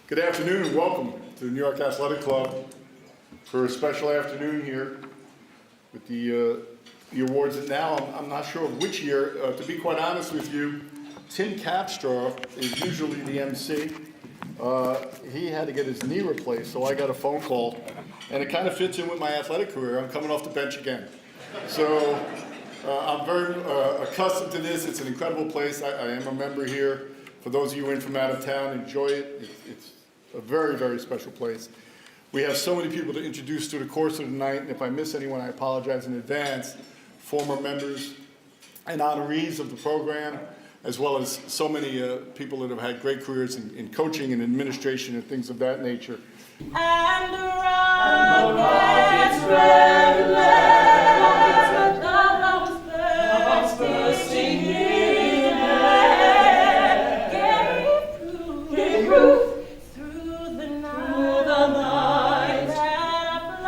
Good afternoon and welcome to the New York Athletic Club for a special afternoon here with the awards. And now I'm not sure of which year. To be quite honest with you, Tim Capstraw is usually the MC. He had to get his knee replaced, so I got a phone call, and it kind of fits in with my athletic career. I'm coming off the bench again. So I'm very accustomed to this. It's an incredible place. I am a member here. For those of you in from out of town, enjoy it. It's a very, very special place. We have so many people to introduce through the course of the night, and if I miss anyone, I apologize in advance. Former members and honorees of the program, as well as so many people that have had great careers in coaching and administration and things of that nature. And around the red land, the flowers bursting in air, gave proof through the night that a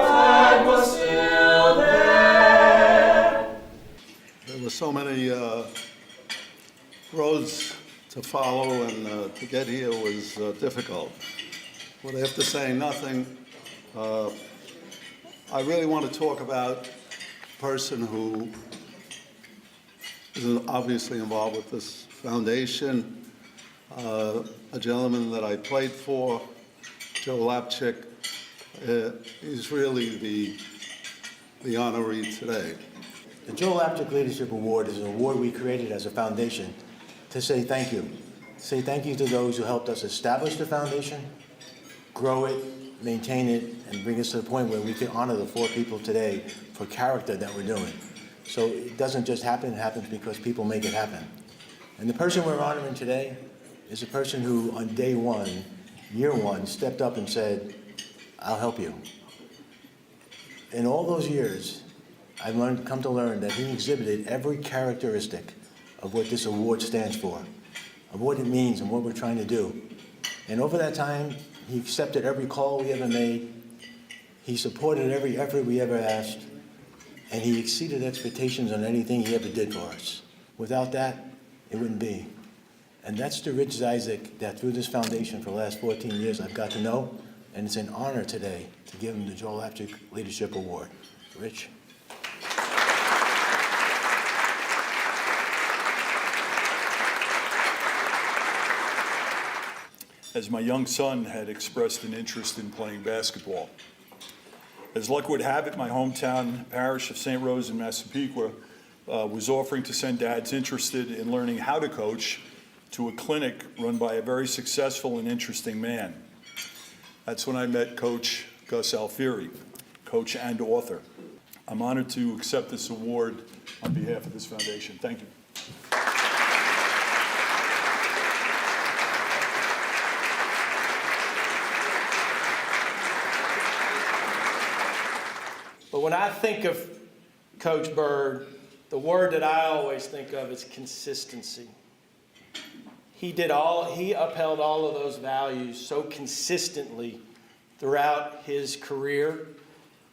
flag was still there. There were so many roads to follow, and to get here was difficult. But after saying nothing, I really want to talk about a person who is obviously involved with this foundation, a gentleman that I played for, Joe Lapchick. He's really the honoree today. The Joe Lapchick Leadership Award is an award we created as a foundation to say thank you. Say thank you to those who helped us establish the foundation, grow it, maintain it, and bring us to the point where we can honor the 4 people today for character that we're doing. So it doesn't just happen, it happens because people make it happen. And the person we're honoring today is a person who on day 1, year 1, stepped up and said, I'll help you. In all those years, I've come to learn that he exhibited every characteristic of what this award stands for, of what it means and what we're trying to do. And over that time, he accepted every call we ever made. He supported every effort we ever asked. And he exceeded expectations on anything he ever did for us. Without that, it wouldn't be. And that's the Rich Zizek that through this foundation for the last 14 years I've got to know. And it's an honor today to give him the Joel Lapchick Leadership Award. Rich. As my young son had expressed an interest in playing basketball. As luck would have it, my hometown parish of St. Rose in Massapequa was offering to send dads interested in learning how to coach to a clinic run by a very successful and interesting man. That's when I met Coach Gus Alfieri, coach and author. I'm honored to accept this award on behalf of this foundation. Thank you. But when I think of Coach Bird, the word that I always think of is consistency. He upheld all of those values so consistently throughout his career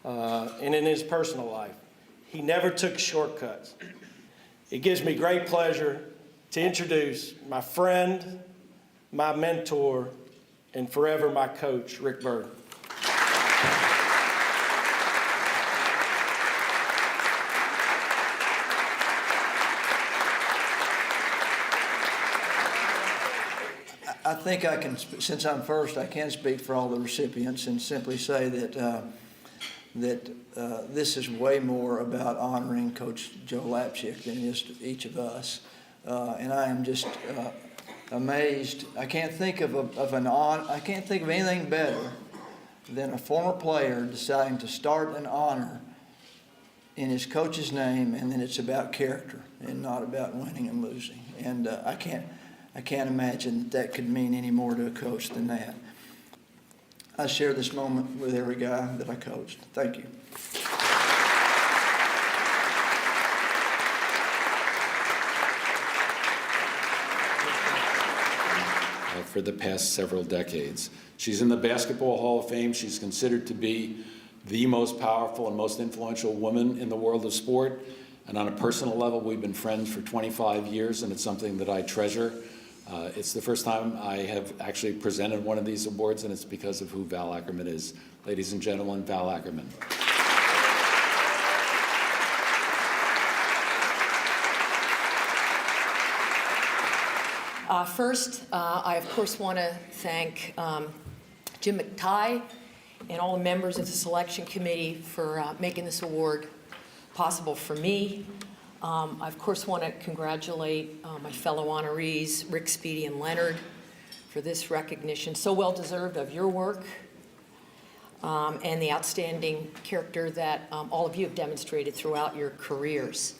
and in his personal life. He never took shortcuts. It gives me great pleasure to introduce my friend, my mentor, and forever my coach, Rick Bird. I think I can, since I'm first, I can speak for all the recipients and simply say that this is way more about honoring Coach Joe Lapchick than it is to each of us. And I am just amazed. I can't think of anything better than a former player deciding to start an honor in his coach's name, and then it's about character and not about winning and losing. And I can't imagine that could mean any more to a coach than that. I share this moment with every guy that I coached. Thank you. For the past several decades. She's in the Basketball Hall of Fame. She's considered to be the most powerful and most influential woman in the world of sport. And on a personal level, we've been friends for 25 years, and it's something that I treasure. It's the first time I have actually presented one of these awards, and it's because of who Val Ackerman is. Ladies and gentlemen, Val Ackerman. First, I of course want to thank Jim McTighe and all the members of the selection committee for making this award possible for me. I of course want to congratulate my fellow honorees, Rick, Speedy, and Leonard, for this recognition, so well deserved, of your work and the outstanding character that all of you have demonstrated throughout your careers.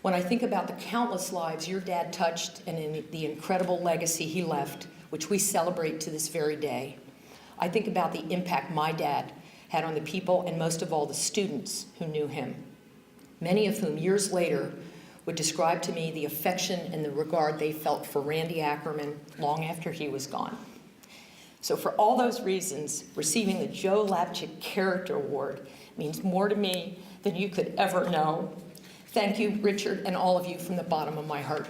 When I think about the countless lives your dad touched and in the incredible legacy he left, which we celebrate to this very day, I think about the impact my dad had on the people and most of all the students who knew him, many of whom years later would describe to me the affection and the regard they felt for Randy Ackerman long after he was gone. So for all those reasons, receiving the Joe Lapchick Character Award means more to me than you could ever know. Thank you, Richard, and all of you from the bottom of my heart.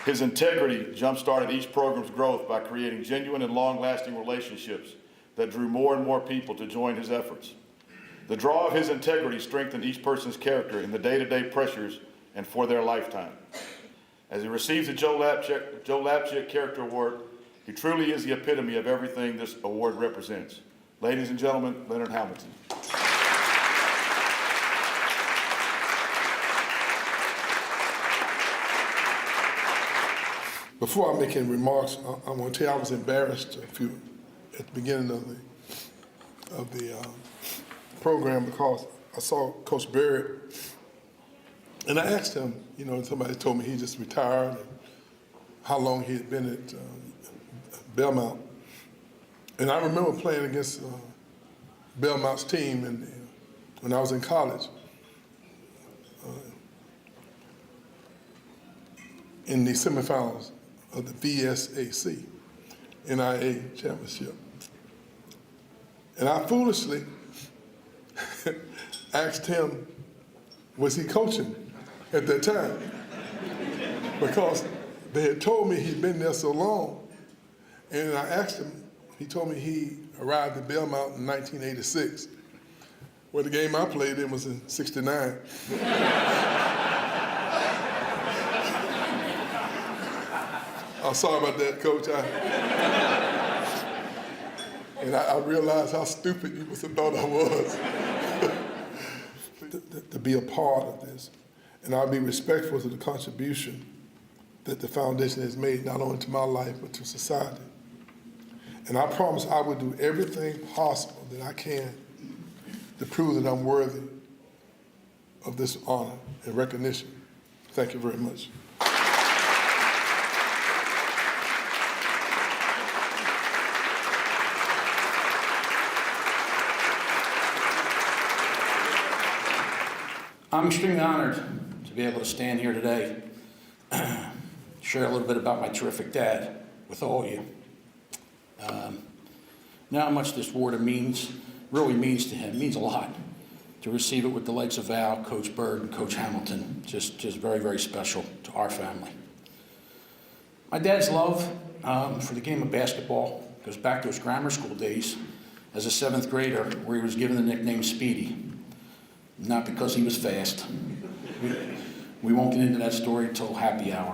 His integrity jump-started each program's growth by creating genuine and long-lasting relationships that drew more and more people to join his efforts. The draw of his integrity strengthened each person's character in the day-to-day pressures and for their lifetime. As he receives the Joe Lapchick Character Award, he truly is the epitome of everything this award represents. Ladies and gentlemen, Leonard Hamilton. Before I make any remarks, I want to tell you I was embarrassed at the beginning of the program because I saw Coach Barrett, and I asked him, you know, somebody told me he just retired and how long he had been at Belmont. And I remember playing against Belmont's team when I was in college. In the semifinals of the VSAC NIA championship. And I foolishly asked him, was he coaching at that time? Because they had told me he'd been there so long. And I asked him, he told me he arrived at Belmont in 1986. Well, the game I played in was in '69. I'm sorry about that, Coach. I realized how stupid you must have thought I was to be a part of this. And I'll be respectful to the contribution that the foundation has made, not only to my life, but to society. And I promise I will do everything possible that I can to prove that I'm worthy of this honor and recognition. Thank you very much. I'm extremely honored to be able to stand here today, share a little bit about my terrific dad with all of you. Now how much this award really means to him. It means a lot to receive it with the likes of Val, Coach Bird, and Coach Hamilton. Just very, very special to our family. My dad's love for the game of basketball goes back to his grammar school days as a 7th grader, where he was given the nickname Speedy. Not because he was fast. We won't get into that story until happy hour.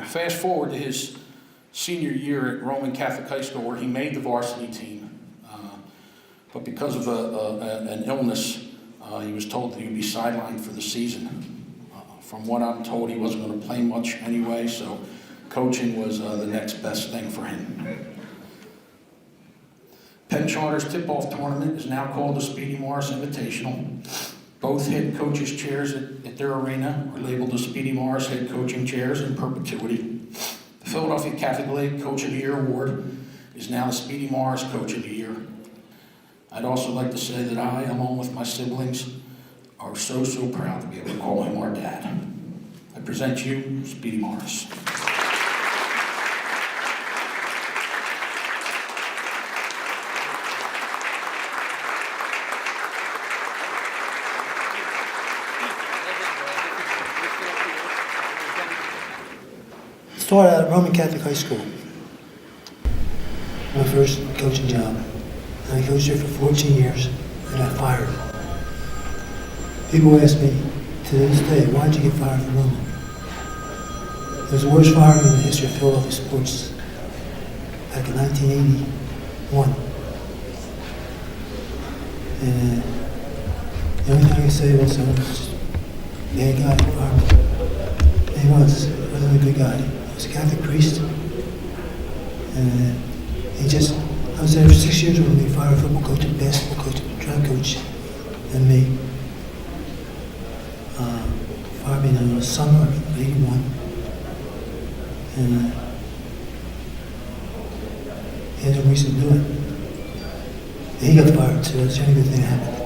Fast forward to his senior year at Roman Catholic High School, where he made the varsity team. But because of an illness, he was told that he would be sidelined for the season. From what I'm told, he wasn't going to play much anyway, so coaching was the next best thing for him. Penn Charter's tip-off tournament is now called the Speedy Morris Invitational. Both head coaches' chairs at their arena are labeled the Speedy Morris head coaching chairs in perpetuity. The Philadelphia Catholic League Coach of the Year award is now the Speedy Morris Coach of the Year. I'd also like to say that I, along with my siblings, are so proud to be able to call him our dad. I present you Speedy Morris. started out at Roman Catholic High School, my first coaching job. And I coached there for 14 years, and got fired. People ask me to this day, why did you get fired from Roman? It was the worst firing in the history of Philadelphia sports back in 1981. And the only thing I can say was, I was just a bad guy who fired me. He wasn't a good guy. He was a Catholic priest. And I was there for 6 years with me, fired a football coach, a basketball coach, a track coach, and me. Fired me in the summer of '81. And he had no reason to do it. And he got fired too. That's the only good thing that happened.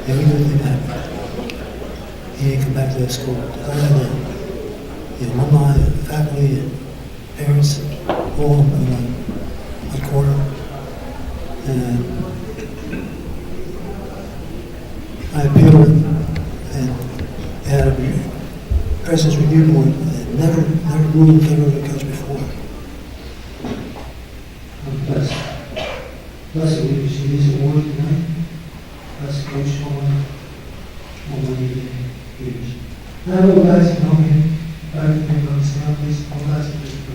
The only good thing that happened. He didn't come back to that school. The alumni, the faculty, and parents, all in my corner. And I appealed and had a President's Review Board that never ruled in favor of the coach before. I'm blessed. Blessed we receive this award tonight. Blessed Coach for many years. Now, all guys can help me. Back to me on the stand, please. All guys can just come.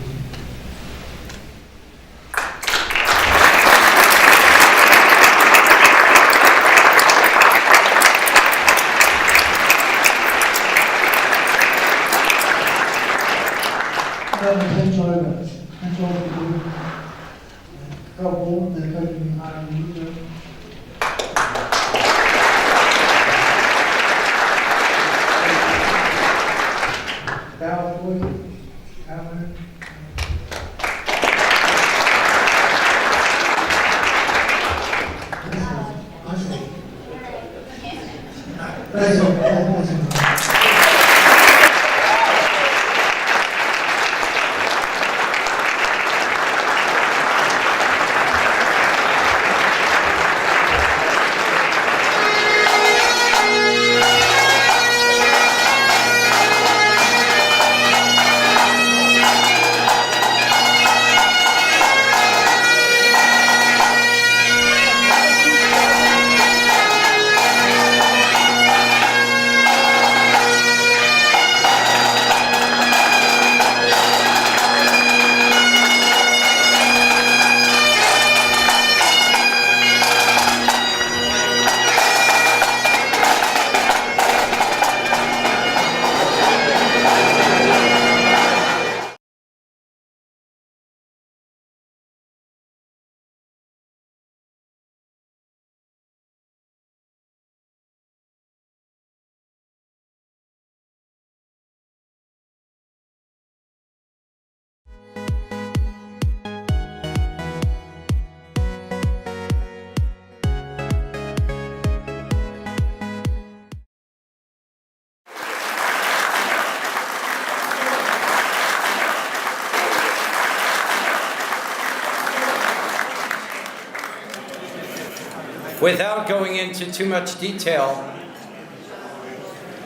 Without going into too much detail,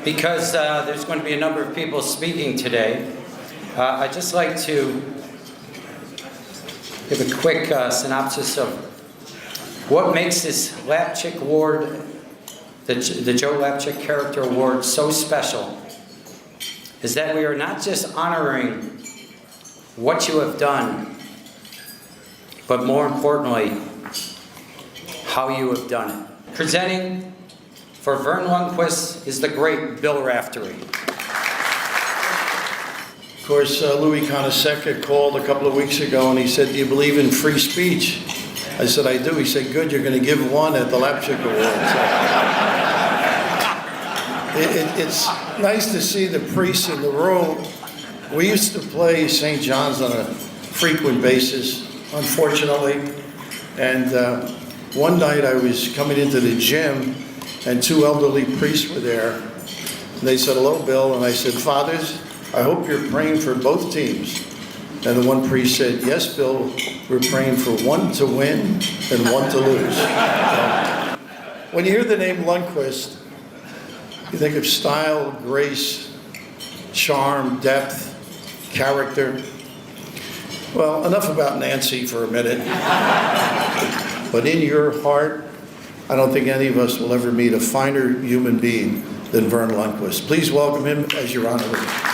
because there's going to be a number of people speaking today, I'd just like to give a quick synopsis of what makes this Lapchick Award, the Joe Lapchick Character Award, so special, is that we are not just honoring what you have done, but more importantly, how you have done it. Presenting for Vern Lundquist is the great Bill Raftery. Of course, Louis Conaseca called a couple of weeks ago and he said, "Do you believe in free speech?" I said, "I do." He said, "Good, you're going to give one at the Lapchick Award." So, it's nice to see the priests in the room. We used to play St. John's on a frequent basis, unfortunately. And one night I was coming into the gym and two elderly priests were there. And they said, "Hello, Bill." And I said, "Fathers, I hope you're praying for both teams." And the one priest said, "Yes, Bill, we're praying for one to win and one to lose." So, when you hear the name Lundquist, you think of style, grace, charm, depth, character. Well, enough about Nancy for a minute. But in your heart, I don't think any of us will ever meet a finer human being than Vern Lundquist. Please welcome him as your honoree.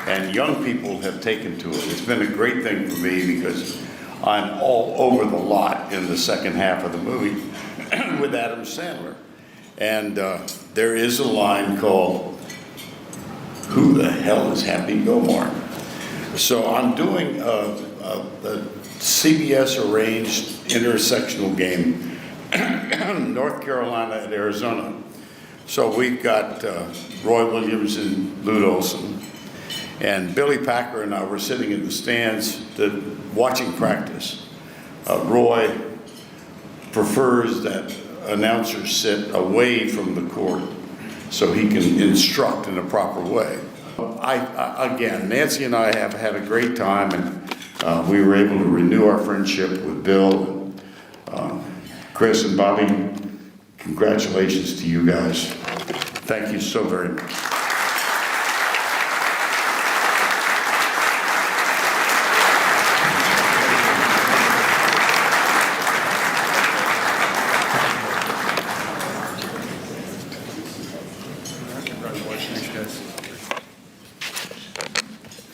And young people have taken to it. It's been a great thing for me because I'm all over the lot in the second half of the movie with Adam Sandler. And there is a line called, "Who the hell is Happy Gilmore?" So I'm doing a CBS arranged intersectional game, North Carolina and Arizona. So we've got Roy Williams and Lute Olson. And Billy Packer and I were sitting in the stands watching practice. Roy prefers that announcers sit away from the court so he can instruct in a proper way. Again, Nancy and I have had a great time, and we were able to renew our friendship with Bill, and Chris and Bobby. Congratulations to you guys. Thank you so very much.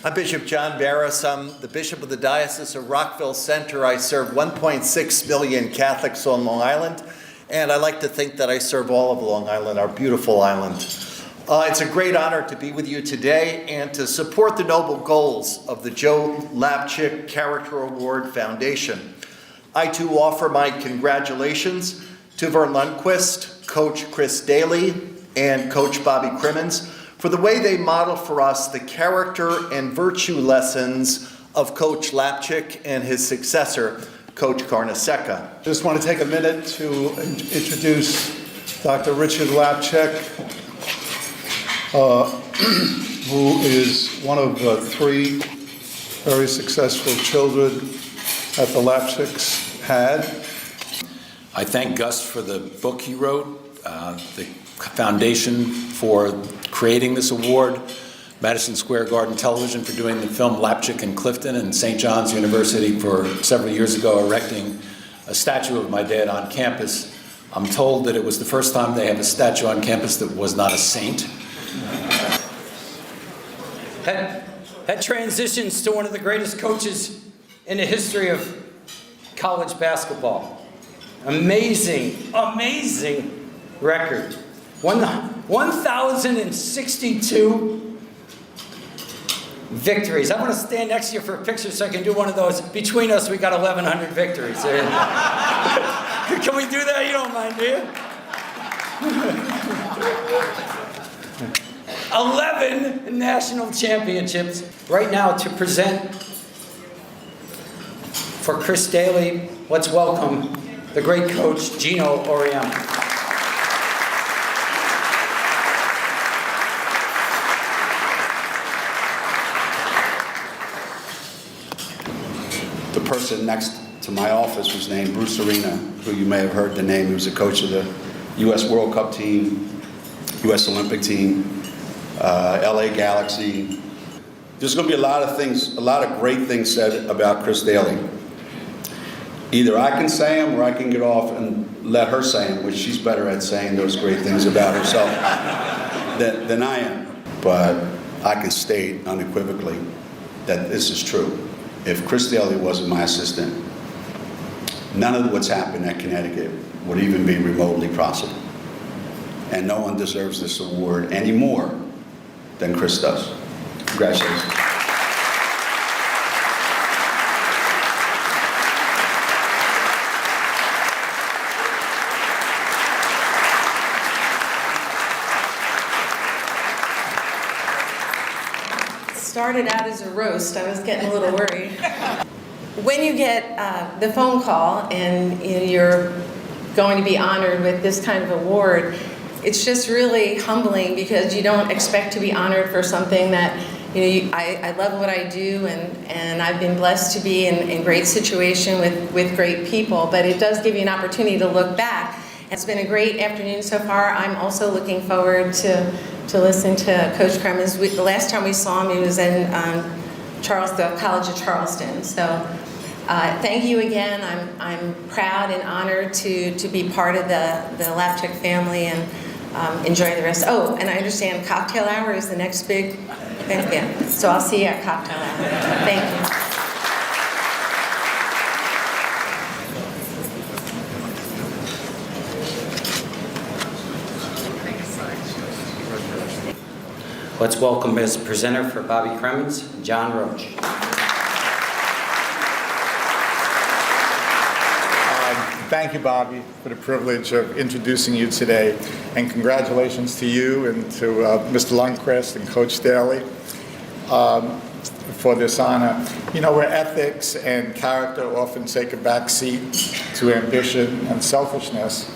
I'm Bishop John Barris. I'm the Bishop of the Diocese of Rockville Center. I serve 1.6 million Catholics on Long Island, and I like to think that I serve all of Long Island, our beautiful island. It's a great honor to be with you today and to support the noble goals of the Joe Lapchick Character Award Foundation. I too offer my congratulations to Vern Lundquist, Coach Chris Daly, and Coach Bobby Crimmins for the way they model for us the character and virtue lessons of Coach Lapchick and his successor, Coach Carnesecca. Just want to take a minute to introduce Dr. Richard Lapchick, who is one of three very successful children that the Lapchicks had. I thank Gus for the book he wrote, the foundation for creating this award, Madison Square Garden Television for doing the film Lapchick and Clifton, and St. John's University for several years ago erecting a statue of my dad on campus. I'm told that it was the first time they have a statue on campus that was not a saint. That transitions to one of the greatest coaches in the history of college basketball. Amazing, amazing record. 1,062 victories. I'm going to stand next to you for a picture so I can do one of those. Between us, we got 1,100 victories. Can we do that? You don't mind, do you? 11 national championships. Right now, to present for Chris Daly, let's welcome the great coach, Gino Oriana. The person next to my office was named Bruce Arena, who you may have heard the name. He was a coach of the U.S. World Cup team, U.S. Olympic team, LA Galaxy. There's going to be a lot of things, a lot of great things said about Chris Daly. Either I can say them or I can get off and let her say them, which she's better at saying those great things about herself than I am. But I can state unequivocally that this is true. If Chris Daly wasn't my assistant, none of what's happened at Connecticut would even be remotely possible. And no one deserves this award any more than Chris does. Congratulations. Started out as a roast. I was getting a little worried. When you get the phone call and you're going to be honored with this kind of award, it's just really humbling because you don't expect to be honored for something that I love what I do, and I've been blessed to be in great situation with great people, but it does give you an opportunity to look back. It's been a great afternoon so far. I'm also looking forward to listen to Coach Cremins. The last time we saw him, he was in the College of Charleston. So thank you again. I'm proud and honored to be part of the Lapchick family, and enjoy the rest. Oh, and I understand cocktail hour is the next big thing. Yeah. So I'll see you at cocktail hour. Thank you. Let's welcome as presenter for Bobby Cremins, John Roach. Thank you, Bobby, for the privilege of introducing you today, and congratulations to you and to Mr. Lundquist and Coach Daly for this honor. You know, where ethics and character often take a back seat to ambition and selfishness,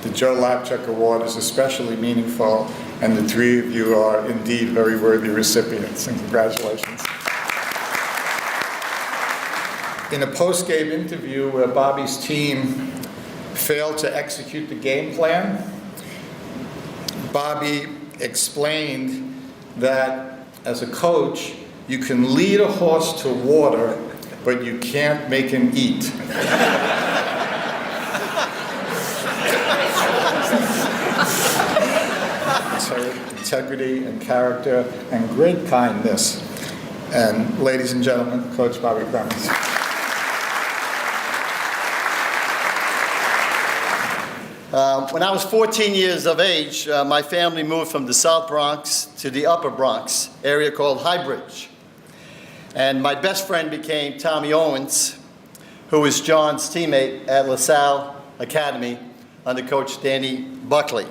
the Joe Lapchick Award is especially meaningful, and the three of you are indeed very worthy recipients, and congratulations. In a post-game interview where Bobby's team failed to execute the game plan, Bobby explained that as a coach, you can lead a horse to water, but you can't make him eat. Integrity and character and great kindness. And ladies and gentlemen, Coach Bobby Cremins. When I was 14 years of age, my family moved from the South Bronx to the Upper Bronx, area called Highbridge. And my best friend became Tommy Owens, who was John's teammate at LaSalle Academy under Coach Danny Buckley.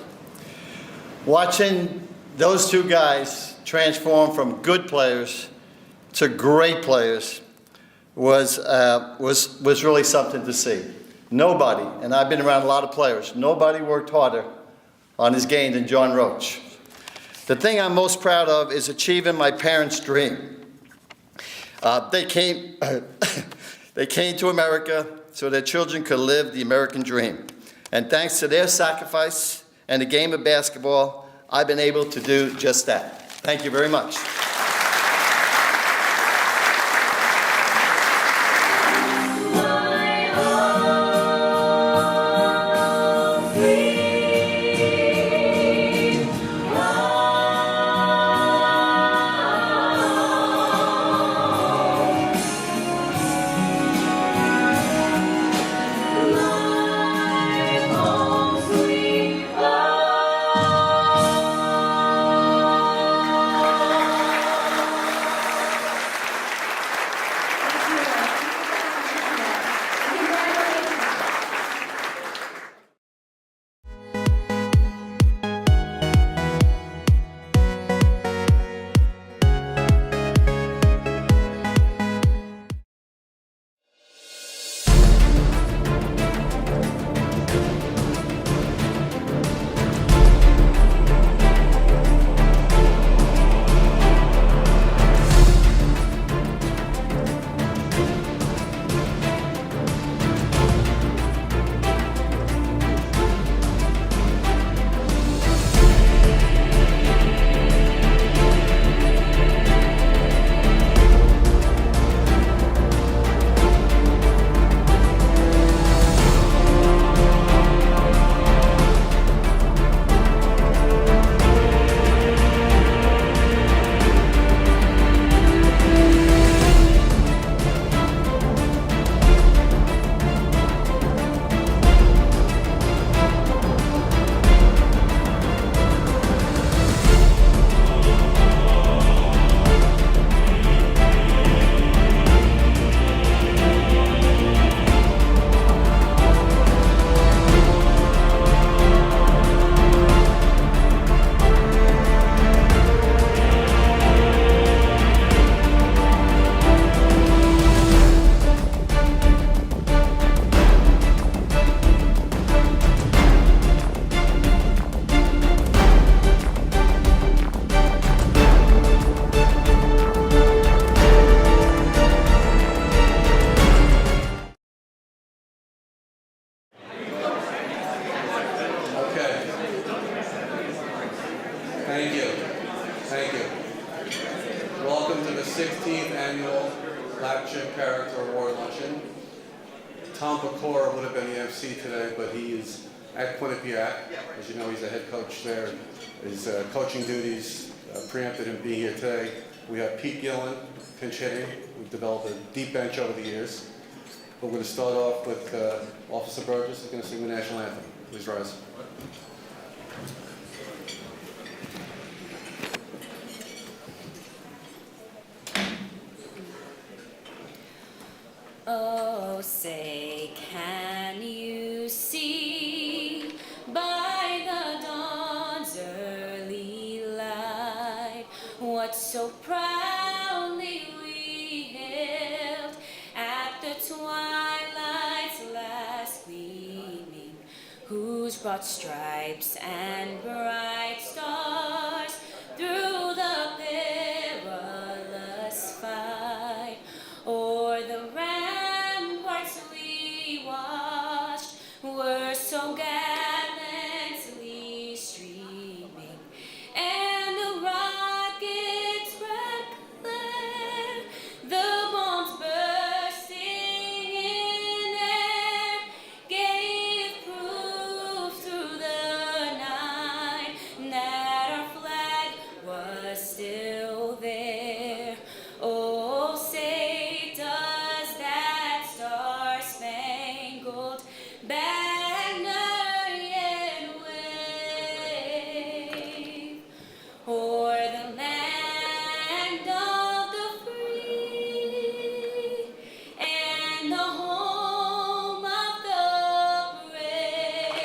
Watching those two guys transform from good players to great players was really something to see. Nobody, and I've been around a lot of players, nobody worked harder on his game than John Roach. The thing I'm most proud of is achieving my parents' dream. They came to America so their children could live the American dream. And thanks to their sacrifice and the game of basketball, I've been able to do just that. Thank you very much. Lapchick Character Award luncheon. Tom Pecora would have been the MC today, but he is at Quinnipiac. As you know, he's the head coach there. His coaching duties preempted him being here today. We have Pete Gillen, pinch hitting. We've developed a deep bench over the years. But we're going to start off with Officer Burgess is going to sing the national anthem. Please rise. Oh, say, can you see by the dawn's early light what so proudly we hailed at the twilight's last gleaming, whose broad stripes and bright stars through the perilous fight o'er the ramparts we watched were so gallantly streaming, and the rockets' red glare, the bombs bursting in air, gave proof through the night that our flag was still there. Oh, say does that star-spangled banner yet wave o'er the land of the free and the home of the brave?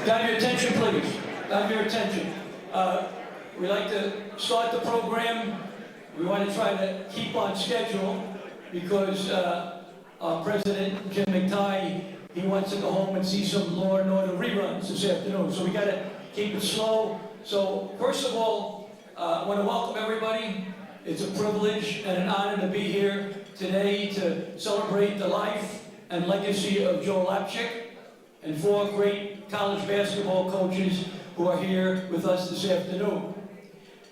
Got your attention, please. Got your attention. We like to start the program. We want to try to keep on schedule because our president, Jim McTighe, he wants to go home and see some Law and Order reruns this afternoon. So we got to keep it slow. So first of all, I want to welcome everybody. It's a privilege and an honor to be here today to celebrate the life and legacy of Joe Lapchick and 4 great college basketball coaches who are here with us this afternoon.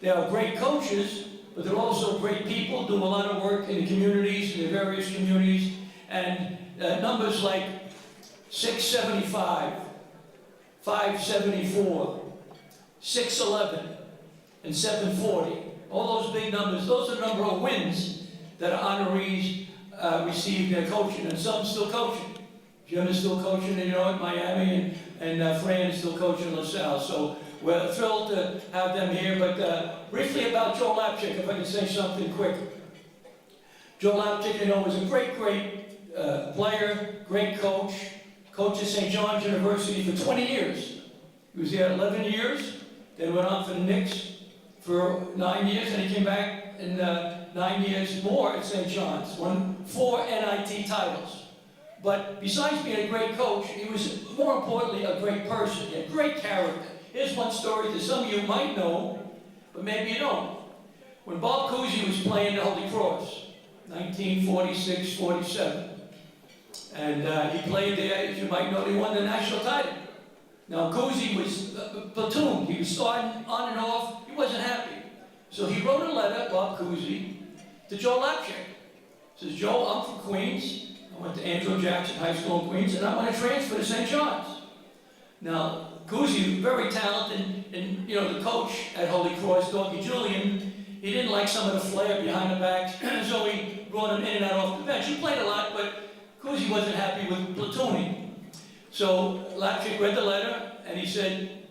They are great coaches, but they're also great people, do a lot of work in the communities, in the various communities, and numbers like 675, 574, 611, and 740. All those big numbers, those are the number of wins that our honorees received their coaching, and some still coaching. Jim is still coaching, you know, at Miami, and Fran is still coaching in LaSalle. So we're thrilled to have them here. But briefly about Joe Lapchick, if I can say something quick. Joe Lapchick, you know, was a great player, great coach. Coached at St. John's University for 20 years. He was there 11 years. Then went on for the Knicks for 9 years, and he came back in 9 years more at St. John's. Won 4 NIT titles. But besides being a great coach, he was, more importantly, a great person. He had great character. Here's one story that some of you might know, but maybe you don't. When Bob Cousy was playing the Holy Cross, 1946-47, and he played there, as you might know, he won the national title. Now, Cousy was platooned. He was starting on and off. He wasn't happy. So he wrote a letter, Bob Cousy, to Joe Lapchick. He says, Joe, I'm from Queens. I went to Andrew Jackson High School in Queens, and I want to transfer to St. John's. Now, Cousy, very talented, and you know, the coach at Holy Cross, Doggy Julian, he didn't like some of the flair behind the back, so he brought him in and out off the bench. He played a lot, but Cousy wasn't happy with platooning. So Lapchick read the letter, and he said,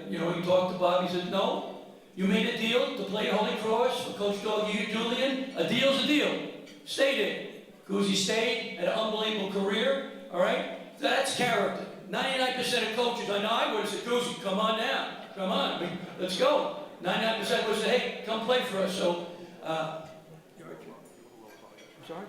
you know, he talked to Bob, he said, no, you made a deal to play at Holy Cross for Coach Doggy Julian. A deal's a deal. Stay there. Cousy stayed, had an unbelievable career, all right? That's character. 99% of coaches, I know I would have said, Cousy, come on down. Come on, let's go. 99% would have said, hey, come play for us. So, sorry?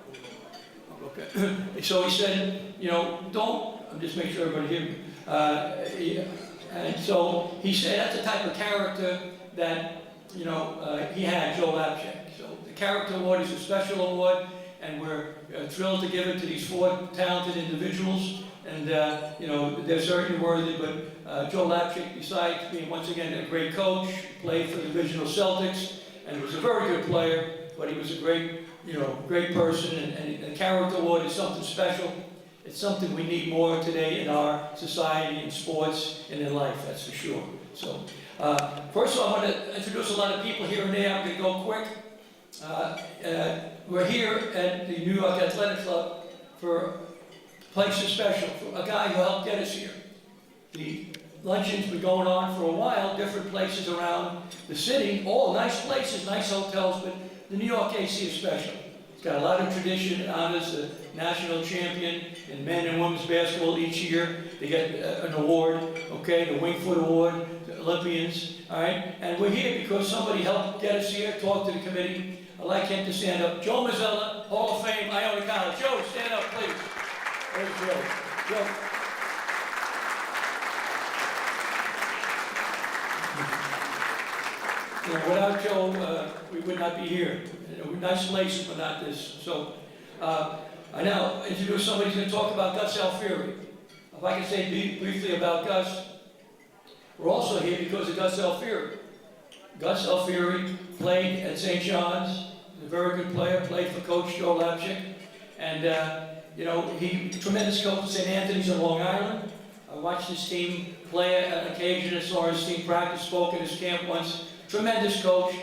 Okay. So he said, you know, don't, I'm just making sure everybody hear me. And so he said that's the type of character that, you know, he had, Joe Lapchick. So the Character Award is a special award, and we're thrilled to give it to these 4 talented individuals. And, you know, they're certainly worthy, but Joe Lapchick, besides being, once again, a great coach, played for the Divisional Celtics, and was a very good player, but he was a great, you know, great person, and the Character Award is something special. It's something we need more today in our society, in sports, and in life, that's for sure. So, first of all, I want to introduce a lot of people here and there. I'm going to go quick. We're here at the New York Athletic Club for a place special, for a guy who helped get us here. The luncheon's been going on for a while, different places around the city, all nice places, nice hotels, but the New York AC is special. It's got a lot of tradition. It honors the national champion in men and women's basketball each year. They get an award, okay, the Wingfoot Award, the Olympians, all right? And we're here because somebody helped get us here, talk to the committee. I'd like him to stand up. Joe Mazzella, Hall of Fame, Iona College. Joe, stand up, please. There's Joe. Joe. You know, without Joe, we would not be here. You know, nice places, but not this. So, I now introduce somebody who's going to talk about Gus Alfieri. If I can say briefly about Gus, we're also here because of Gus Alfieri. Gus Alfieri played at St. John's, a very good player, played for Coach Joe Lapchick, and you know, he tremendous coach at St. Anthony's in Long Island. I watched his team play on occasion, I saw his team practice, spoke at his camp once. Tremendous coach,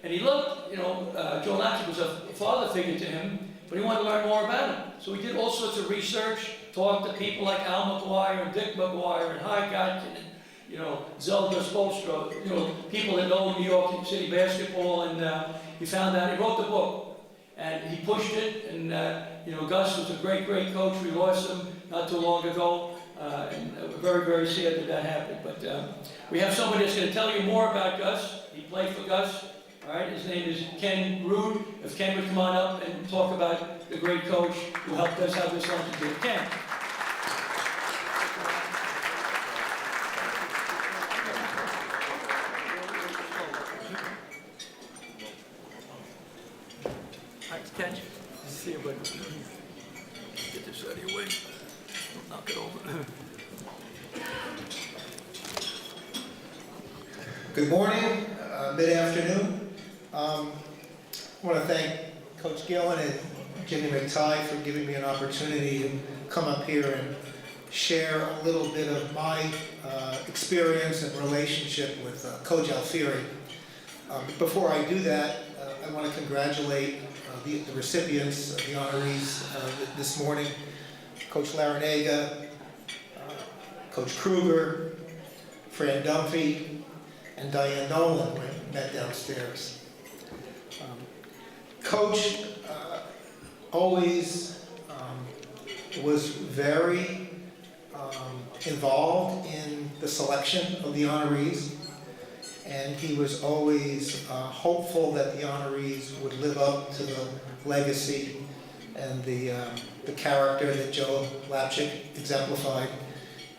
and he loved, you know, Joe Lapchick was a father figure to him, but he wanted to learn more about him. So he did all sorts of research, talked to people like Al McGuire and Dick McGuire and Hy Godkin and, you know, Zelda Spolstra, you know, people that know New York City basketball, and he found out, he wrote the book, and he pushed it, and, you know, Gus was a great, great coach. We lost him not too long ago, and we're very, very sad that that happened. But we have somebody that's going to tell you more about Gus. He played for Gus. All right, his name is Ken Rude. If Ken would come on up and talk about the great coach who helped us have this lunch today. Ken. All right, Ken. Good to see you, buddy. Get this out of your way. Don't knock it over. Good morning, mid-afternoon. I want to thank Coach Gillen and Jimmy McTighe for giving me an opportunity to come up here and share a little bit of my experience and relationship with Coach Alfieri. Before I do that, I want to congratulate the recipients, the honorees this morning, Coach Larinaga, Coach Kruger, Fran Dunphy, and Diane Nolan, we met downstairs. Coach always was very involved in the selection of the honorees, and he was always hopeful that the honorees would live up to the legacy and the character that Joe Lapchick exemplified.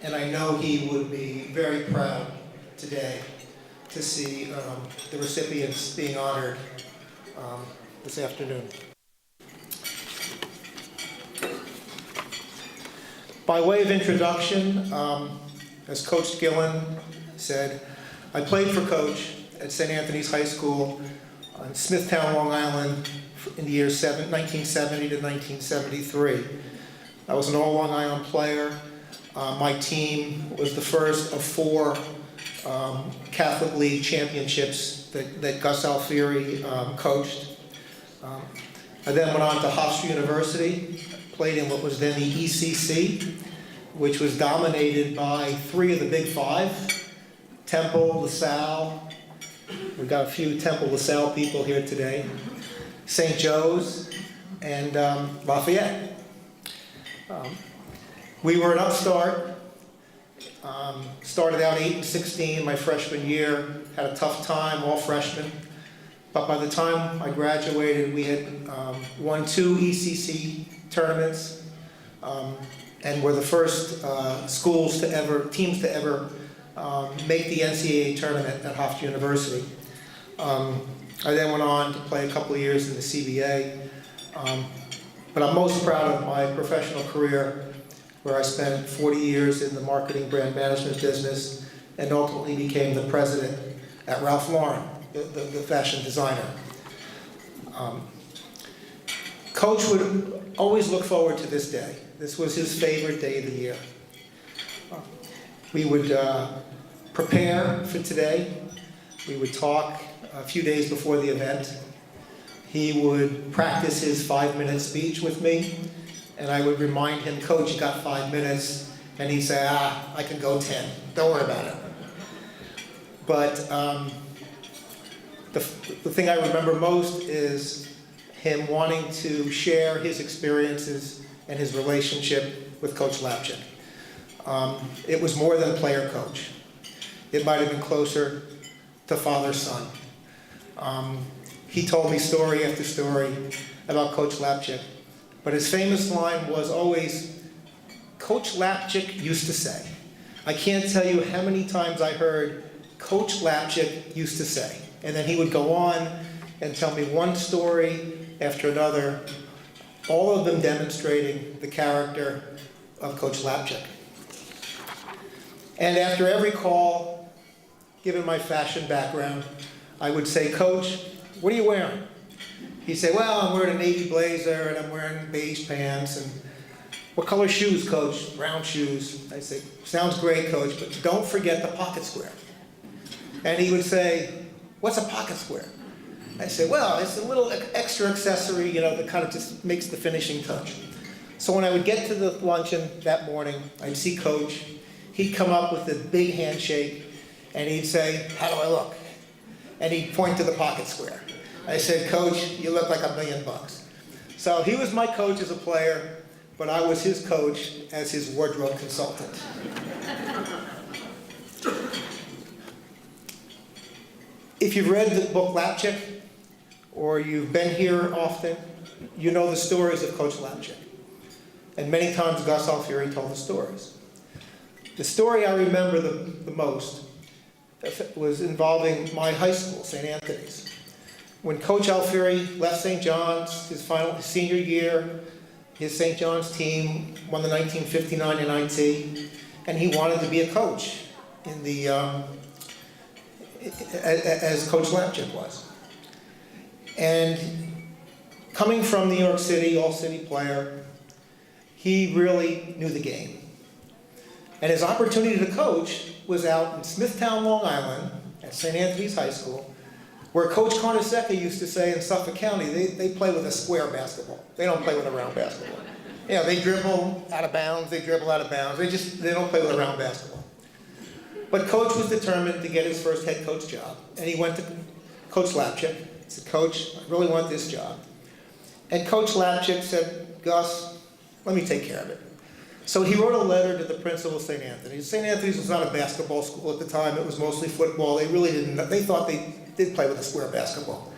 And I know he would be very proud today to see the recipients being honored this afternoon. By way of introduction, as Coach Gillen said, I played for Coach at St. Anthony's High School on Smithtown, Long Island in the years 1970 to 1973. I was an all Long Island player. My team was the first of 4 Catholic League championships that Gus Alfieri coached. I then went on to Hofstra University, played in what was then the ECC, which was dominated by 3 of the Big 5, Temple, LaSalle. We've got a few Temple, LaSalle people here today. St. Joe's and Lafayette. We were an upstart. Started out 8-16 my freshman year, had a tough time, all freshmen. But by the time I graduated, we had won 2 ECC tournaments, and were the first teams to ever make the NCAA tournament at Hofstra University. I then went on to play a couple of years in the CBA, but I'm most proud of my professional career, where I spent 40 years in the marketing brand management business and ultimately became the president at Ralph Lauren, the fashion designer. Coach would always look forward to this day. This was his favorite day of the year. We would prepare for today. We would talk a few days before the event. He would practice his 5-minute speech with me, and I would remind him, Coach, you got 5 minutes, and he'd say, I can go 10. Don't worry about it. But the thing I remember most is him wanting to share his experiences and his relationship with Coach Lapchick. It was more than player-coach. It might have been closer to father-son. He told me story after story about Coach Lapchick, but his famous line was always, Coach Lapchick used to say. I can't tell you how many times I heard Coach Lapchick used to say. And then he would go on and tell me one story after another, all of them demonstrating the character of Coach Lapchick. And after every call, given my fashion background, I would say, Coach, what are you wearing? He'd say, well, I'm wearing a navy blazer and I'm wearing beige pants. And what color shoes, Coach? Brown shoes. I'd say, sounds great, Coach, but don't forget the pocket square. And he would say, what's a pocket square? I say, well, it's a little extra accessory, that kind of just makes the finishing touch. So when I would get to the luncheon that morning, I'd see Coach. He'd come up with a big handshake, and he'd say, how do I look? And he'd point to the pocket square. I said, Coach, you look like $1 million. So he was my coach as a player, but I was his coach as his wardrobe consultant. If you've read the book Lapchick, or you've been here often, you know the stories of Coach Lapchick. And many times Gus Alfieri told the stories. The story I remember the most was involving my high school, St. Anthony's. When Coach Alfieri left St. John's, his senior year, his St. John's team won the 1959 NIT, and he wanted to be a coach in the as Coach Lapchick was. And coming from New York City, all-city player, he really knew the game. And his opportunity to coach was out in Smithtown, Long Island, at St. Anthony's High School, where Coach Carnesecca used to say in Suffolk County, they play with a square basketball. They don't play with a round basketball. They dribble out of bounds, they dribble out of bounds. They don't play with a round basketball. But Coach was determined to get his first head coach job. And he went to Coach Lapchick. He said, Coach, I really want this job. And Coach Lapchick said, Gus, let me take care of it. So he wrote a letter to the principal of St. Anthony's. St. Anthony's was not a basketball school at the time. It was mostly football. They thought they did play with a square basketball.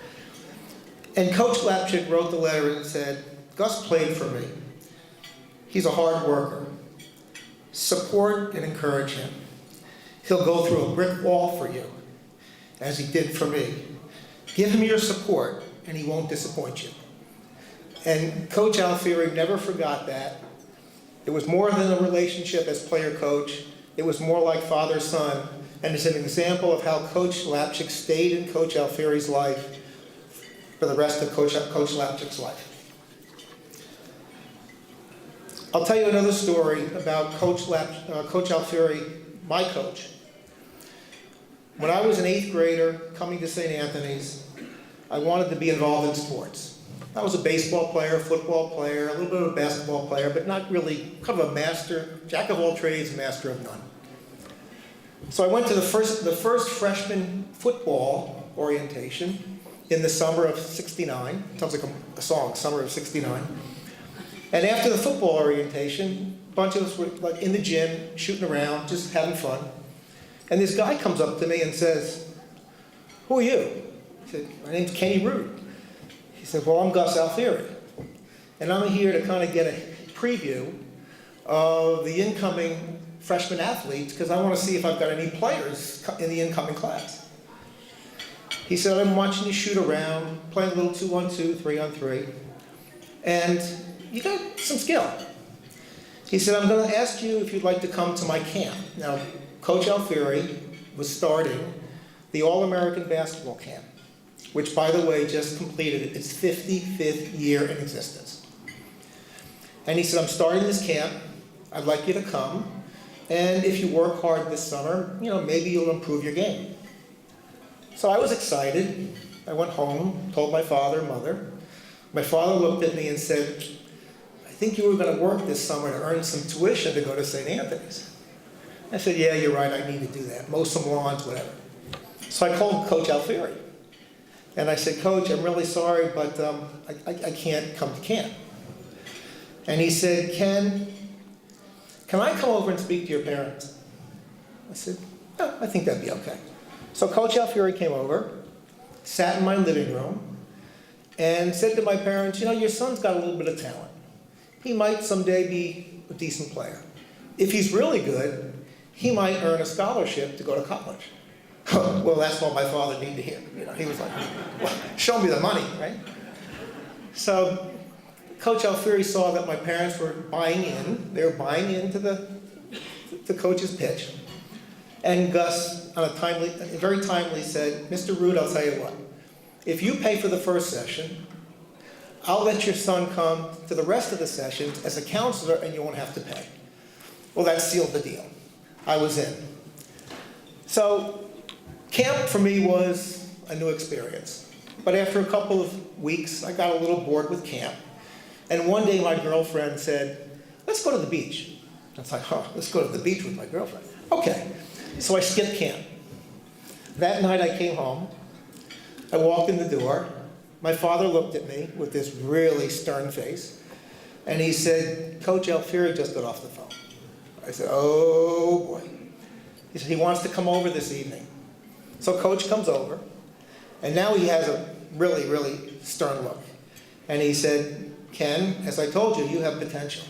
And Coach Lapchick wrote the letter and said, Gus played for me. He's a hard worker. Support and encourage him. He'll go through a brick wall for you, as he did for me. Give him your support, and he won't disappoint you. And Coach Alfieri never forgot that. It was more than a relationship as player-coach. It was more like father-son, and it's an example of how Coach Lapchick stayed in Coach Alfieri's life for the rest of Coach Lapchick's life. I'll tell you another story about Coach Alfieri, my coach. When I was an 8th grader coming to St. Anthony's, I wanted to be involved in sports. I was a baseball player, football player, a little bit of a basketball player, but not really, kind of a master, jack of all trades, master of none. So I went to the first freshman football orientation in the summer of '69. Sounds like a song, summer of '69. And after the football orientation, a bunch of us were like in the gym, shooting around, just having fun. And this guy comes up to me and says, who are you? I said, my name's Kenny Root. He said, well, I'm Gus Alfieri. And I'm here to kind of get a preview of the incoming freshman athletes because I want to see if I've got any players in the incoming class. He said, I'm watching you shoot around, playing a little 2-on-2, 3-on-3, and you got some skill. He said, I'm going to ask you if you'd like to come to my camp. Now, Coach Alfieri was starting the All-American Basketball Camp, which, by the way, just completed its 55th year in existence. And he said, I'm starting this camp. I'd like you to come. And if you work hard this summer, maybe you'll improve your game. So I was excited. I went home, told my father and mother. My father looked at me and said, I think you were going to work this summer to earn some tuition to go to St. Anthony's. I said, yeah, you're right, I need to do that. Mow some lawns, whatever. So I called Coach Alfieri. And I said, Coach, I'm really sorry, but I can't come to camp. And he said, can I come over and speak to your parents? I said, no, I think that'd be okay. So Coach Alfieri came over, sat in my living room, and said to my parents, your son's got a little bit of talent. He might someday be a decent player. If he's really good, he might earn a scholarship to go to college. Well, that's what my father needed to hear. He was like, well, show me the money, right? So Coach Alfieri saw that my parents were buying in. They were buying into the coach's pitch. And Gus, very timely said, Mr. Root, I'll tell you what. If you pay for the first session, I'll let your son come to the rest of the sessions as a counselor and you won't have to pay. Well, that sealed the deal. I was in. So camp for me was a new experience. But after a couple of weeks, I got a little bored with camp. And one day my girlfriend said, let's go to the beach. I was like, let's go to the beach with my girlfriend. Okay. So I skipped camp. That night I came home. I walked in the door. My father looked at me with this really stern face. And he said, Coach Alfieri just got off the phone. I said, oh boy. He said, he wants to come over this evening. So Coach comes over. And now he has a really, really stern look. And he said, Ken, as I told you, you have potential.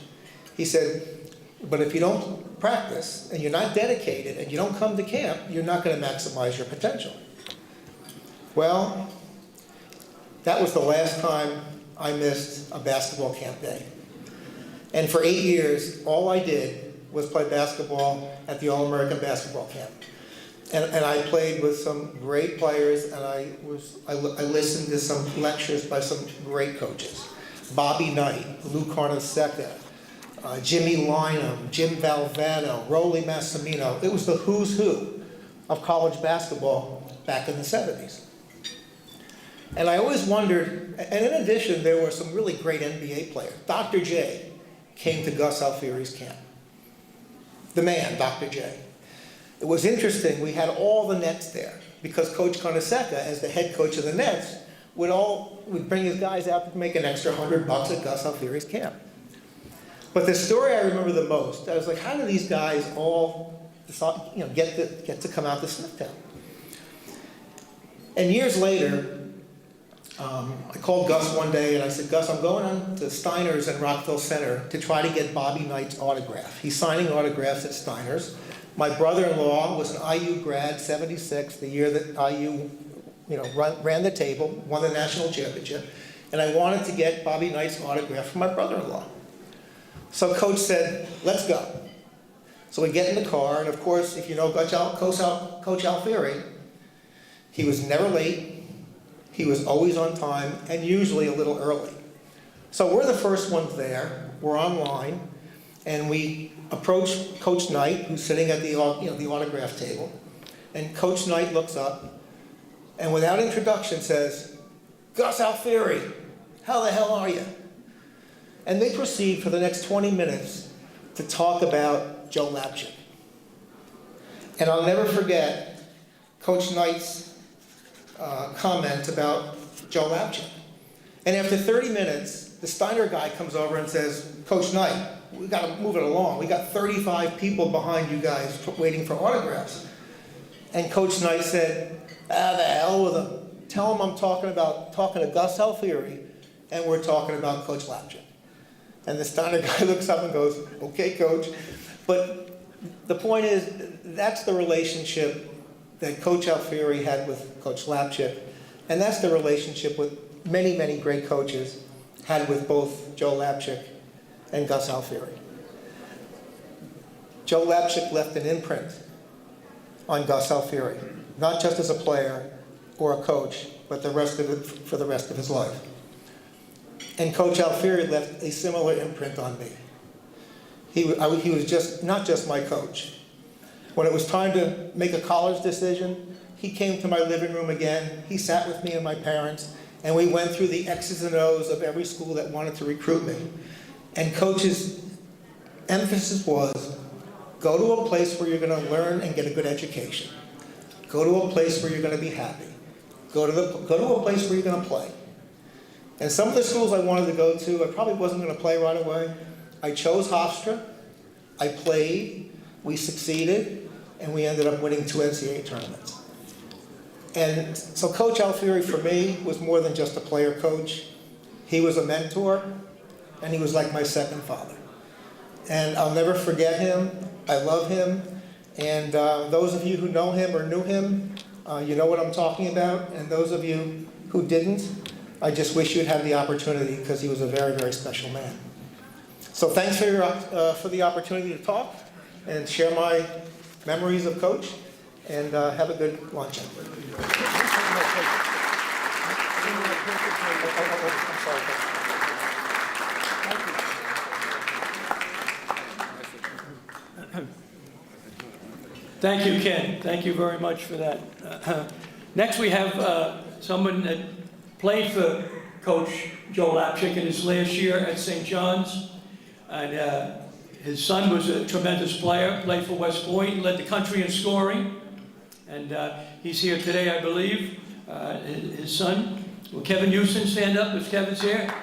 He said, but if you don't practice and you're not dedicated and you don't come to camp, you're not going to maximize your potential. Well, that was the last time I missed a basketball camp day. And for 8 years, all I did was play basketball at the All-American Basketball Camp. And I played with some great players, and I listened to some lectures by some great coaches. Bobby Knight, Lou Carnesecca, Jimmy Lynam, Jim Valvano, Rolly Massimino. It was the who's who of college basketball back in the 70s. And I always wondered, and in addition, there were some really great NBA players. Dr. J came to Gus Alfieri's camp. The man, Dr. J. It was interesting, we had all the Nets there because Coach Carnesecca, as the head coach of the Nets, would bring his guys out to make an extra $100 at Gus Alfieri's camp. But the story I remember the most, I was like, how do these guys all get to come out to Smithtown? And years later, I called Gus one day and I said, Gus, I'm going on to Steiner's in Rockville Center to try to get Bobby Knight's autograph. He's signing autographs at Steiner's. My brother-in-law was an IU grad, 76, the year that IU ran the table, won the national championship, and I wanted to get Bobby Knight's autograph from my brother-in-law. So Coach said, let's go. So we get in the car, and of course, if you know Coach Alfieri, he was never late, he was always on time, and usually a little early. So we're the first ones there, we're online, and we approach Coach Knight, who's sitting at the autograph table, and Coach Knight looks up, and without introduction says, Gus Alfieri, how the hell are you? And they proceed for the next 20 minutes to talk about Joe Lapchick. And I'll never forget Coach Knight's comment about Joe Lapchick. And after 30 minutes, the Steiner guy comes over and says, Coach Knight, we got to move it along. We got 35 people behind you guys waiting for autographs. And Coach Knight said, the hell with him. Tell him I'm talking to Gus Alfieri, and we're talking about Coach Lapchick. And the Steiner guy looks up and goes, okay, coach. But the point is, that's the relationship that Coach Alfieri had with Coach Lapchick. And that's the relationship with many, many great coaches had with both Joe Lapchick and Gus Alfieri. Joe Lapchick left an imprint on Gus Alfieri, not just as a player or a coach, but for the rest of his life. And Coach Alfieri left a similar imprint on me. He was just not just my coach. When it was time to make a college decision, he came to my living room again. He sat with me and my parents, and we went through the X's and O's of every school that wanted to recruit me. And Coach's emphasis was, go to a place where you're going to learn and get a good education. Go to a place where you're going to be happy. Go to a place where you're going to play. And some of the schools I wanted to go to, I probably wasn't going to play right away. I chose Hofstra. I played. We succeeded. And we ended up winning 2 NCAA tournaments. And so Coach Alfieri, for me, was more than just a player coach. He was a mentor, and he was like my second father. And I'll never forget him. I love him. And those of you who know him or knew him, you know what I'm talking about. And those of you who didn't, I just wish you'd had the opportunity, because he was a very, very special man. So thanks for the opportunity to talk and share my memories of Coach, and have a good luncheon. Thank you, Ken. Thank you very much for that. Next, we have someone that played for Coach Joe Lapchick in his last year at St. John's. And his son was a tremendous player, played for West Point, led the country in scoring. And he's here today, I believe. His son. Will Kevin Houston stand up if Kevin's here?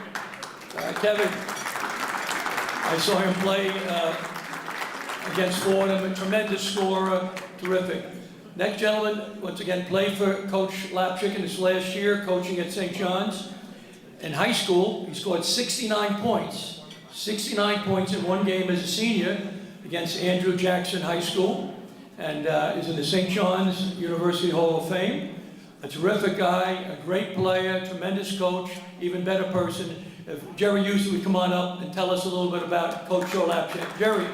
Kevin, I saw him play against Fordham, a tremendous scorer, terrific. Next gentleman, once again, played for Coach Lapchick in his last year, coaching at St. John's. In high school, he scored 69 points. 69 points in one game as a senior against Andrew Jackson High School, and is in the St. John's University Hall of Fame. A terrific guy, a great player, tremendous coach, even better person. If Jerry Houston would come on up and tell us a little bit about Coach Joe Lapchick. Jerry.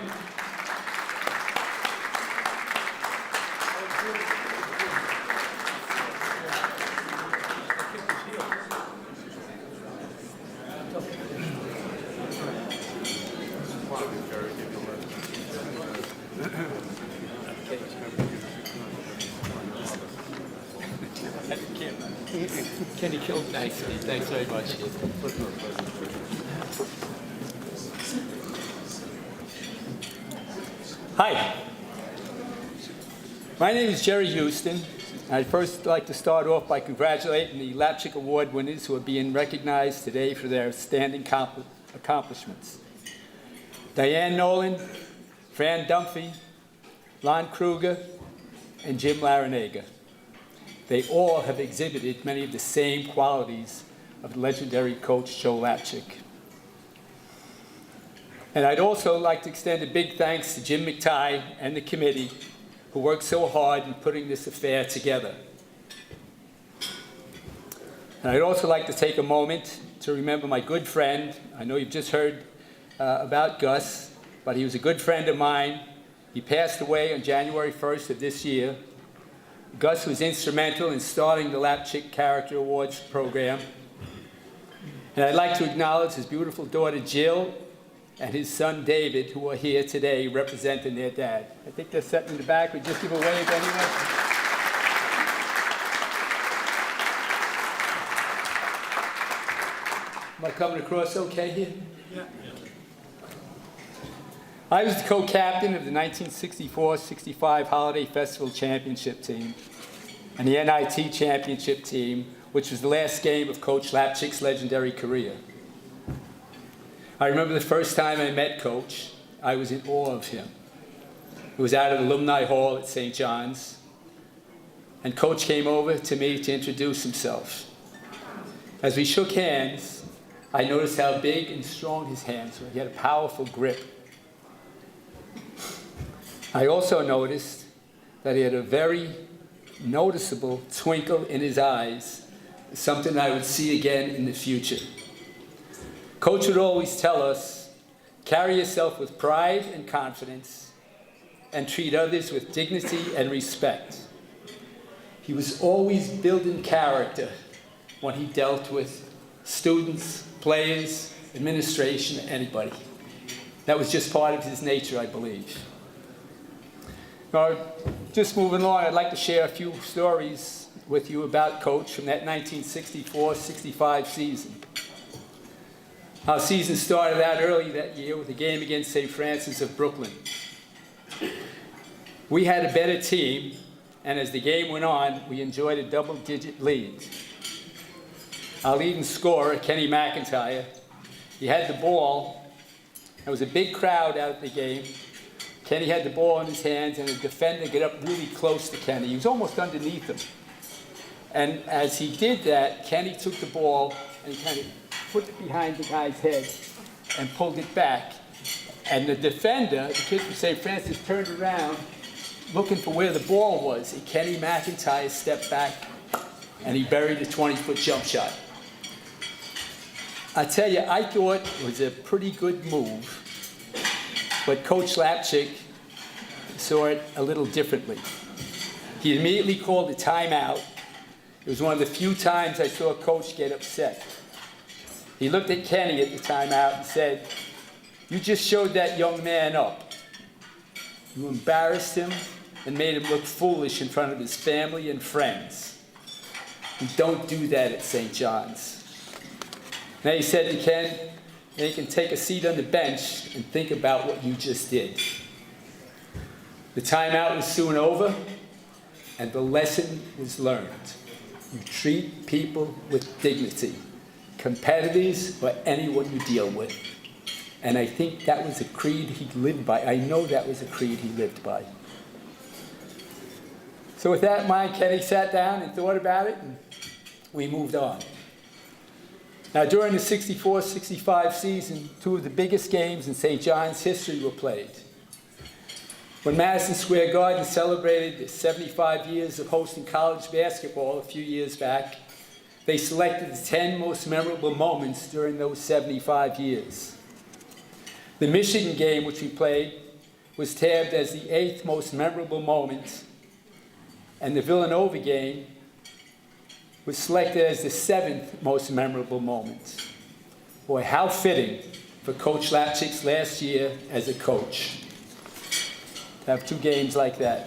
Kenny killed. Thanks, Steve. Thanks very much. Hi. My name is Jerry Houston. I'd first like to start off by congratulating the Lapchick Award winners who are being recognized today for their outstanding accomplishments. Diane Nolan, Fran Dunphy, Lon Kruger, and Jim Larinaga. They all have exhibited many of the same qualities of legendary coach Joe Lapchick. And I'd also like to extend a big thanks to Jim McTighe and the committee who worked so hard in putting this affair together. And I'd also like to take a moment to remember my good friend. I know you've just heard about Gus, but he was a good friend of mine. He passed away on January 1st of this year. Gus was instrumental in starting the Lapchick Character Awards program. And I'd like to acknowledge his beautiful daughter Jill and his son David, who are here today representing their dad. I think they're sitting in the back. Would you just give a wave to anyone? Am I coming across okay here? Yeah. I was the co-captain of the 1964-65 Holiday Festival Championship team and the NIT Championship team, which was the last game of Coach Lapchick's legendary career. I remember the first time I met Coach, I was in awe of him. It was out at Alumni Hall at St. John's, and Coach came over to me to introduce himself. As we shook hands, I noticed how big and strong his hands were. He had a powerful grip. I also noticed that he had a very noticeable twinkle in his eyes, something I would see again in the future. Coach would always tell us, carry yourself with pride and confidence and treat others with dignity and respect. He was always building character when he dealt with students, players, administration, anybody. That was just part of his nature, I believe. Now, just moving along, I'd like to share a few stories with you about Coach from that 1964-65 season. Our season started out early that year with a game against St. Francis of Brooklyn. We had a better team, and as the game went on, we enjoyed a double-digit lead. Our leading scorer, Kenny McIntyre, he had the ball. There was a big crowd out at the game. Kenny had the ball in his hands, and the defender got up really close to Kenny. He was almost underneath him. And as he did that, Kenny took the ball and he kind of put it behind the guy's head and pulled it back. And the defender, the kid from St. Francis, turned around looking for where the ball was. And Kenny McIntyre stepped back and he buried a 20-foot jump shot. I tell you, I thought it was a pretty good move, but Coach Lapchick saw it a little differently. He immediately called a timeout. It was one of the few times I saw a coach get upset. He looked at Kenny at the timeout and said, "You just showed that young man up. You embarrassed him and made him look foolish in front of his family and friends. You don't do that at St. John's." Now he said to Ken, "Now you can take a seat on the bench and think about what you just did." The timeout was soon over, and the lesson was learned. You treat people with dignity, competitors or anyone you deal with. And I think that was a creed he lived by. I know that was a creed he lived by. So with that in mind, Kenny sat down and thought about it, and we moved on. Now, during the 64-65 season, two of the biggest games in St. John's history were played. When Madison Square Garden celebrated 75 years of hosting college basketball a few years back, they selected the 10 most memorable moments during those 75 years. The Michigan game, which we played, was tabbed as the 8th most memorable moment, and the Villanova game was selected as the 7th most memorable moment. Boy, how fitting for Coach Lapchick's last year as a coach to have two games like that.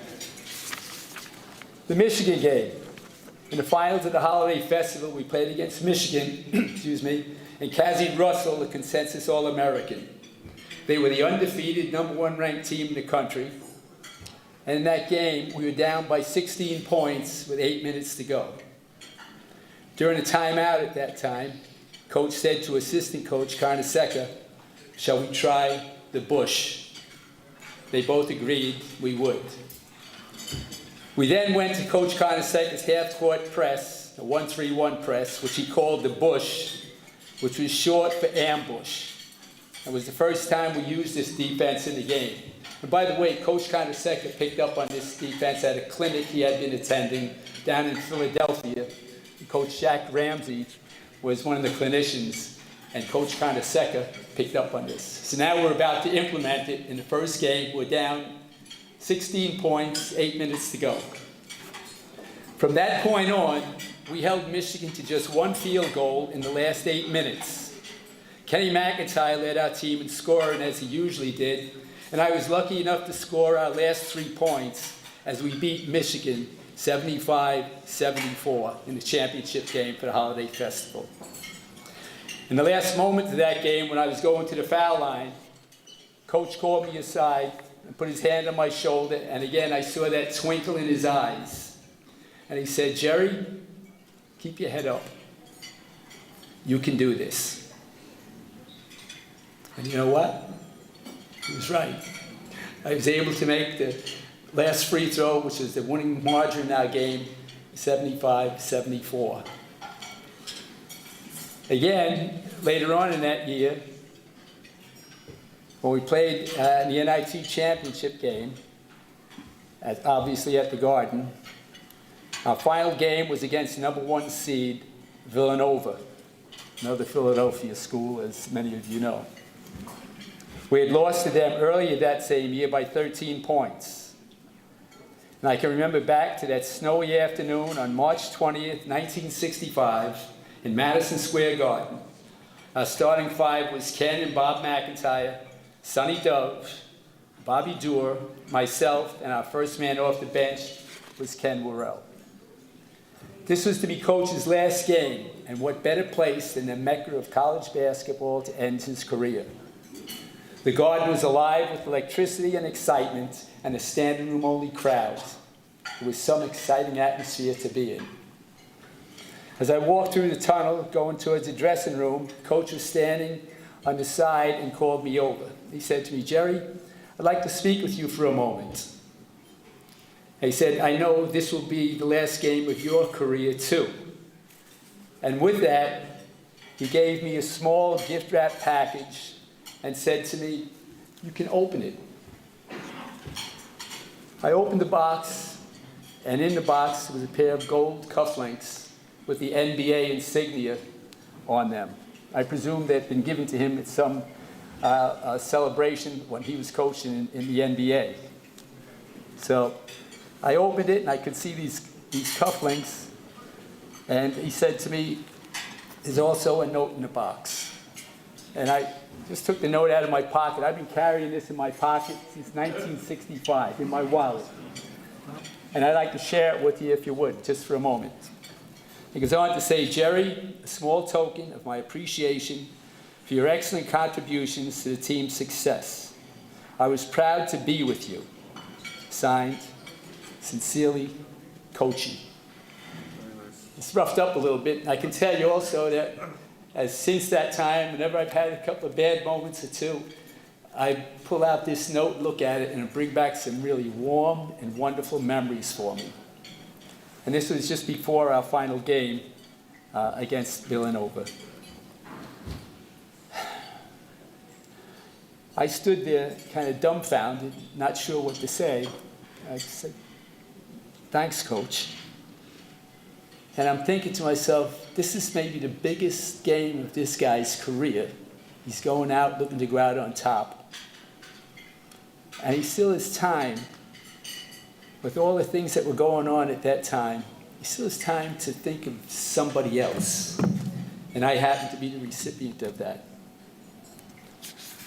The Michigan game. In the finals of the Holiday Festival, we played against Michigan, excuse me, and Kazzie Russell, the consensus All-American. They were the undefeated #1 ranked team in the country. And in that game, we were down by 16 points with 8 minutes to go. During a timeout at that time, Coach said to assistant coach Carnesecca, "Shall we try the bush?" They both agreed we would. We then went to Coach Carnesecca's half-court press, the 1-3-1 press, which he called the bush, which was short for ambush. It was the first time we used this defense in the game. And by the way, Coach Carnesecca picked up on this defense at a clinic he had been attending down in Philadelphia. Coach Jack Ramsey was one of the clinicians, and Coach Carnesecca picked up on this. So now we're about to implement it. In the first game, we're down 16 points, 8 minutes to go. From that point on, we held Michigan to just one field goal in the last 8 minutes. Kenny McIntyre led our team in scoring as he usually did, and I was lucky enough to score our last 3 points as we beat Michigan 75-74 in the championship game for the Holiday Festival. In the last moment of that game, when I was going to the foul line, Coach called me aside and put his hand on my shoulder, and again I saw that twinkle in his eyes. And he said, "Jerry, keep your head up. You can do this." And you know what? He was right. I was able to make the last free throw, which was the winning margin in our game, 75-74. Again, later on in that year, when we played in the NIT championship game, obviously at the Garden, our final game was against #1 seed Villanova, another Philadelphia school, as many of you know. We had lost to them earlier that same year by 13 points. And I can remember back to that snowy afternoon on March 20th, 1965, in Madison Square Garden. Our starting five was Ken and Bob McIntyre, Sonny Dove, Bobby Doerr, myself, and our first man off the bench was Ken Worrell. This was to be Coach's last game, and what better place than the Mecca of college basketball to end his career. The Garden was alive with electricity and excitement, and a standing room only crowd. It was some exciting atmosphere to be in. As I walked through the tunnel, going towards the dressing room, Coach was standing on the side and called me over. He said to me, "Jerry, I'd like to speak with you for a moment." He said, "I know this will be the last game of your career too." And with that, he gave me a small gift wrap package and said to me, "You can open it." I opened the box, and in the box was a pair of gold cufflinks with the NBA insignia on them. I presume they'd been given to him at some celebration when he was coaching in the NBA. So I opened it, and I could see these cufflinks, and he said to me, "There's also a note in the box." And I just took the note out of my pocket. I've been carrying this in my pocket since 1965, in my wallet. And I'd like to share it with you if you would, just for a moment. It goes on to say, "Jerry, a small token of my appreciation for your excellent contributions to the team's success. I was proud to be with you. Signed, sincerely, Coachy." It's roughed up a little bit. And I can tell you also that since that time, whenever I've had a couple of bad moments or two, I pull out this note, look at it, and it brings back some really warm and wonderful memories for me. And this was just before our final game against Villanova. I stood there kind of dumbfounded, not sure what to say. I said, "Thanks, Coach." And I'm thinking to myself, this is maybe the biggest game of this guy's career. He's going out looking to go out on top. And he still has time, with all the things that were going on at that time, he still has time to think of somebody else. And I happen to be the recipient of that.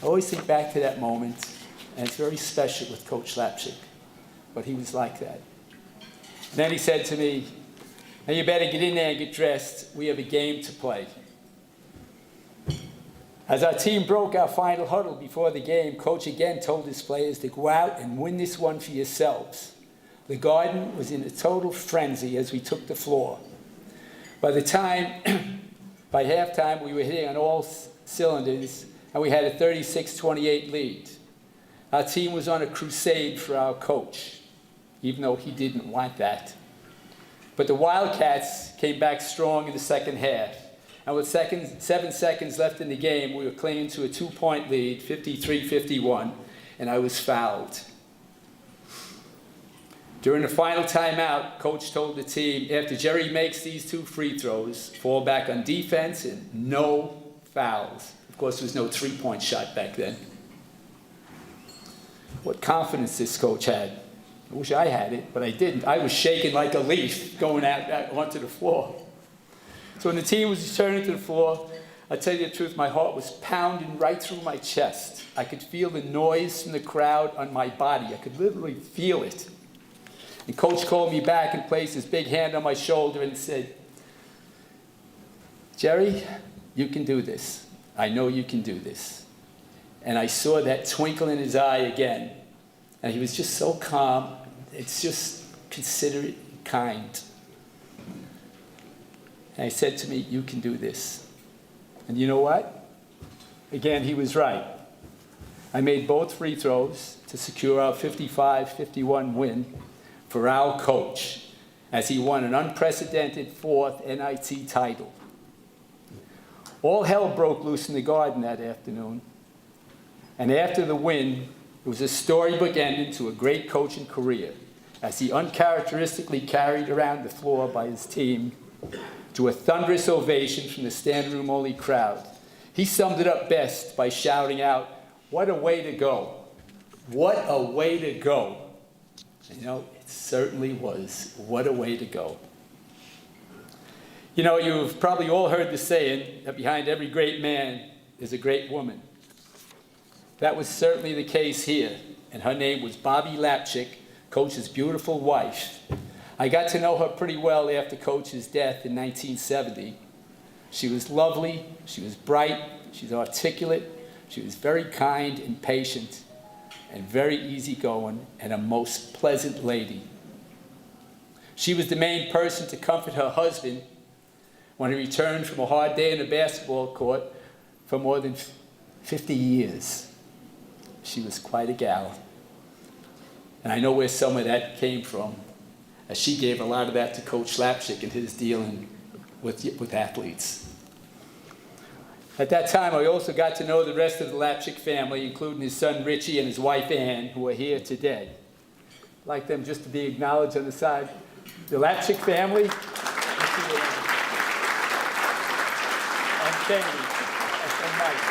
I always think back to that moment, and it's very special with Coach Lapchick, but he was like that. And then he said to me, "Now you better get in there and get dressed. We have a game to play." As our team broke our final huddle before the game, Coach again told his players to go out and win this one for yourselves. The Garden was in a total frenzy as we took the floor. By halftime, we were hitting on all cylinders, and we had a 36-28 lead. Our team was on a crusade for our coach, even though he didn't want that. But the Wildcats came back strong in the second half. And with 7 seconds left in the game, we were clinging to a 2-point lead, 53-51, and I was fouled. During the final timeout, Coach told the team, after Jerry makes these 2 free throws, fall back on defense and no fouls. Of course, there was no 3-point shot back then. What confidence this coach had. I wish I had it, but I didn't. I was shaking like a leaf going out onto the floor. So when the team was returning to the floor, I'll tell you the truth, my heart was pounding right through my chest. I could feel the noise from the crowd on my body. I could literally feel it. And Coach called me back and placed his big hand on my shoulder and said, "Jerry, you can do this. I know you can do this." And I saw that twinkle in his eye again. And he was just so calm. It's just considerate and kind. And he said to me, "You can do this." And you know what? Again, he was right. I made both free throws to secure our 55-51 win for our coach as he won an unprecedented 4th NIT title. All hell broke loose in the garden that afternoon. And after the win, it was a storybook ending to a great coaching career as he uncharacteristically carried around the floor by his team to a thunderous ovation from the stand-room only crowd. He summed it up best by shouting out, "What a way to go. What a way to go." You know, it certainly was. What a way to go. You know, you've probably all heard the saying that behind every great man is a great woman. That was certainly the case here, and her name was Bobby Lapchick, Coach's beautiful wife. I got to know her pretty well after Coach's death in 1970. She was lovely, she was bright, she was articulate, she was very kind and patient, and very easygoing, and a most pleasant lady. She was the main person to comfort her husband when he returned from a hard day in the basketball court for more than 50 years. She was quite a gal. And I know where some of that came from, as she gave a lot of that to Coach Lapchick in his dealing with athletes. At that time, I also got to know the rest of the Lapchick family, including his son Richie and his wife Ann, who are here today. I'd like them just to be acknowledged on the side. The Lapchick family, and Kenny, and Mike.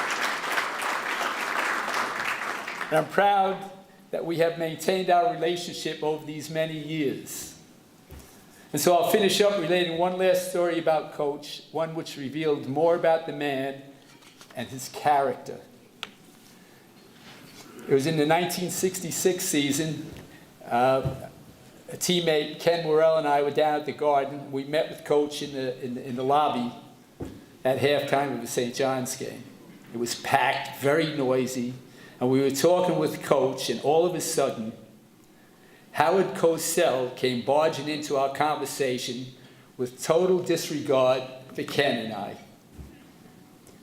And I'm proud that we have maintained our relationship over these many years. And so I'll finish up relating one last story about Coach, one which revealed more about the man and his character. It was in the 1966 season. A teammate, Ken Worrell, and I were down at the Garden. We met with Coach in the lobby at halftime of the St. John's game. It was packed, very noisy, and we were talking with Coach, and all of a sudden, Howard Cosell came barging into our conversation with total disregard for Ken and I,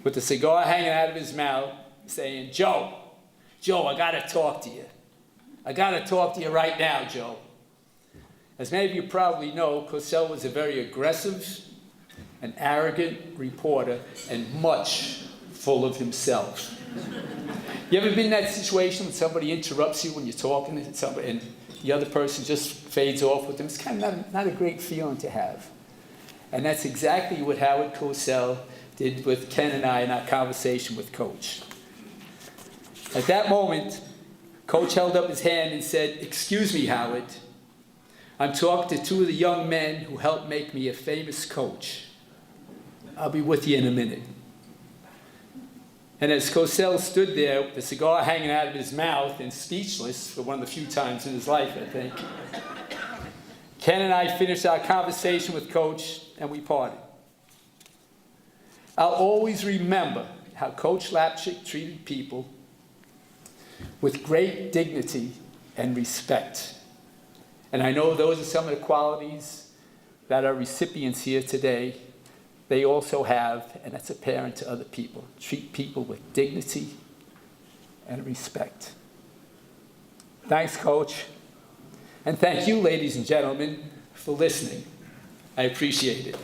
with the cigar hanging out of his mouth, saying, Joe, I gotta talk to you. I gotta talk to you right now, Joe. As many of you probably know, Cosell was a very aggressive and arrogant reporter and much full of himself. You ever been in that situation when somebody interrupts you when you're talking to somebody and the other person just fades off with them? It's kind of not a great feeling to have. And that's exactly what Howard Cosell did with Ken and I in our conversation with Coach. At that moment, Coach held up his hand and said, "Excuse me, Howard. I'm talking to two of the young men who helped make me a famous coach. I'll be with you in a minute." And as Cosell stood there with the cigar hanging out of his mouth and speechless for one of the few times in his life, I think, Ken and I finished our conversation with Coach and we parted. I'll always remember how Coach Lapchick treated people with great dignity and respect. And I know those are some of the qualities that our recipients here today, they also have, and that's apparent to other people. Treat people with dignity and respect. Thanks, Coach. And thank you, ladies and gentlemen, for listening. I appreciate it.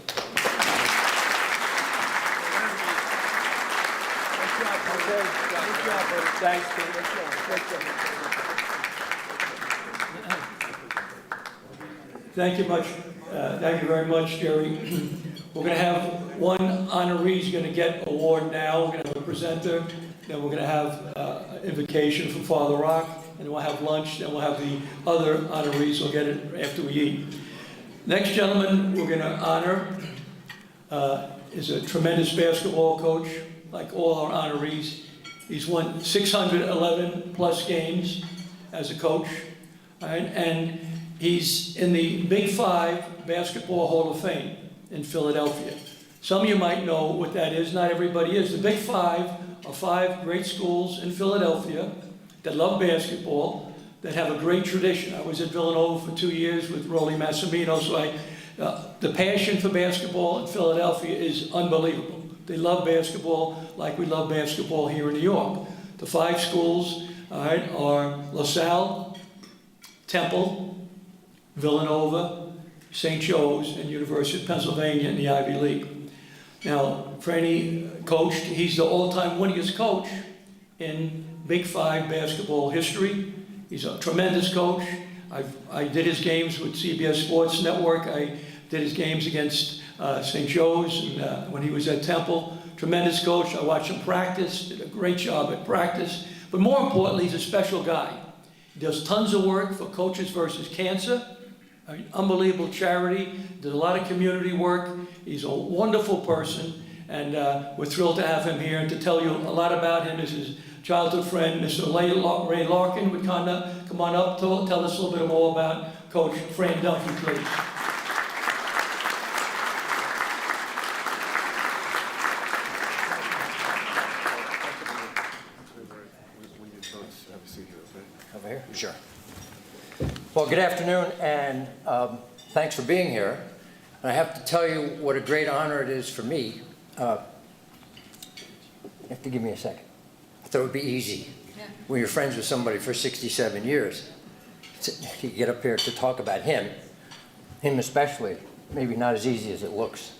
Thanks, Thank you very much, Jerry. We're going to have one honoree who's going to get an award now. We're going to have a presenter. Then we're going to have an invocation from Father Rock. And we'll have lunch. Then we'll have the other honorees. We'll get it after we eat. Next gentleman we're going to honor is a tremendous basketball coach, like all our honorees. He's won 611 plus games as a coach. Right? And he's in the Big Five Basketball Hall of Fame in Philadelphia. Some of you might know what that is. Not everybody is. The Big Five are 5 great schools in Philadelphia that love basketball, that have a great tradition. I was at Villanova for 2 years with Rolly Massimino, so the passion for basketball in Philadelphia is unbelievable. They love basketball like we love basketball here in New York. The 5 schools, all right, are LaSalle, Temple, Villanova, St. Joe's, and University of Pennsylvania in the Ivy League. Now, Franny coached, he's the all-time winningest coach in Big Five basketball history. He's a tremendous coach. I did his games with CBS Sports Network. I did his games against St. Joe's and, when he was at Temple. Tremendous coach. I watched him practice, did a great job at practice. But more importantly, he's a special guy. He does tons of work for Coaches versus Cancer, an unbelievable charity, did a lot of community work. He's a wonderful person, and we're thrilled to have him here and to tell you a lot about him. This is his childhood friend, Mr. Ray Larkin, would come on up, tell us a little bit more about Coach Fran Dunphy, please. Over here? Sure. Well, good afternoon, and thanks for being here. And I have to tell you what a great honor it is for me. You have to give me a second. I thought it would be easy when you're friends with somebody for 67 years. You get up here to talk about him especially. Maybe not as easy as it looks.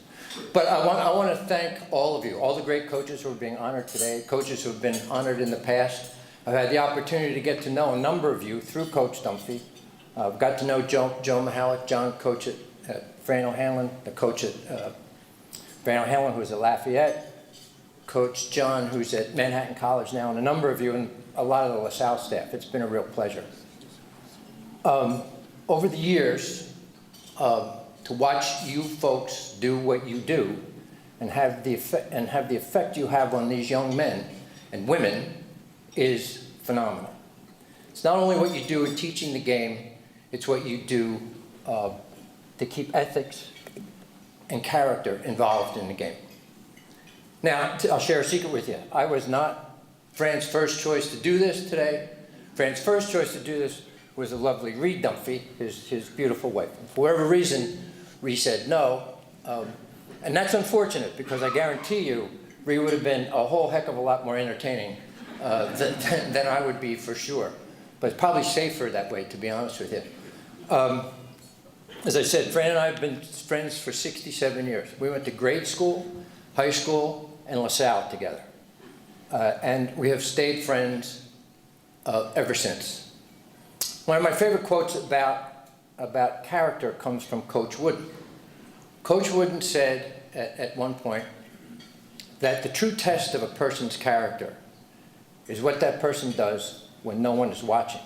But I want to thank all of you, all the great coaches who are being honored today, coaches who have been honored in the past. I've had the opportunity to get to know a number of you through Coach Dunphy. I've got to know Joe Mahalik, John, coach at Fran O'Hanlon, the coach at Fran O'Hanlon, who's at Lafayette, Coach John, who's at Manhattan College now, and a number of you, and a lot of the LaSalle staff. It's been a real pleasure. Over the years, to watch you folks do what you do and have the effect you have on these young men and women is phenomenal. It's not only what you do in teaching the game, it's what you do to keep ethics and character involved in the game. Now, I'll share a secret with you. I was not Fran's first choice to do this today. Fran's first choice to do this was the lovely Reed Dunphy, his beautiful wife. For whatever reason, Reed said no. And that's unfortunate, because I guarantee you, Reed would have been a whole heck of a lot more entertaining than I would be, for sure. But it's probably safer that way, to be honest with you. As I said, Fran and I have been friends for 67 years. We went to grade school, high school, and LaSalle together. And we have stayed friends ever since. One of my favorite quotes about character comes from Coach Wooden. Coach Wooden said at one point that the true test of a person's character is what that person does when no one is watching.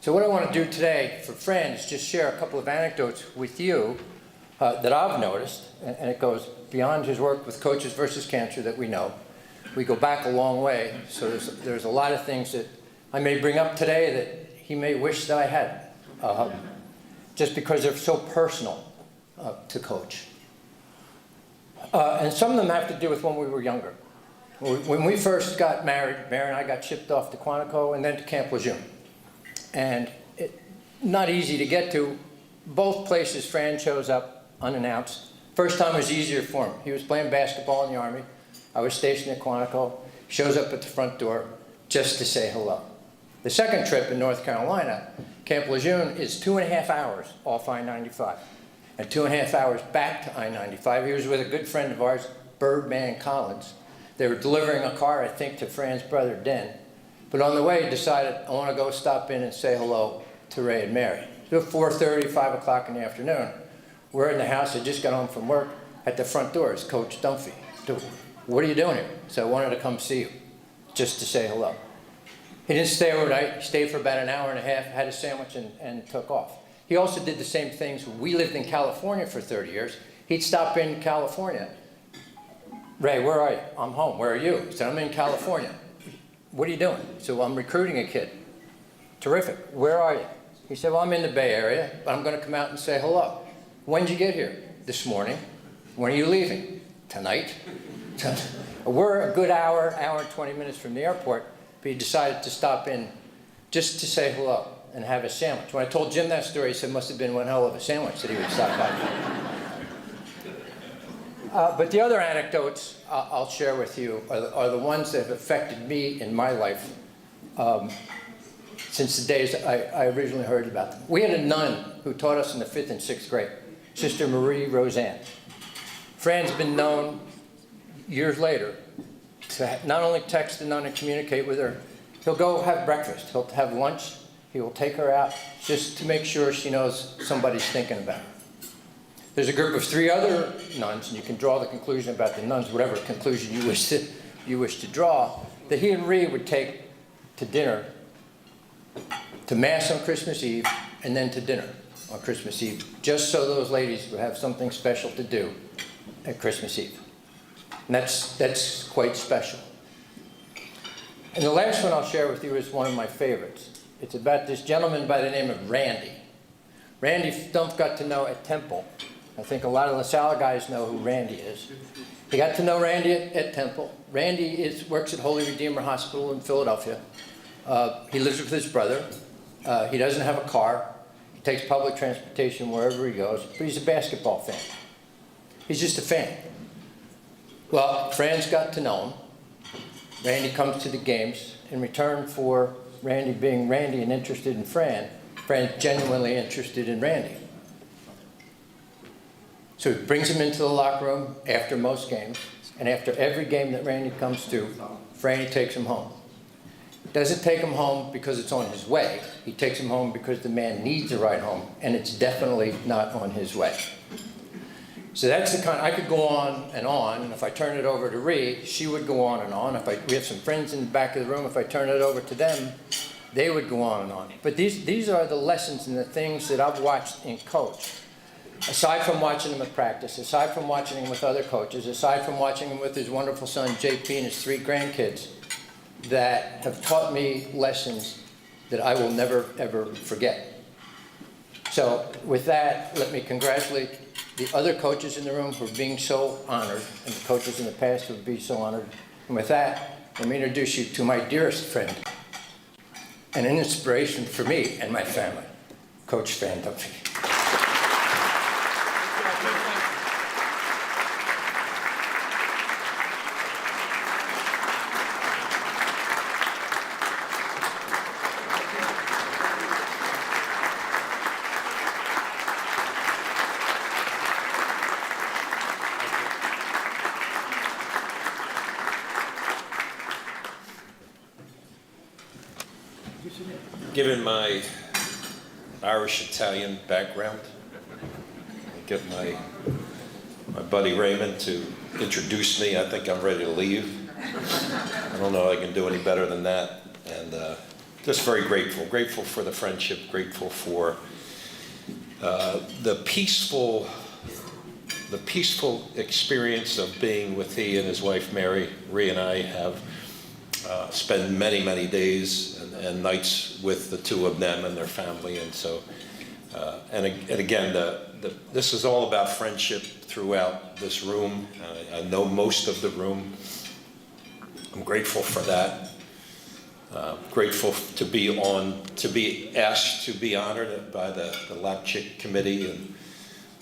So what I want to do today for Fran is just share a couple of anecdotes with you that I've noticed, and it goes beyond his work with Coaches versus Cancer that we know. We go back a long way, so there's a lot of things that I may bring up today that he may wish that I had, just because they're so personal to Coach. And some of them have to do with when we were younger. When we first got married, Mary and I got shipped off to Quantico and then to Camp Lejeune. And not easy to get to. Both places Fran shows up unannounced. First time was easier for him. He was playing basketball in the Army. I was stationed at Quantico. Shows up at the front door just to say hello. The second trip in North Carolina, Camp Lejeune, is 2.5 hours off I-95. And 2.5 hours back to I-95. He was with a good friend of ours, Birdman Collins. They were delivering a car, I think, to Fran's brother, Den. But on the way, he decided, I want to go stop in and say hello to Ray and Mary. So 4:30, 5 o'clock in the afternoon. We're in the house. I just got home from work. At the front door is Coach Dunphy. What are you doing here? So I wanted to come see you, just to say hello. He didn't stay overnight. He stayed for about an hour and a half, had a sandwich, and took off. He also did the same things. We lived in California for 30 years. He'd stop in California. Ray, where are you? I'm home. Where are you? He said, I'm in California. What are you doing? So I'm recruiting a kid. Terrific. Where are you? He said, well, I'm in the Bay Area, but I'm going to come out and say hello. When did you get here? This morning. When are you leaving? Tonight. We're a good hour and 20 minutes from the airport, but he decided to stop in just to say hello and have a sandwich. When I told Jim that story, he said, must have been one hell of a sandwich that he would stop by. But the other anecdotes I'll share with you are the ones that have affected me in my life since the days I originally heard about them. We had a nun who taught us in the 5th and 6th grade, Sister Marie Roseanne. Fran's been known years later to not only text the nun and communicate with her, he'll go have breakfast, he'll have lunch, he will take her out just to make sure she knows somebody's thinking about her. There's a group of 3 other nuns, and you can draw the conclusion about the nuns, whatever conclusion you wish to draw, that he and Rhea would take to dinner, to Mass on Christmas Eve, and then to dinner on Christmas Eve, just so those ladies would have something special to do at Christmas Eve. And that's quite special. And the last one I'll share with you is one of my favorites. It's about this gentleman by the name of Randy. Randy Stumpf got to know at Temple. I think a lot of LaSalle guys know who Randy is. He got to know Randy at Temple. Randy works at Holy Redeemer Hospital in Philadelphia. He lives with his brother. He doesn't have a car. He takes public transportation wherever he goes, but he's a basketball fan. He's just a fan. Well, Fran's got to know him. Randy comes to the games. In return for Randy being Randy and interested in Fran's genuinely interested in Randy. So he brings him into the locker room after most games, and after every game that Randy comes to, Franny takes him home. Doesn't take him home because it's on his way. He takes him home because the man needs a ride home, and it's definitely not on his way. So that's the kind. I could go on, and if I turn it over to Ree, she would go on and on. We have some friends in the back of the room. If I turn it over to them, they would go on and on. But these are the lessons and the things that I've watched in Coach. Aside from watching him at practice, aside from watching him with other coaches, aside from watching him with his wonderful son JP and his 3 grandkids, that have taught me lessons that I will never, ever forget. So with that, let me congratulate the other coaches in the room for being so honored, and the coaches in the past who would be so honored. And with that, let me introduce you to my dearest friend, and an inspiration for me and my family, Coach Van Duffy. Given my Irish-Italian background, I get my buddy Raymond to introduce me. I think I'm ready to leave. I don't know if I can do any better than that. And just very grateful. Grateful for the friendship, grateful for the peaceful experience of being with he and his wife Mary. Rhea and I have spent many, many days and nights with the 2 of them and their family. And so, and again, this is all about friendship throughout this room. I know most of the room. I'm grateful for that. Grateful to be asked to be honored by the Lapchick committee.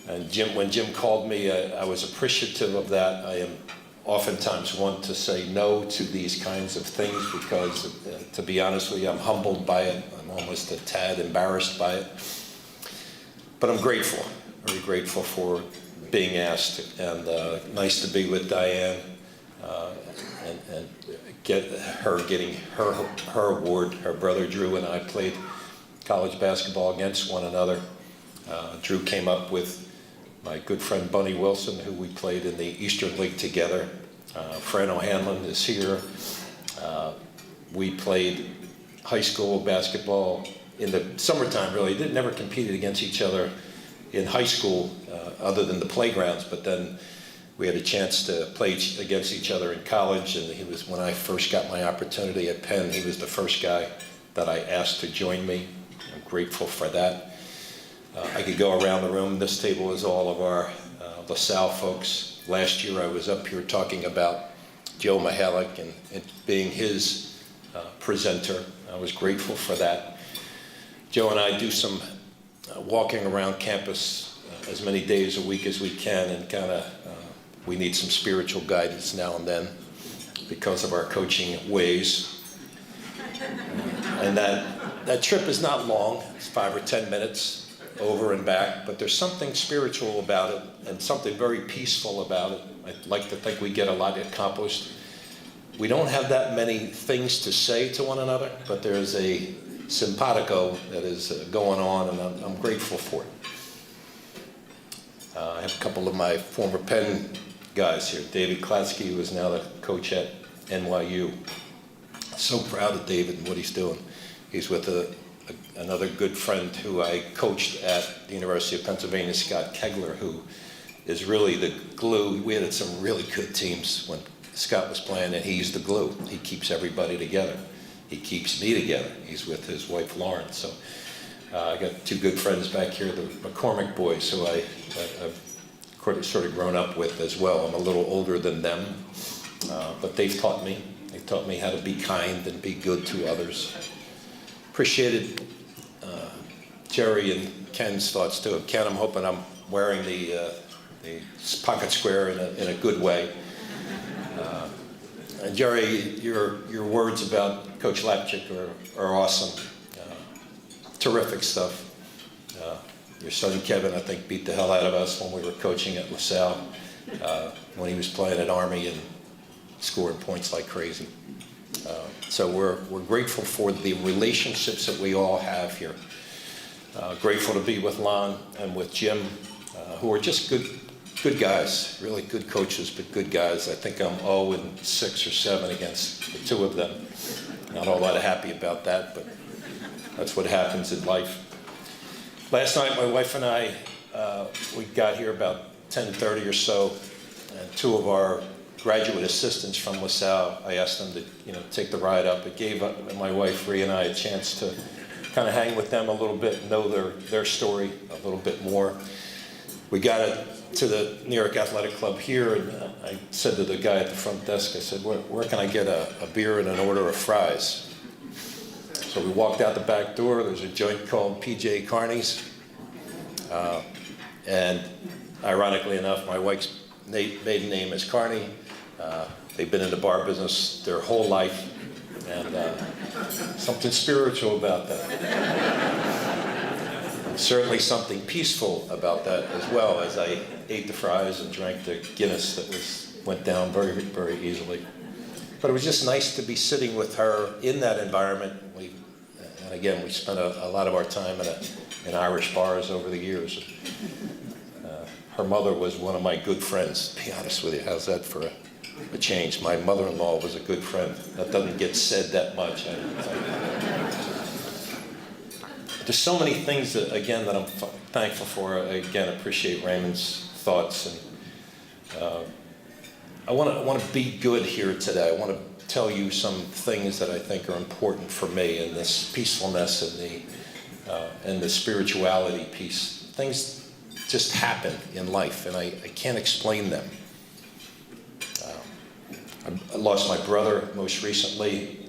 And Jim, when Jim called me, I was appreciative of that. I am oftentimes want to say no to these kinds of things because, to be honest with you, I'm humbled by it. I'm almost a tad embarrassed by it. But I'm grateful, very grateful for being asked, and nice to be with Diane and getting her award. Her brother Drew and I played college basketball against one another. Drew came up with my good friend Bunny Wilson, who we played in the Eastern League together. Fran O'Hanlon is here. We played high school basketball in the summertime, really. Never competed against each other in high school other than the playgrounds, but then we had a chance to play against each other in college, and he was, when I first got my opportunity at Penn, he was the first guy that I asked to join me. I'm grateful for that. I could go around the room. This table is all of our LaSalle folks. Last year I was up here talking about Joe Mihalik and being his presenter. I was grateful for that. Joe and I do some walking around campus as many days a week as we can, and kind of we need some spiritual guidance now and then because of our coaching ways. And that trip is not long. It's 5 or 10 minutes. over and back, but there's something spiritual about it and something very peaceful about it. I'd like to think we get a lot accomplished. We don't have that many things to say to one another, but there's a simpatico that is going on, and I'm grateful for it. I have a couple of my former Penn guys here. David Klatsky, who is now the coach at NYU. So proud of David and what he's doing. He's with another good friend who I coached at the University of Pennsylvania, Scott Kegler, who is really the glue. We had some really good teams when Scott was playing, and he's the glue. He keeps everybody together. He keeps me together. He's with his wife, Lauren. So I got two good friends back here, the McCormick boys, who I've sort of grown up with as well. I'm a little older than them, but they've taught me. They taught me how to be kind and be good to others. Appreciated Jerry and Ken's thoughts too. Ken, I'm hoping I'm wearing the pocket square in a good way. And Jerry, your words about Coach Lapchick are awesome. Terrific stuff. Your son Kevin, I think, beat the hell out of us when we were coaching at LaSalle when he was playing at Army and scoring points like crazy. So we're grateful for the relationships that we all have here. Grateful to be with Lon and with Jim, who are just good guys, really good coaches, but good guys. I think I'm 0-6 or 7 against the two of them. Not all that happy about that, but that's what happens in life. Last night, my wife and I, we got here about 10:30 or so, and two of our graduate assistants from LaSalle, I asked them to, take the ride up. It gave my wife, Rhea, and I a chance to kind of hang with them a little bit, know their story a little bit more. We got to the New York Athletic Club here, and I said to the guy at the front desk, I said, where can I get a beer and an order of fries? So we walked out the back door. There's a joint called P.J. Carney's. And ironically enough, my wife's maiden name is Carney. They've been in the bar business their whole life, and something spiritual about that. Certainly something peaceful about that as well, as I ate the fries and drank the Guinness that went down very, very easily. But it was just nice to be sitting with her in that environment. And again, we spent a lot of our time in Irish bars over the years. Her mother was one of my good friends, to be honest with you. How's that for a change? My mother-in-law was a good friend. That doesn't get said that much. There's so many things that, again, that I'm thankful for. I, again, appreciate Raymond's thoughts. And I want to be good here today. I want to tell you some things that I think are important for me in this peacefulness and the spirituality piece. Things just happen in life, and I can't explain them. I lost my brother most recently,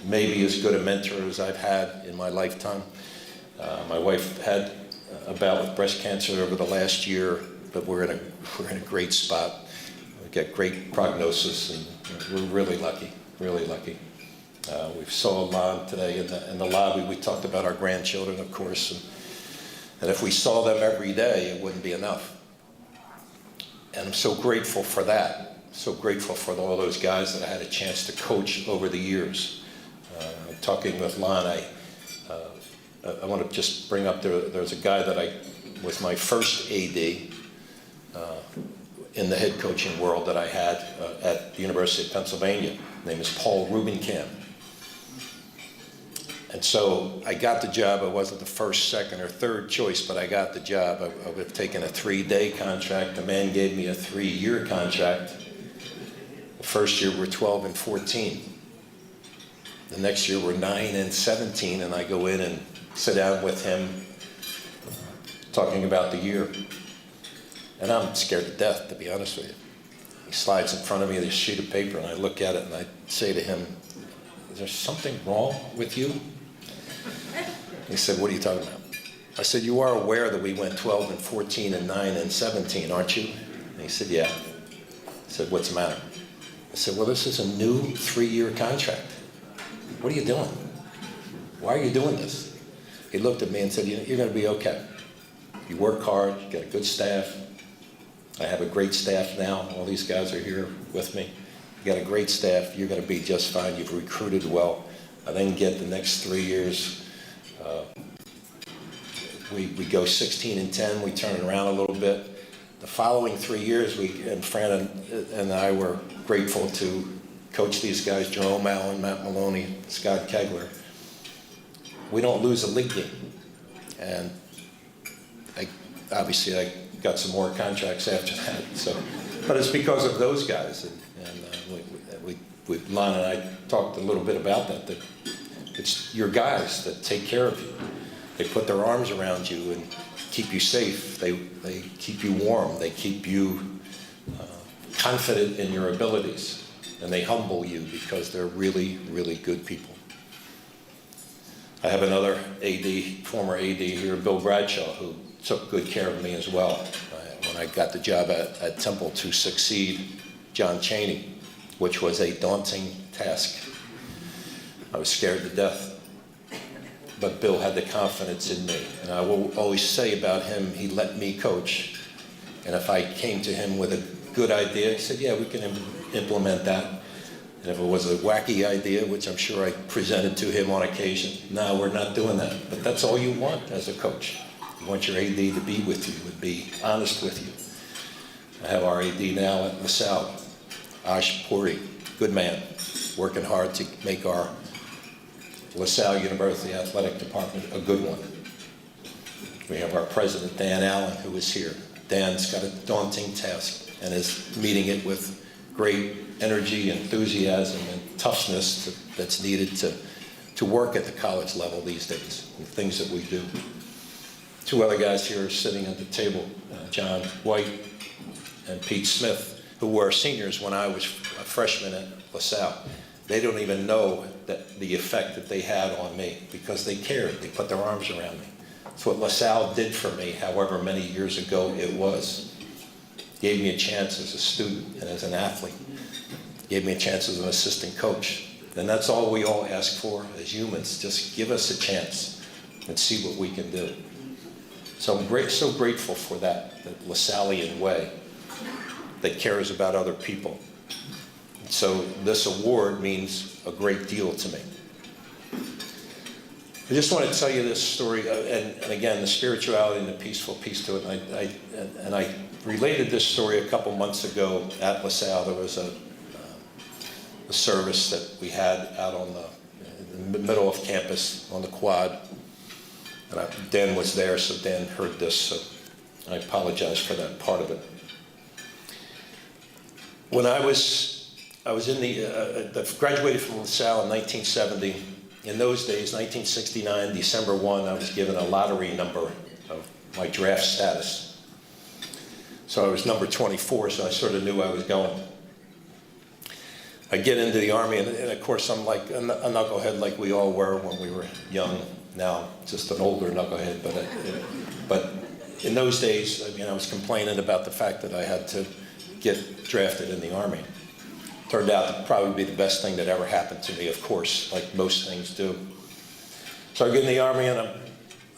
maybe as good a mentor as I've had in my lifetime. My wife had a bout with breast cancer over the last year, but we're in a great spot. We get great prognosis, and we're really lucky, really lucky. We saw Lon today in the lobby. We talked about our grandchildren, of course, and if we saw them every day, it wouldn't be enough. And I'm so grateful for that. So grateful for all those guys that I had a chance to coach over the years. Talking with Lon, I want to just bring up, there's a guy that was my first AD in the head coaching world that I had at the University of Pennsylvania. His name is Paul Rubenkamp. And so I got the job. I wasn't the first, second, or third choice, but I got the job. I would have taken a 3-day contract. The man gave me a 3-year contract. The first year we're 12 and 14. The next year we're 9 and 17, and I go in and sit down with him talking about the year. And I'm scared to death, to be honest with you. He slides in front of me this sheet of paper, and I look at it, and I say to him, "Is there something wrong with you?" He said, "What are you talking about?" I said, "You are aware that we went 12 and 14 and 9 and 17, aren't you?" And he said, "Yeah." I said, "What's the matter?" I said, "Well, this is a new 3-year contract. What are you doing? Why are you doing this?" he looked at me and said, you're going to be okay. You work hard, you got a good staff. I have a great staff now. All these guys are here with me. You got a great staff. You're going to be just fine. You've recruited well. I then get the next 3 years. We go 16-10. We turn it around a little bit. The following 3 years, Fran and I were grateful to coach these guys, Jerome Allen, Matt Maloney, Scott Kegler. We don't lose a league game. And obviously I got some more contracts after that. But it's because of those guys. And Lon and I talked a little bit about that it's your guys that take care of you. They put their arms around you and keep you safe. They keep you warm. They keep you confident in your abilities. And they humble you because they're really, really good people. I have another AD, former AD here, Bill Bradshaw, who took good care of me as well. When I got the job at Temple to succeed John Chaney, which was a daunting task. I was scared to death. But Bill had the confidence in me. And I will always say about him, he let me coach. And if I came to him with a good idea, he said, yeah, we can implement that. And if it was a wacky idea, which I'm sure I presented to him on occasion, no, we're not doing that. But that's all you want as a coach. You want your AD to be with you, to be honest with you. I have our AD now at LaSalle, Ash Puri, good man, working hard to make our LaSalle University Athletic Department a good one. We have our president, Dan Allen, who is here. Dan's got a daunting task and is meeting it with great energy, enthusiasm, and toughness that's needed to work at the college level these days, the things that we do. Two other guys here are sitting at the table, John White and Pete Smith, who were seniors when I was a freshman at LaSalle. They don't even know the effect that they had on me because they cared. They put their arms around me. It's what LaSalle did for me, however many years ago it was. Gave me a chance as a student and as an athlete. Gave me a chance as an assistant coach. And that's all we all ask for as humans. Just give us a chance and see what we can do. So I'm so grateful for that LaSallian way that cares about other people. So this award means a great deal to me. I just want to tell you this story, and again, the spirituality and the peaceful piece to it. And I related this story a couple months ago at LaSalle. There was a service that we had out on in the middle of campus on the quad. And Dan was there, so Dan heard this, so I apologize for that part of it. When I was in graduated from LaSalle in 1970. In those days, 1969, December 1, I was given a lottery number of my draft status. So I was number 24, so I sort of knew I was going. I get into the Army, and of course I'm like a knucklehead like we all were when we were young. Now, just an older knucklehead, but in those days, I mean, I was complaining about the fact that I had to get drafted in the Army. Turned out to probably be the best thing that ever happened to me, of course, like most things do. So I get in the Army and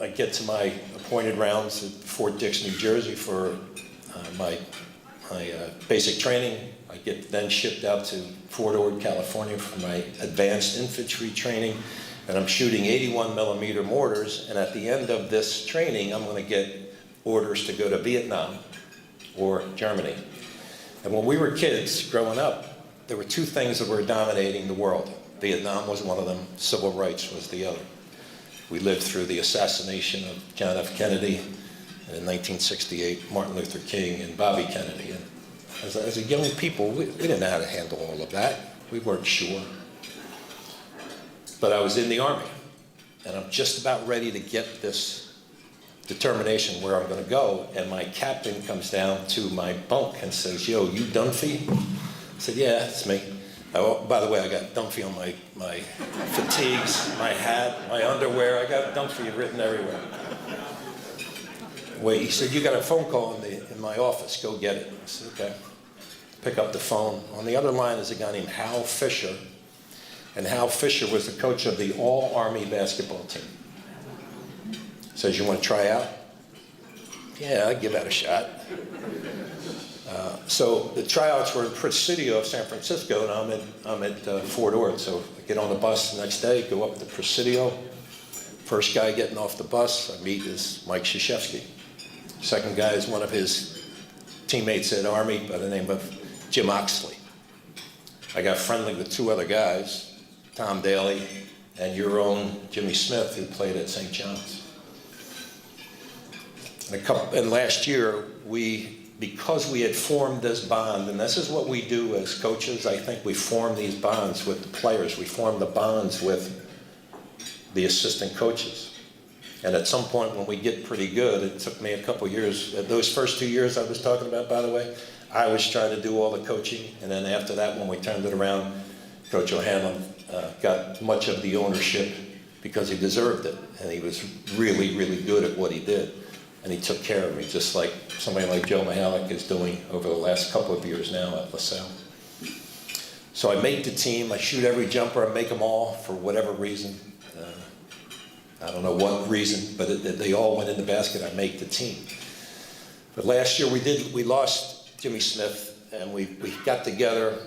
I get to my appointed rounds at Fort Dix, New Jersey for my basic training. I get then shipped out to Fort Ord, California for my advanced infantry training. And I'm shooting 81 millimeter mortars. And at the end of this training, I'm going to get orders to go to Vietnam or Germany. And when we were kids growing up, there were two things that were dominating the world. Vietnam was one of them, civil rights was the other. We lived through the assassination of John F. Kennedy, and in 1968, Martin Luther King and Bobby Kennedy. And as a young people, we didn't know how to handle all of that. We weren't sure. But I was in the Army, and I'm just about ready to get this determination where I'm going to go, and my captain comes down to my bunk and says, "Yo, you Dunphy?" I said, "Yeah, it's me." By the way, I got Dunphy on my fatigues, my hat, my underwear. I got Dunphy written everywhere. Wait, he said, "You got a phone call in my office. Go get it." I said, "Okay." Pick up the phone. On the other line is a guy named Hal Fisher. And Hal Fisher was the coach of the All-Army basketball team. Says, you want to try out? Yeah, I'd give that a shot. So the tryouts were in Presidio of San Francisco, and I'm at Fort Ord. So I get on the bus the next day, go up to Presidio. First guy getting off the bus I meet is Mike Krzyzewski. Second guy is one of his teammates at Army by the name of Jim Oxley. I got friendly with two other guys, Tom Daly and your own Jimmy Smith, who played at St. John's. And last year, because we had formed this bond, and this is what we do as coaches, I think we form these bonds with the players. We form the bonds with the assistant coaches. And at some point when we get pretty good, it took me a couple years, those first 2 years I was talking about, by the way, I was trying to do all the coaching. And then after that, when we turned it around, Coach O'Hanlon got much of the ownership because he deserved it. And he was really, really good at what he did. And he took care of me, just like somebody like Joe Mihalik is doing over the last couple of years now at LaSalle. So I make the team, I shoot every jumper, I make them all for whatever reason. I don't know what reason, but they all went in the basket, I make the team. But last year we lost Jimmy Smith, and we got together,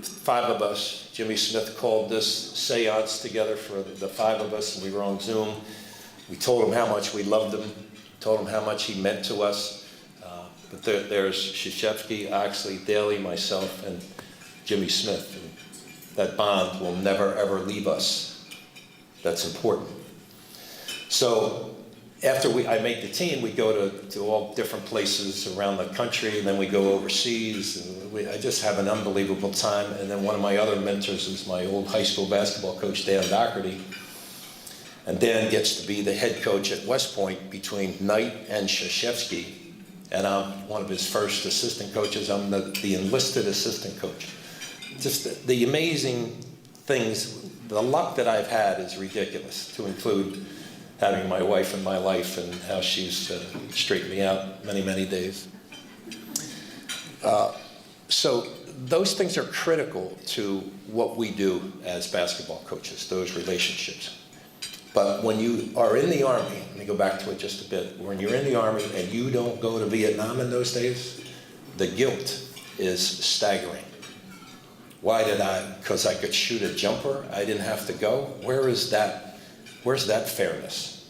5 of us. Jimmy Smith called this seance together for the 5 of us, and we were on Zoom. We told him how much we loved him, told him how much he meant to us. But there's Krzyzewski, Oxley, Daly, myself, and Jimmy Smith. And that bond will never, ever leave us. That's important. So after I make the team, we go to all different places around the country, and then we go overseas. And I just have an unbelievable time. And then one of my other mentors is my old high school basketball coach, Dan Doherty. And Dan gets to be the head coach at West Point between Knight and Krzyzewski. And I'm one of his first assistant coaches. I'm the enlisted assistant coach. Just the amazing things, the luck that I've had is ridiculous, to include having my wife in my life and how she's straightened me out many, many days. So those things are critical to what we do as basketball coaches, those relationships. But when you are in the Army, let me go back to it just a bit, when you're in the Army and you don't go to Vietnam in those days, the guilt is staggering. Why did because I could shoot a jumper, I didn't have to go? Where's that fairness?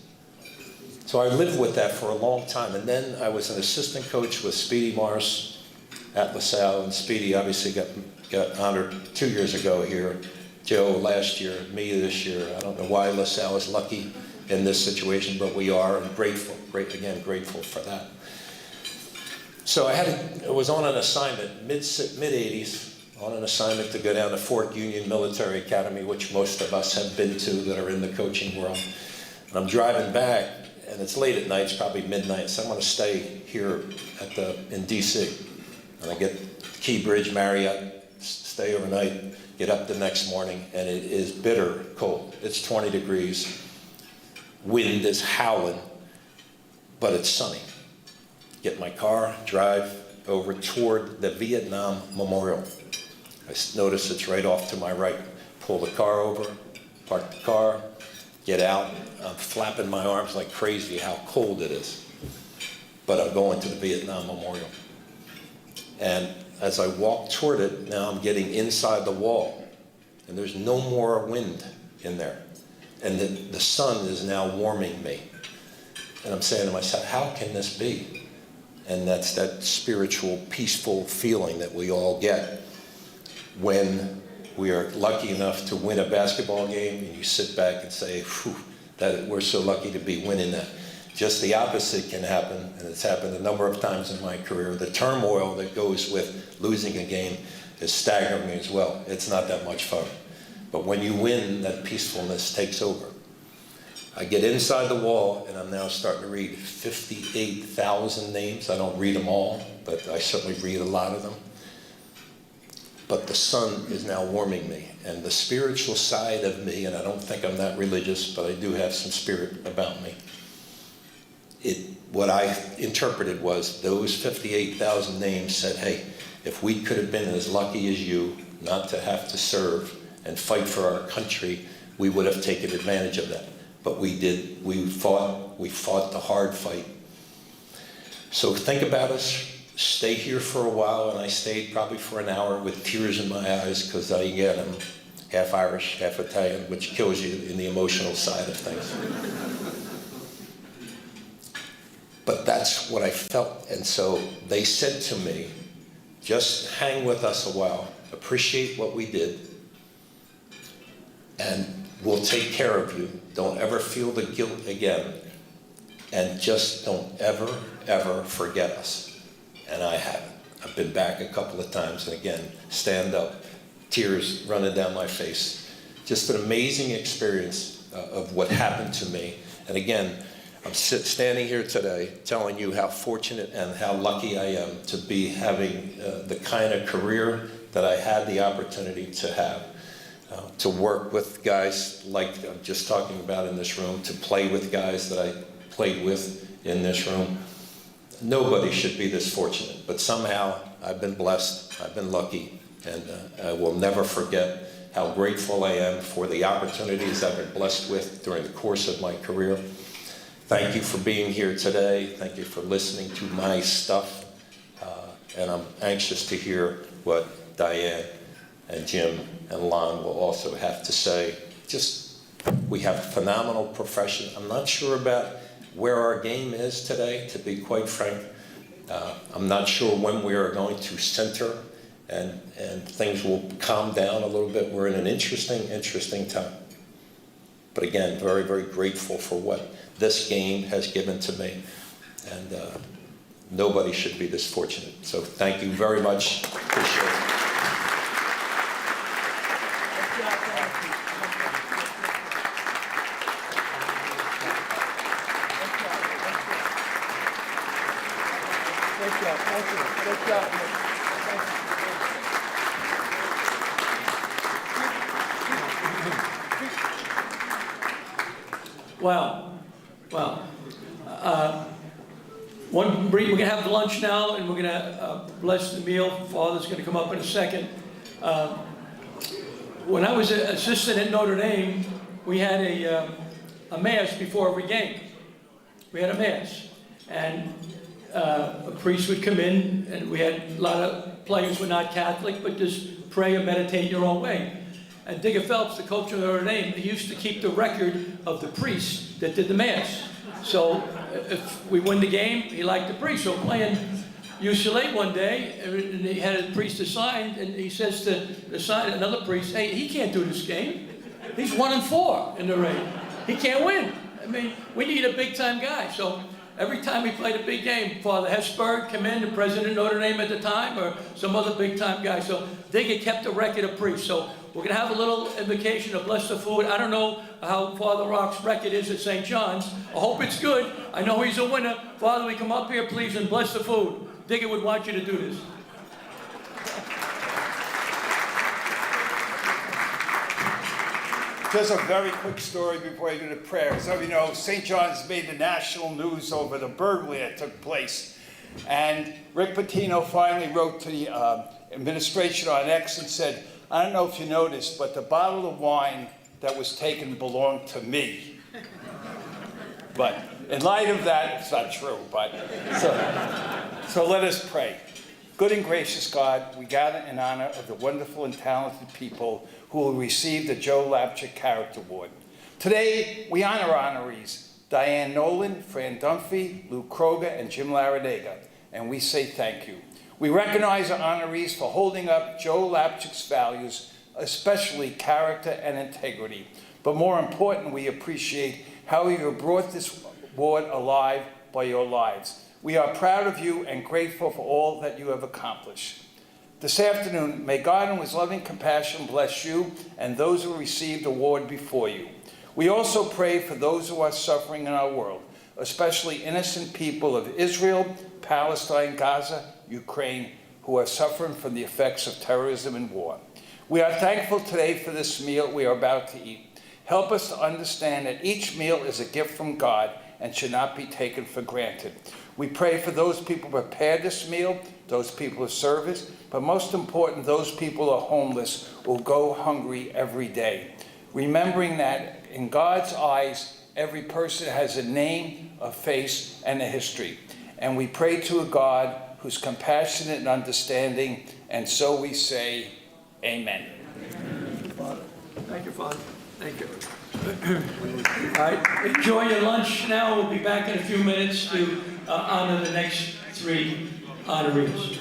So I lived with that for a long time, and then I was an assistant coach with Speedy Morris at LaSalle, and Speedy obviously got honored 2 years ago here. Joe last year, me this year. I don't know why LaSalle is lucky in this situation, but we are, and grateful for that. So I was on an assignment, mid-80s, on an assignment to go down to Fort Union Military Academy, which most of us have been to that are in the coaching world. And I'm driving back, and it's late at night, it's probably midnight, so I'm going to stay here in D.C. And I get Key Bridge Marriott, stay overnight, get up the next morning, and it is bitter cold. It's 20 degrees, wind is howling, but it's sunny. Get in my car, drive over toward the Vietnam Memorial. I notice it's right off to my right. Pull the car over, park the car, get out. I'm flapping my arms like crazy how cold it is. But I'm going to the Vietnam Memorial. And as I walk toward it, now I'm getting inside the wall. And there's no more wind in there. And the sun is now warming me. And I'm saying to myself, how can this be? And that's that spiritual, peaceful feeling that we all get when we are lucky enough to win a basketball game, and you sit back and say, "Phew, that we're so lucky to be winning that." Just the opposite can happen, and it's happened a number of times in my career. The turmoil that goes with losing a game is staggering as well. It's not that much fun. But when you win, that peacefulness takes over. I get inside the wall, and I'm now starting to read 58,000 names. I don't read them all, but I certainly read a lot of them. But the sun is now warming me, and the spiritual side of me, and I don't think I'm that religious, but I do have some spirit about me. What I interpreted was those 58,000 names said, hey, if we could have been as lucky as you not to have to serve and fight for our country, we would have taken advantage of that. but we fought the hard fight. So think about us, stay here for a while, and I stayed probably for an hour with tears in my eyes, because again, I'm half Irish, half Italian, which kills you in the emotional side of things. But that's what I felt, and so they said to me, just hang with us a while, appreciate what we did, and we'll take care of you. Don't ever feel the guilt again, and just don't ever, ever forget us. And I haven't. I've been back a couple of times, and again, stand up, tears running down my face. Just an amazing experience of what happened to me. And again, I'm standing here today telling you how fortunate and how lucky I am to be having the kind of career that I had the opportunity to have. To work with guys like I'm just talking about in this room, to play with guys that I played with in this room. Nobody should be this fortunate, but somehow I've been blessed, I've been lucky, and I will never forget how grateful I am for the opportunities I've been blessed with during the course of my career. Thank you for being here today. Thank you for listening to my stuff. And I'm anxious to hear what Diane and Jim and Lon will also have to say. We have a phenomenal profession. I'm not sure about where our game is today, to be quite frank. I'm not sure when we are going to center and things will calm down a little bit. We're in an interesting time. But again, very, very grateful for what this game has given to me. And nobody should be this fortunate. So thank you very much. Appreciate it. Wow. We're going to have lunch now, and we're going to bless the meal. Father's going to come up in a second. When I was an assistant at Notre Dame, we had a mass before every game. We had a mass, and a priest would come in, and we had a lot of players who were not Catholic, but just pray and meditate your own way. And Digger Phelps, the coach of Notre Dame, he used to keep the record of the priest that did the mass. So if we win the game, he liked the priest. So playing UCLA one day, and he had a priest assigned, and he says to assign another priest, "Hey, he can't do this game. He's 1-4 in the race. He can't win. I mean, we need a big-time guy." So every time we played a big game, Father Hesburgh come in, the president of Notre Dame at the time, or some other big-time guy. So Digger kept the record of priests. So we're going to have a little invocation to bless the food. I don't know how Father Rock's record is at St. John's. I hope it's good. I know he's a winner. Father, we come up here, please, and bless the food. Digger would want you to do this. Just a very quick story before I do the prayer. So, you know, St. John's made the national news over the burglary that took place. And Rick Pitino finally wrote to the administration on X and said, "I don't know if you noticed, but the bottle of wine that was taken belonged to me." But in light of that, it's not true, but so let us pray. Good and gracious God, we gather in honor of the wonderful and talented people who will receive the Joe Lapchick Character Award. Today, we honor honorees Diane Nolan, Fran Dunphy, Lou Kroger, and Jim Laradega, and we say thank you. We recognize our honorees for holding up Joe Lapchick's values, especially character and integrity. But more important, we appreciate how you have brought this award alive by your lives. We are proud of you and grateful for all that you have accomplished. This afternoon, may God in his loving compassion bless you and those who received the award before you. We also pray for those who are suffering in our world, especially innocent people of Israel, Palestine, Gaza, Ukraine, who are suffering from the effects of terrorism and war. We are thankful today for this meal we are about to eat. Help us to understand that each meal is a gift from God and should not be taken for granted. We pray for those people who prepare this meal, those people of service, but most important, those people who are homeless or go hungry every day. Remembering that in God's eyes, Every person has a name, a face, and a history. And we pray to a God who's compassionate and understanding, and so we say, Amen. Thank you, Father. Thank you. All right, enjoy your lunch now. We'll be back in a few minutes to honor the next 3 honorees.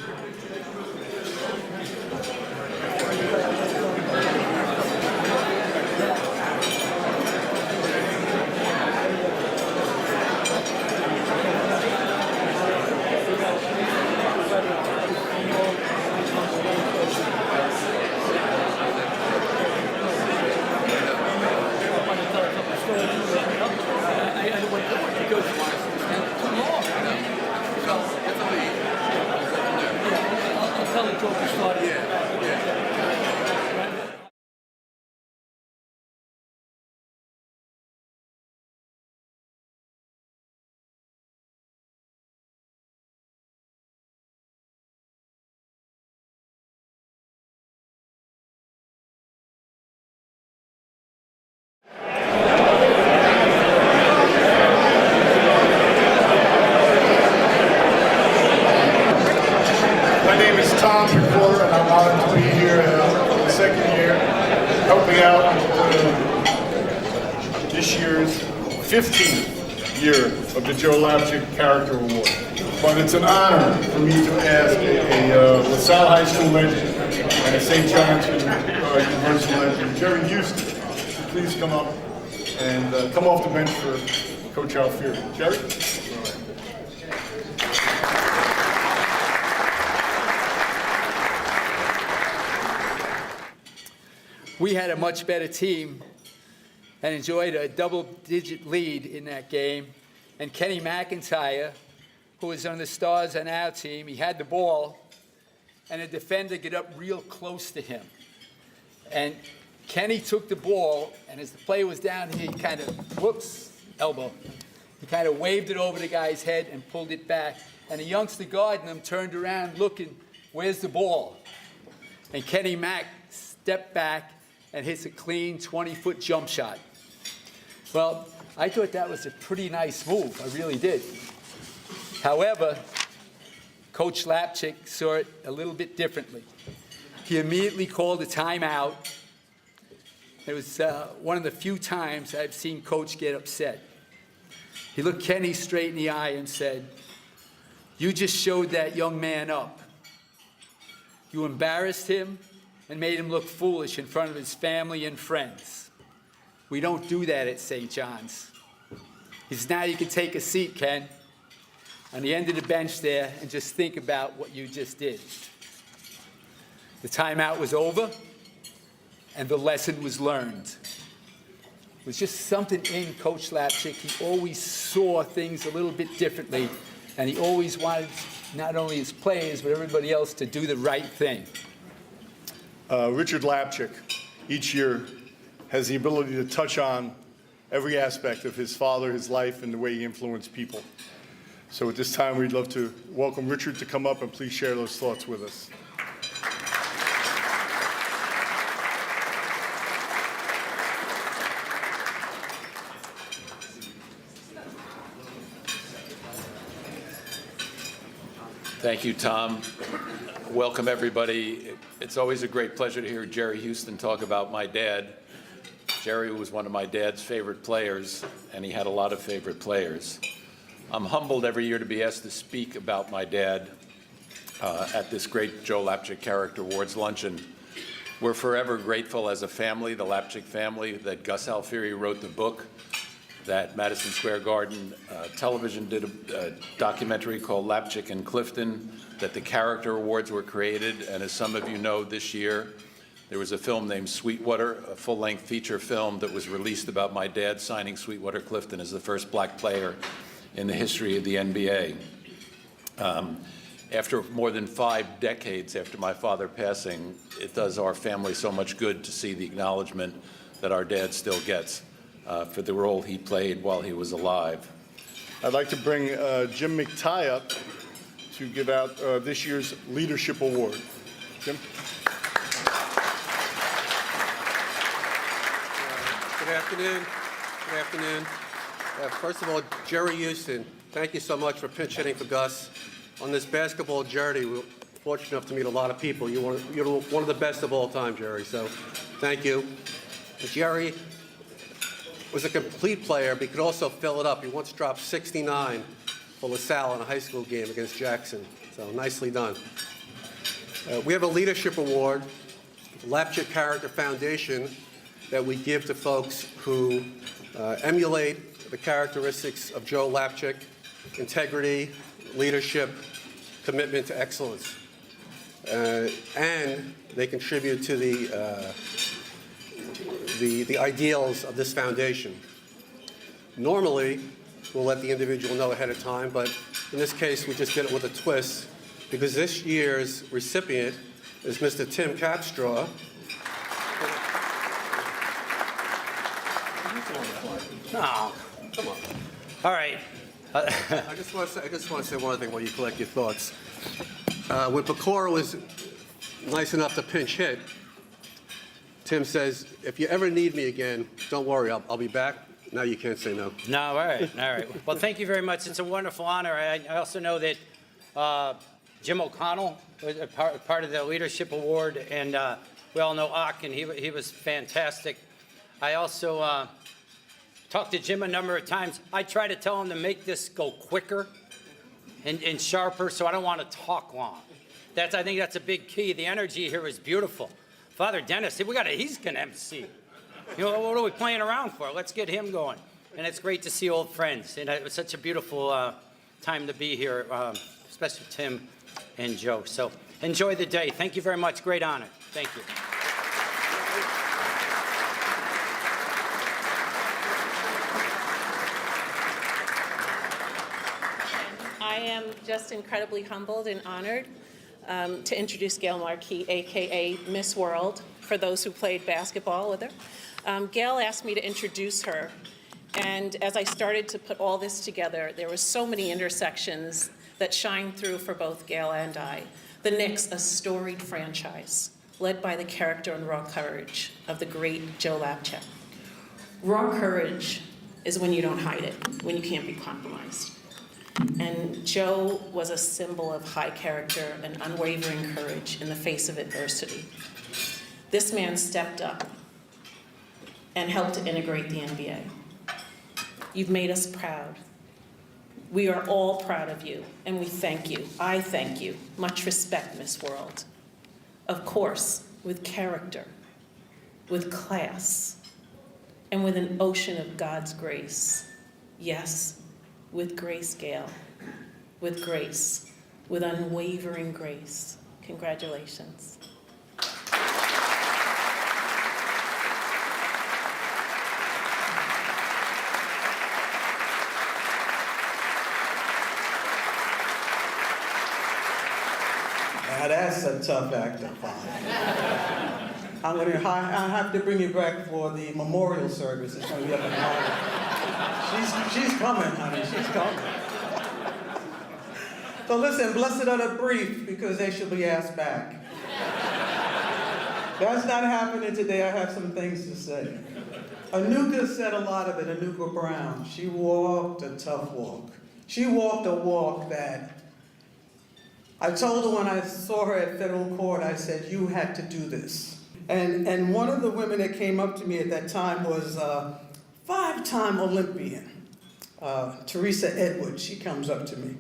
My name is Tom Recorder, and I'm honored to be here for the second year, helping out this year's 15th year of the Joe Lapchick Character Award. But it's an honor for me to ask a LaSalle High School legend and a St. John's University legend, Jerry Houston, to please come up and come off the bench for Coach Alfieri. Jerry? We had a much better team and enjoyed a double-digit lead in that game. And Kenny McIntyre, who was one of the stars on our team, he had the ball, and a defender got up real close to him. And Kenny took the ball, and as the play was down here, he kind of, whoops, elbow. He kind of waved it over the guy's head and pulled it back. And a youngster guarding him turned around looking, where's the ball? And Kenny Mack stepped back and hits a clean 20-foot jump shot. Well, I thought that was a pretty nice move. I really did. However, Coach Lapchick saw it a little bit differently. He immediately called a timeout. It was one of the few times I've seen Coach get upset. He looked Kenny straight in the eye and said, "You just showed that young man up. You embarrassed him and made him look foolish in front of his family and friends. We don't do that at St. John's." He says, "Now you can take a seat, Ken, on the end of the bench there and just think about what you just did." The timeout was over, and the lesson was learned. It was just something in Coach Lapchick. He always saw things a little bit differently, and he always wanted not only his players, but everybody else to do the right thing. Richard Lapchick, each year, has the ability to touch on every aspect of his father, his life, and the way he influenced people. So at this time, we'd love to welcome Richard to come up and please share those thoughts with us. Thank you, Tom. Welcome, everybody. It's always a great pleasure to hear Jerry Houston talk about my dad. Jerry was one of my dad's favorite players, and he had a lot of favorite players. I'm humbled every year to be asked to speak about my dad at this great Joe Lapchick Character Awards luncheon. We're forever grateful as a family, the Lapchick family, that Gus Alfieri wrote the book, that Madison Square Garden Television did a documentary called Lapchick and Clifton, that the Character Awards were created, and as some of you know, this year there was a film named Sweetwater, a full-length feature film that was released about my dad signing Sweetwater Clifton as the first black player in the history of the NBA. After more than 5 decades after my father passing, it does our family so much good to see the acknowledgement that our dad still gets for the role he played while he was alive. I'd like to bring Jim McTighe up to give out this year's Leadership Award. Jim? Good afternoon. Good afternoon. First of all, Jerry Houston, thank you so much for pinch hitting for Gus. On this basketball journey, we're fortunate enough to meet a lot of people. You're one of the best of all time, Jerry, so thank you. Jerry was a complete player, but he could also fill it up. He once dropped 69 for LaSalle in a high school game against Jackson, so nicely done. We have a leadership award, Lapchick Character Foundation, that we give to folks who emulate the characteristics of Joe Lapchick: integrity, leadership, commitment to excellence. And they contribute to the ideals of this foundation. Normally, we'll let the individual know ahead of time, but in this case, we just did it with a twist, because this year's recipient is Mr. Tim Capstraw. No, come on. All right. I just want to say one thing while you collect your thoughts. When Pecora was nice enough to pinch hit, Tim says, if you ever need me again, don't worry, I'll be back. Now you can't say no. No, all right. Well, thank you very much. It's a wonderful honor. I also know that Jim O'Connell was a part of the Leadership Award, and we all know Ock, and he was fantastic. I also talked to Jim a number of times. I try to tell him to make this go quicker and sharper, so I don't want to talk long. I think that's a big key. The energy here is beautiful. Father Dennis, he's going to MC. You know, what are we playing around for? Let's get him going. And it's great to see old friends. And it was such a beautiful time to be here, especially Tim and Joe. So enjoy the day. Thank you very much. Great honor. Thank you. I am just incredibly humbled and honored to introduce Gail Markey, AKA Miss World, for those who played basketball with her. Gail asked me to introduce her, and as I started to put all this together, there were so many intersections that shine through for both Gail and I. The Knicks, a storied franchise, led by the character and raw courage of the great Joe Lapchick. Raw courage is when you don't hide it, when you can't be compromised. And Joe was a symbol of high character and unwavering courage in the face of adversity. This man stepped up and helped to integrate the NBA. You've made us proud. We are all proud of you, and we thank you. I thank you. Much respect, Miss World. Of course, with character, with class, and with an ocean of God's grace. Yes, with grace, Gail. With grace, with unwavering grace. Congratulations. Now that's a tough act to find. I have to bring you back for the memorial service. It's going to be up in August. She's coming, honey. She's coming. So listen, blessed are the brief, because they shall be asked back. That's not happening today. I have some things to say. Anuka said a lot of it, Anuka Brown. She walked a tough walk. She walked a walk that I told her when I saw her at federal court, I said, you had to do this. And one of the women that came up to me at that time was a 5-time Olympian, Teresa Edwards. She comes up to me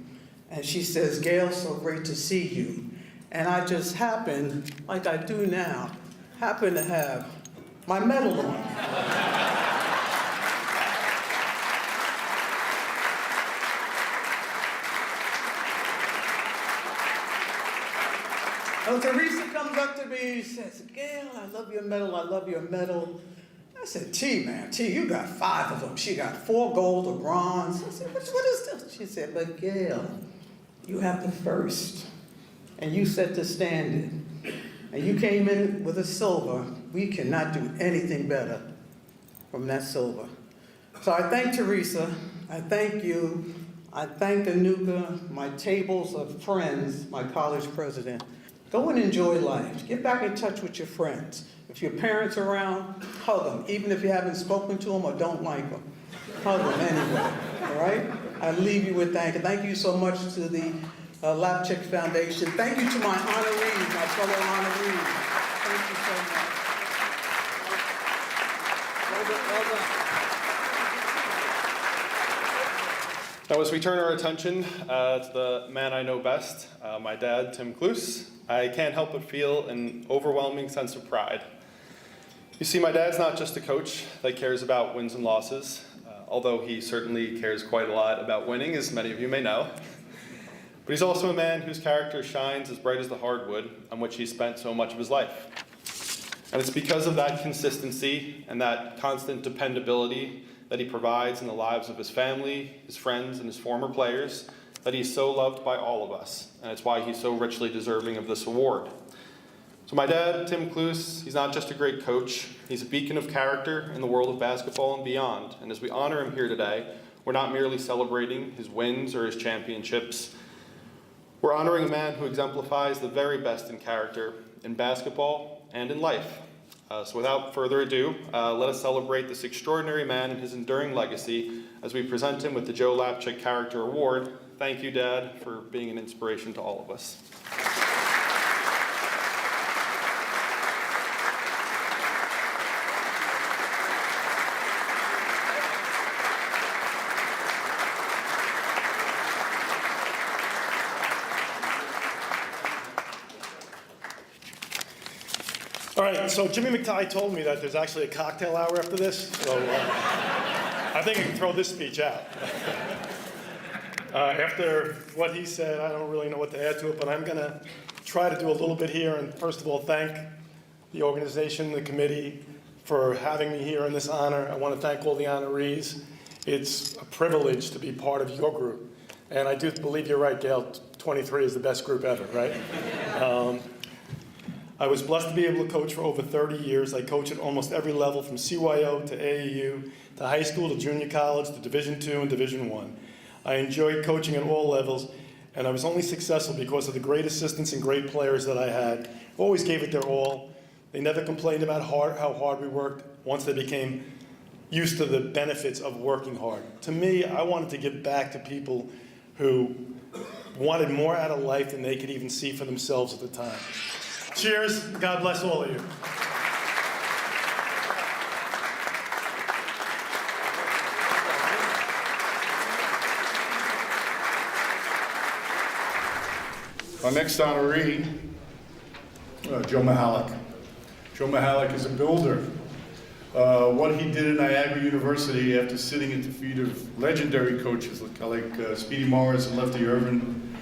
and she says, Gail, so great to see you. And I just happened, like I do now, happen to have my medal on. So Teresa comes up to me and says, Gail, I love your medal, I love your medal. I said, T, man, T, you got 5 of them. She got 4 gold, a bronze. I said, what is this? She said, but Gail, you have the first, and you set the standard, and you came in with a silver. We cannot do anything better from that silver. So I thank Teresa, I thank you, I thank Anuka, my tables of friends, my college president. Go and enjoy life. Get back in touch with your friends. If your parents are around, hug them, even if you haven't spoken to them or don't like them. Hug them anyway, all right? I leave you with thank you so much to the Lapchick Foundation. Thank you to my honorees, my fellow honorees. Thank you so much. Well done. Now, as we turn our attention to the man I know best, my dad, Tim Kloos, I can't help but feel an overwhelming sense of pride. You see, my dad's not just a coach that cares about wins and losses, although he certainly cares quite a lot about winning, as many of you may know. But he's also a man whose character shines as bright as the hardwood on which he spent so much of his life. And it's because of that consistency and that constant dependability that he provides in the lives of his family, his friends, and his former players that he's so loved by all of us. And it's why he's so richly deserving of this award. So my dad, Tim Kloos, he's not just a great coach, he's a beacon of character in the world of basketball and beyond. And as we honor him here today, we're not merely celebrating his wins or his championships. We're honoring a man who exemplifies the very best in character in basketball and in life. So without further ado, let us celebrate this extraordinary man and his enduring legacy as we present him with the Joe Lapchick Character Award. Thank you, Dad, for being an inspiration to all of us. All right, so Jimmy McTighe told me that there's actually a cocktail hour after this, so I think I can throw this speech out. After what he said, I don't really know what to add to it, but I'm going to try to do a little bit here, and first of all, thank the organization, the committee, for having me here in this honor. I want to thank all the honorees. It's a privilege to be part of your group, and I do believe you're right, Gail, 23 is the best group ever, right? I was blessed to be able to coach for over 30 years. I coached at almost every level, from CYO to AAU, to high school, to junior college, to Division II and Division I. I enjoyed coaching at all levels, and I was only successful because of the great assistants and great players that I had. Always gave it their all. They never complained about how hard we worked once they became used to the benefits of working hard. To me, I wanted to give back to people who wanted more out of life than they could even see for themselves at the time. Cheers. God bless all of you. Our next honoree, Joe Mihalik. Joe Mihalik is a builder. What he did at Niagara University after sitting at the feet of legendary coaches like Speedy Morris and Lefty Irvin,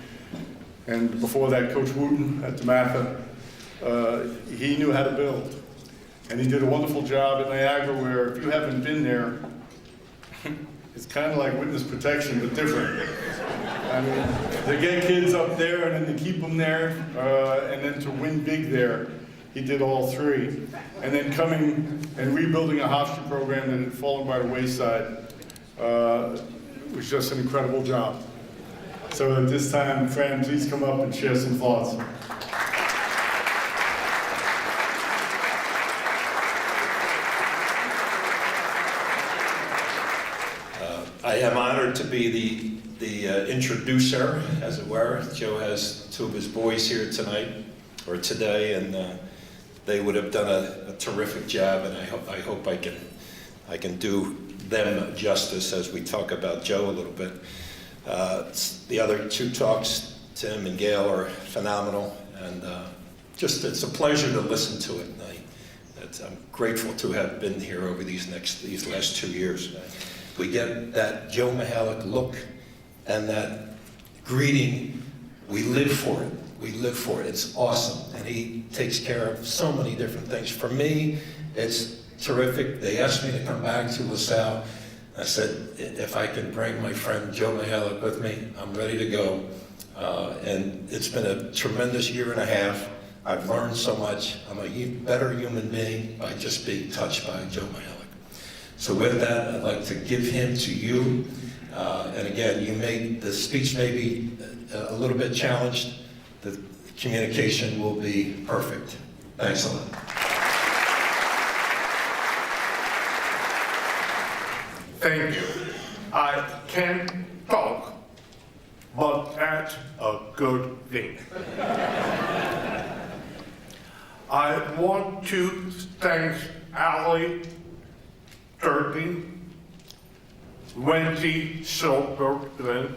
and before that, Coach Wooten at DeMatha, he knew how to build. And he did a wonderful job at Niagara, where if you haven't been there, it's kind of like witness protection, but different. I mean, to get kids up there and then to keep them there, and then to win big there, he did all three. And then coming and rebuilding a Hofstra program that had fallen by the wayside was just an incredible job. So at this time, Fran, please come up and share some thoughts. I am honored to be the introducer, as it were. Joe has two of his boys here tonight, or today, and they would have done a terrific job, and I hope I can do them justice as we talk about Joe a little bit. The other two talks, Tim and Gail, are phenomenal, and just it's a pleasure to listen to it. I'm grateful to have been here over these last 2 years. We get that Joe Mihalik look and that greeting. We live for it. We live for it. It's awesome. And he takes care of so many different things. For me, it's terrific. They asked me to come back to LaSalle. I said, if I can bring my friend Joe Mihalik with me, I'm ready to go. And it's been a tremendous year and a half. I've learned so much. I'm a better human being by just being touched by Joe Mihalik. So with that, I'd like to give him to you. And again, the speech may be a little bit challenged. The communication will be perfect. Thanks a lot. Thank you. I can't talk, but that's a good thing. I want to thank Allie Turpin, Wendy Silverman,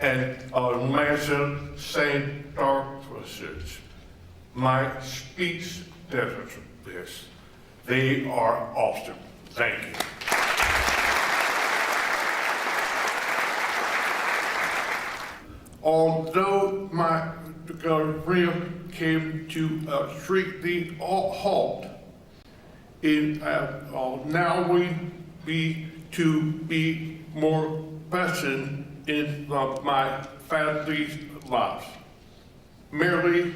and Elijah St. Darkness. My speech doesn't this. They are awesome. Thank you. Although my career came to a strictly halt, now we be to be more present in my family's life. Merely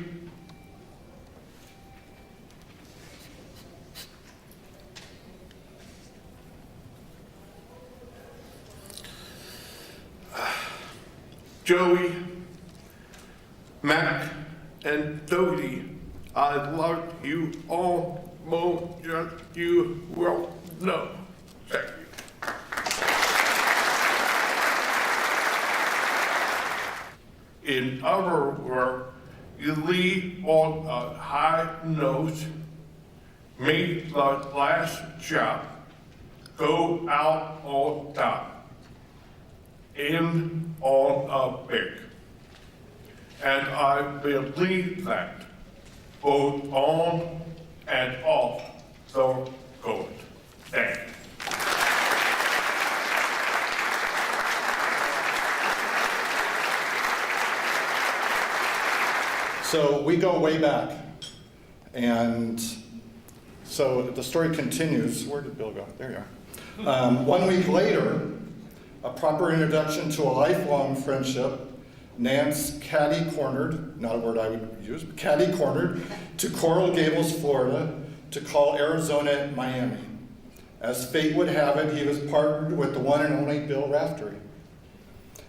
Joey, Mac, and Dodie, I love you all more than you will know. Thank you. In other words, you leave on a high note, make the last job, go out on top. In on a big. And I believe that both on and off the court. Thank you. So we go way back. And so the story continues. Where did Bill go? There you are. 1 week later, a proper introduction to a lifelong friendship, Nance caddy-cornered, not a word I would use, but caddy-cornered to Coral Gables, Florida, to call Arizona Miami. As fate would have it, he was partnered with the one and only Bill Raftery.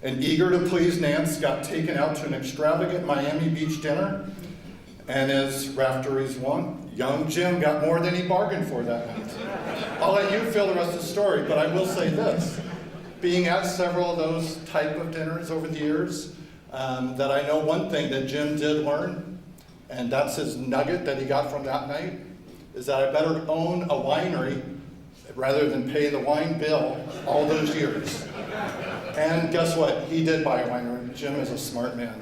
And eager to please Nance, got taken out to an extravagant Miami Beach dinner, and as Raftery's one, young Jim got more than he bargained for that night. I'll let you fill the rest of the story, but I will say this. Being at several of those type of dinners over the years, that I know one thing that Jim did learn, and that's his nugget that he got from that night, is that I better own a winery rather than pay the wine bill all those years. And guess what? He did buy a winery. Jim is a smart man.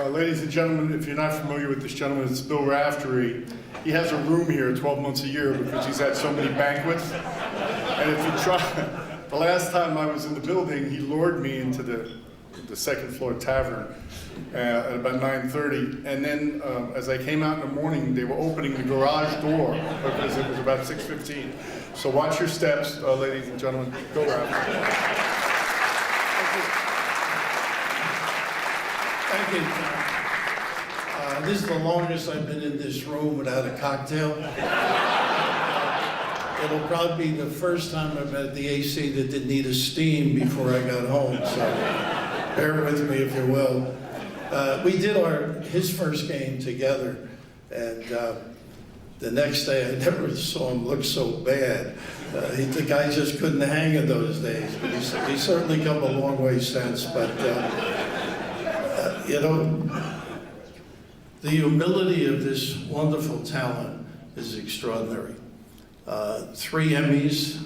Ladies and gentlemen, if you're not familiar with this gentleman, it's Bill Raftery. He has a room here 12 months a year because he's had so many banquets. And if you try... The last time I was in the building, he lured me into the second floor tavern at about 9:30. And then as I came out in the morning, they were opening the garage door because it was about 6:15. So watch your steps, ladies and gentlemen. Go Raftery. Thank you. This is the longest I've been in this room without a cocktail. It'll probably be the first time I've had the AC that didn't need a steam before I got home, so bear with me if you will. We did his first game together, and the next day I never saw him look so bad. The guy just couldn't hang in those days, but he's certainly come a long way since. But, you know, the humility of this wonderful talent is extraordinary. 3 Emmys,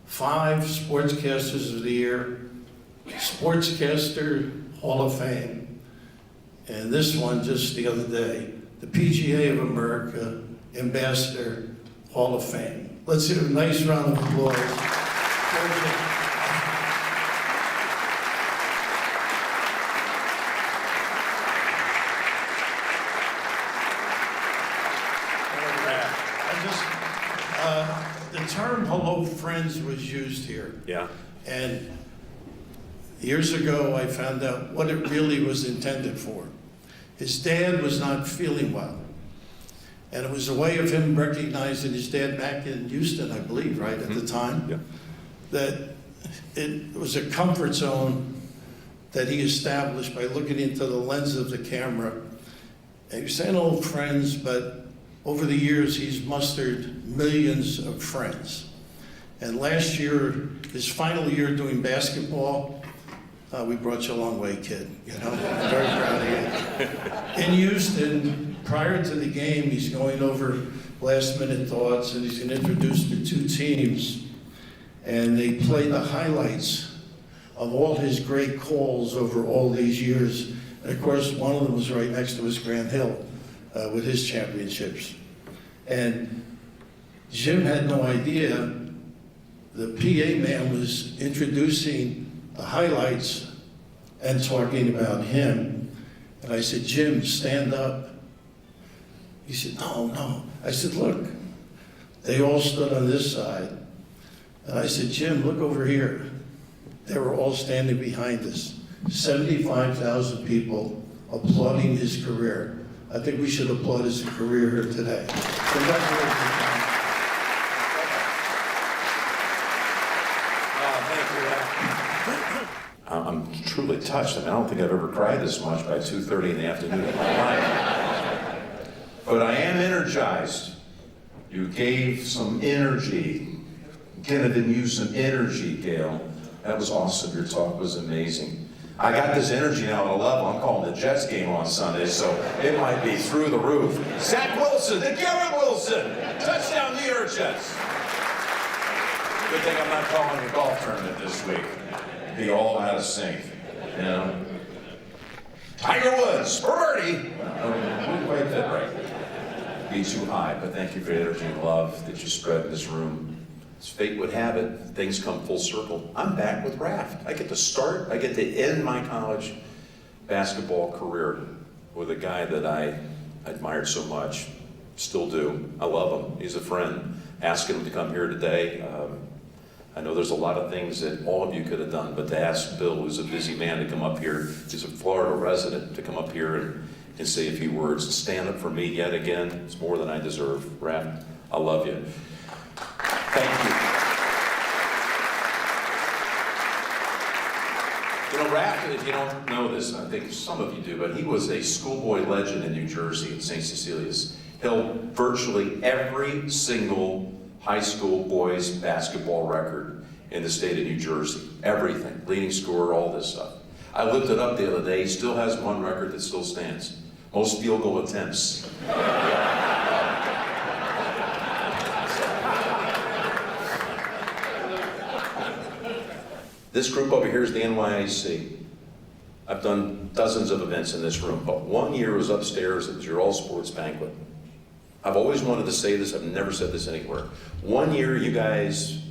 5 Sportscasters of the Year, Sportscaster Hall of Fame, and this one just the other day, the PGA of America Ambassador Hall of Fame. Let's hear a nice round of applause. The term "hello friends" was used here. Yeah. And years ago, I found out what it really was intended for. His dad was not feeling well. And it was a way of him recognizing his dad back in Houston, I believe, right, at the time. Yeah. That it was a comfort zone that he established by looking into the lens of the camera. And you're saying old friends, but over the years, he's mustered millions of friends. And last year, his final year doing basketball, we brought you a long way, kid. You know, I'm very proud of you. In Houston, prior to the game, he's going over last-minute thoughts, and he's going to introduce the two teams, and they play the highlights of all his great calls over all these years. And of course, one of them was right next to his Grant Hill with his championships. And Jim had no idea the PA man was introducing the highlights and talking about him. And I said, Jim, stand up. He said, no, no. I said, look, they all stood on this side. And I said, Jim, look over here. They were all standing behind us. 75,000 people applauding his career. I think we should applaud his career here today. Congratulations. I'm truly touched. I mean, I don't think I've ever cried this much by 2:30 in the afternoon of my life. But I am energized. You gave some energy. Kenneth didn't use some energy, Gail. That was awesome. Your talk was amazing. I got this energy now at a level. I'm calling the Jets game on Sunday, so it might be through the roof. Zach Wilson, to Garrett Wilson. Touchdown, New York Jets. Good thing I'm not calling a golf tournament this week. Be all out of sync, you know. Tiger Woods for birdie. Wouldn't quite that right. Be too high, but thank you for the energy and love that you spread in this room. As fate would have it, things come full circle. I'm back with Raft. I get to start, I get to end my college basketball career with a guy that I admired so much, still do. I love him. He's a friend. Asking him to come here today. I know there's a lot of things that all of you could have done, but to ask Bill, who's a busy man, to come up here, he's a Florida resident, to come up here and say a few words, and stand up for me yet again, it's more than I deserve. Raph, I love you. Thank you. You know, Raph, if you don't know this, I think some of you do, but he was a schoolboy legend in New Jersey at St. Cecilia's. Held virtually every single high school boys basketball record in the state of New Jersey. Everything, leading scorer, all this stuff. I looked it up the other day. He still has one record that still stands. Most field goal attempts. This group over here is the NYAC. I've done dozens of events in this room, but one year was upstairs. It was your all-sports banquet. I've always wanted to say this, I've never said this anywhere. One year you guys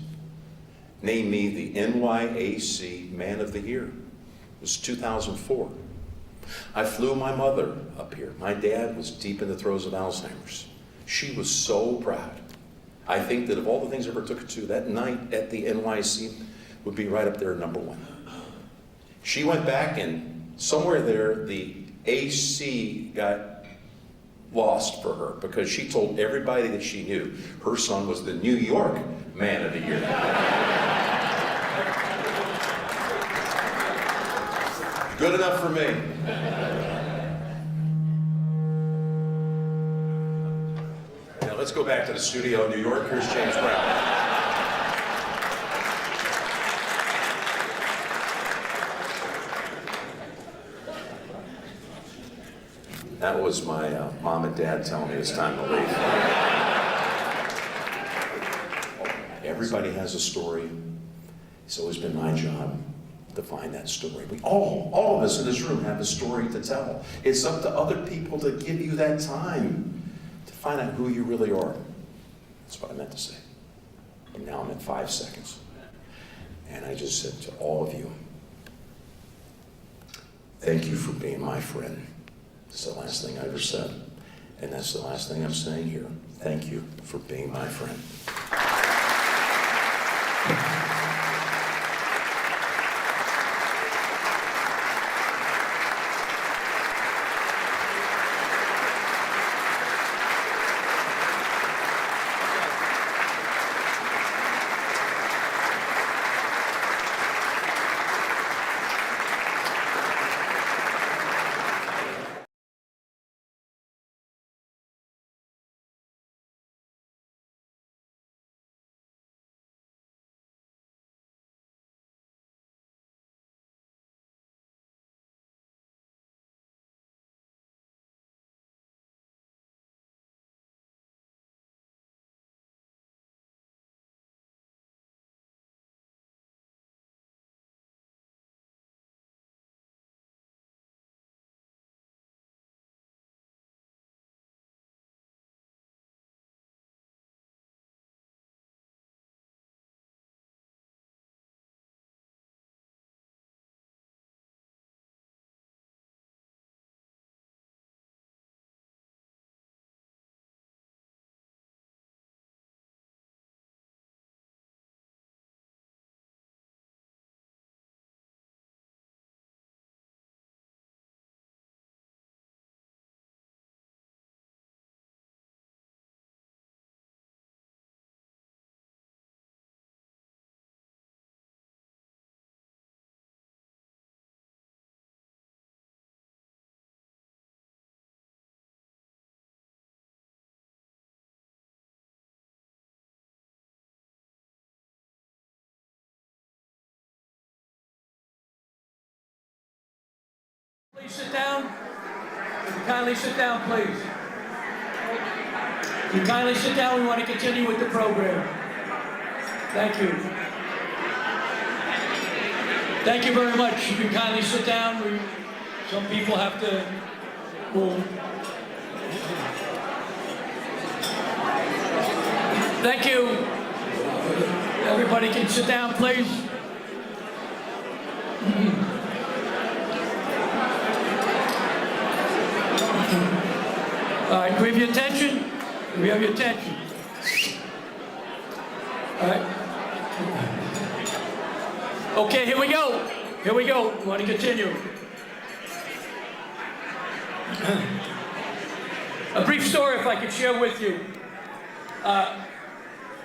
named me the NYAC Man of the Year. It was 2004. I flew my mother up here. My dad was deep in the throes of Alzheimer's. She was so proud. I think that of all the things I ever took her to, that night at the NYAC would be right up there number one. She went back and somewhere there, the AC got lost for her because she told everybody that she knew her son was the New York Man of the Year. Good enough for me. Now let's go back to the studio in New York. Here's James Brown. That was my mom and dad telling me it's time to leave. Everybody has a story. It's always been my job to find that story. We all of us in this room have a story to tell. It's up to other people to give you that time to find out who you really are. That's what I meant to say. And now I'm at 5 seconds. And I just said to all of you, thank you for being my friend. That's the last thing I ever said. And that's the last thing I'm saying here. Thank you for being my friend. sit down? Would you kindly sit down, please? Would you kindly sit down? We want to continue with the program. Thank you. Thank you very much. You can kindly sit down. Some people have to move. Thank you. Everybody can sit down, please. All right, do we have your attention? Do we have your attention? All right. Okay, here we go. Here we go. We want to continue. A brief story, if I could share with you.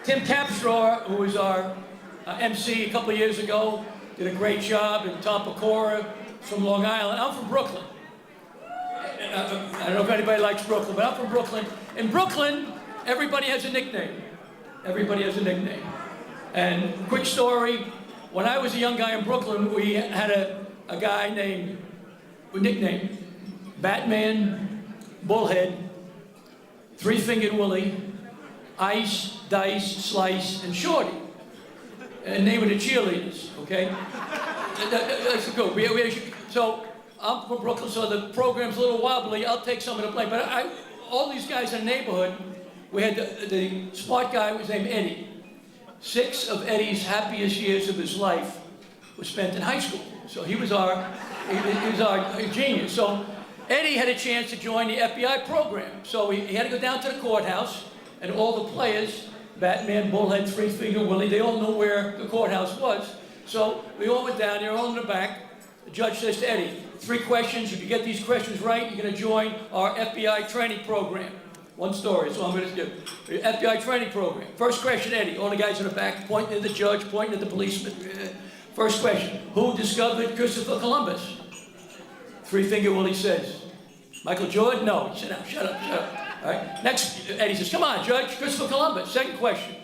Tim Capstraw, who was our MC a couple of years ago, did a great job, and Tom Pecora from Long Island. I'm from Brooklyn. I don't know if anybody likes Brooklyn, but I'm from Brooklyn. In Brooklyn, everybody has a nickname. Everybody has a nickname. And quick story, when I was a young guy in Brooklyn, we had a guy named, nicknamed Batman, Bullhead, Three-Fingered Willie, Ice, Dice, Slice, and Shorty. And name of the cheerleaders, okay? That's good. So I'm from Brooklyn, so the program's a little wobbly. I'll take some of the blame. But all these guys in the neighborhood, we had the smart guy was named Eddie. 6 of Eddie's happiest years of his life was spent in high school. So he was our genius. So Eddie had a chance to join the FBI program. So he had to go down to the courthouse, and all the players, Batman, Bullhead, Three-Finger Willie, they all knew where the courthouse was. So we all went down there, all in the back. The judge says to Eddie, 3 questions. If you get these questions right, you're going to join our FBI training program. One story, that's all I'm going to do. The FBI training program. First question, Eddie. All the guys in the back pointing at the judge, pointing at the policeman. First question, who discovered Christopher Columbus? Three-Finger Willie says, Michael Jordan? No. Sit down, shut up, shut up. All right. Next, Eddie says, come on, Judge, Christopher Columbus. Second question,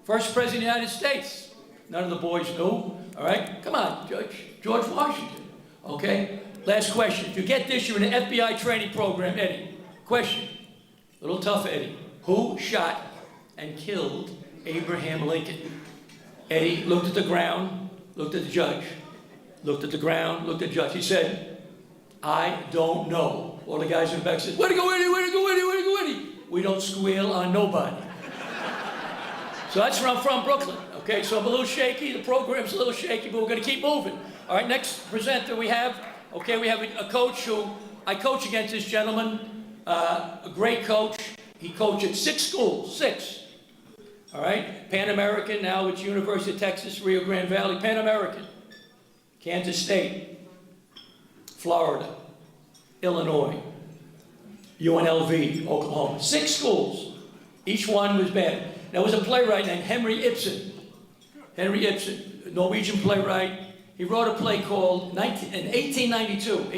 first president of the United States. None of the boys knew. All right. Come on, Judge, George Washington. Okay. Last question. If you get this, you're in an FBI training program, Eddie. Question. A little tough, Eddie. Who shot and killed Abraham Lincoln? Eddie looked at the ground, looked at the judge, looked at the ground, looked at the judge. He said, I don't know. All the guys in the back said, way to go, Eddie, way to go, Eddie, way to go, Eddie. We don't squeal on nobody. So that's where I'm from, Brooklyn. Okay, so I'm a little shaky. The program's a little shaky, but we're going to keep moving. All right, next presenter we have a coach who, I coach against this gentleman, a great coach. He coached at 6 schools, 6. All right, Pan American, now it's University of Texas, Rio Grande Valley, Pan American, Kansas State, Florida, Illinois, UNLV, Oklahoma. 6 schools. Each one was bad. There was a playwright named Henry Ibsen. Henry Ibsen, Norwegian playwright. He wrote a play called, in 1892,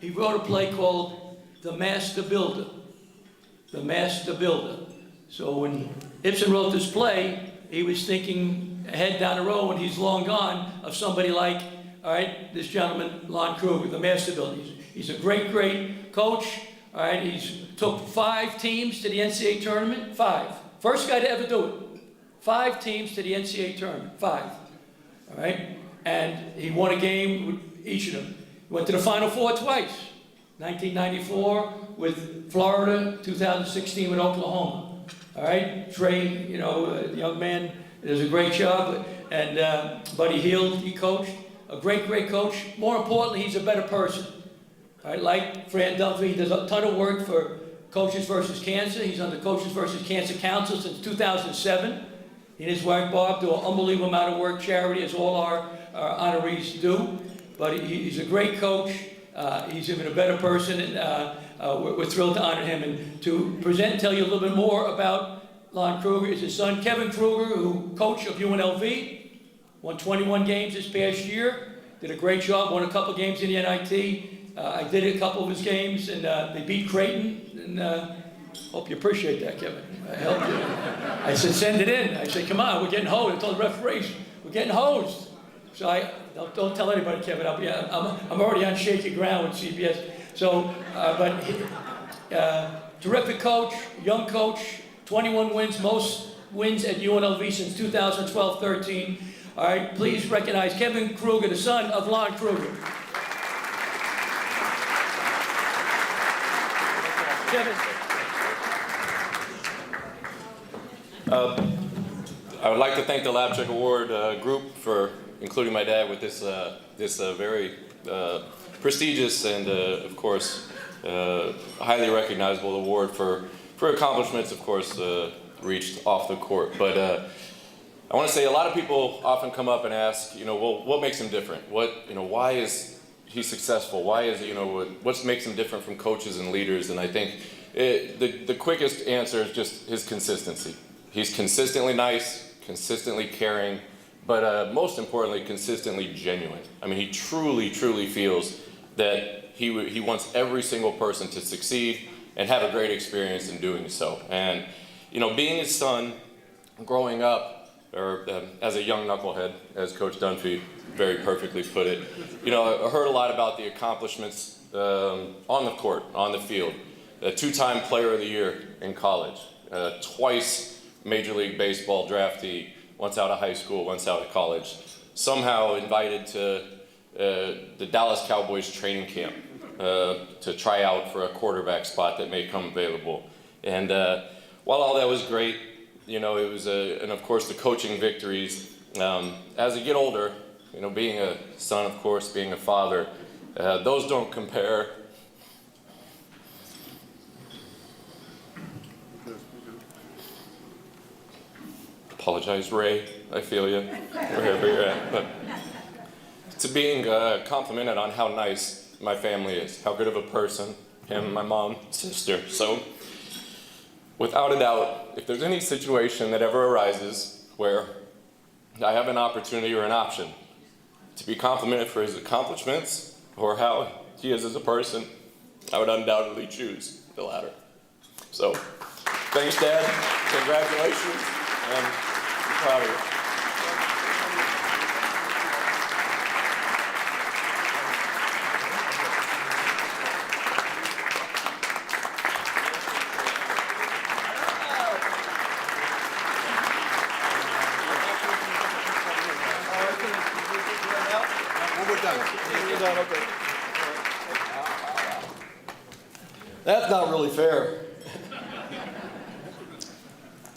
he wrote a play called The Master Builder. The Master Builder. So when Ibsen wrote this play, he was thinking ahead down the road when he's long gone of somebody like, all right, this gentleman, Lon Kruger, the Master Builder. He's a great, great coach. All right, he's took 5 teams to the NCAA tournament. 5. First guy to ever do it. 5 teams to the NCAA tournament. 5. All right, and he won a game with each of them. He went to the Final Four twice. 1994 with Florida, 2016 with Oklahoma. All right, Trey, the young man does a great job, and Buddy Hield, he coached. A great, great coach. More importantly, he's a better person. All right, like Fran Duffy, he does a ton of work for Coaches vs. Cancer. He's on the Coaches vs. Cancer Council since 2007. He and his wife, Bob, do an unbelievable amount of work, charity, as all our honorees do. But he's a great coach. He's even a better person, and we're thrilled to honor him. And to present and tell you a little bit more about Lon Kruger is his son, Kevin Kruger, who coach of UNLV, won 21 games this past year, did a great job, won a couple games in the NIT. I did a couple of his games, and they beat Creighton, and hope you appreciate that, Kevin. I helped you. I said, send it in. I said, come on, we're getting hosed. I told the referees, we're getting hosed. So Don't tell anybody, Kevin. I'm already on shaky ground with CBS. So, terrific coach, young coach, 21 wins, most wins at UNLV since 2012-13. All right, please recognize Kevin Kruger, the son of Lon Kruger. Kevin. I would like to thank the Lapchick Award group for including my dad with this very prestigious and, of course, highly recognizable award for accomplishments, of course, reached off the court. But I want to say a lot of people often come up and ask, well, what makes him different? Why is he successful? Why is what makes him different from coaches and leaders? And I think the quickest answer is just his consistency. He's consistently nice, consistently caring, but most importantly, consistently genuine. I mean, he truly, truly feels that he wants every single person to succeed and have a great experience in doing so. And, being his son, growing up, or as a young knucklehead, as Coach Dunphy very perfectly put it, I heard a lot about the accomplishments on the court, on the field. A two-time Player of the Year in college, twice Major League Baseball draftee, once out of high school, once out of college, somehow invited to the Dallas Cowboys training camp to try out for a quarterback spot that may come available. And while all that was great, it was, and of course the coaching victories, as you get older, being a son, of course, being a father, those don't compare. Apologize, Ray, I feel you, wherever you're at. But to being complimented on how nice my family is, how good of a person, him, my mom, sister. So, without a doubt, if there's any situation that ever arises where I have an opportunity or an option to be complimented for his accomplishments or how he is as a person, I would undoubtedly choose the latter. So, thanks, Dad. Congratulations. And I'm proud of you. That's not really fair.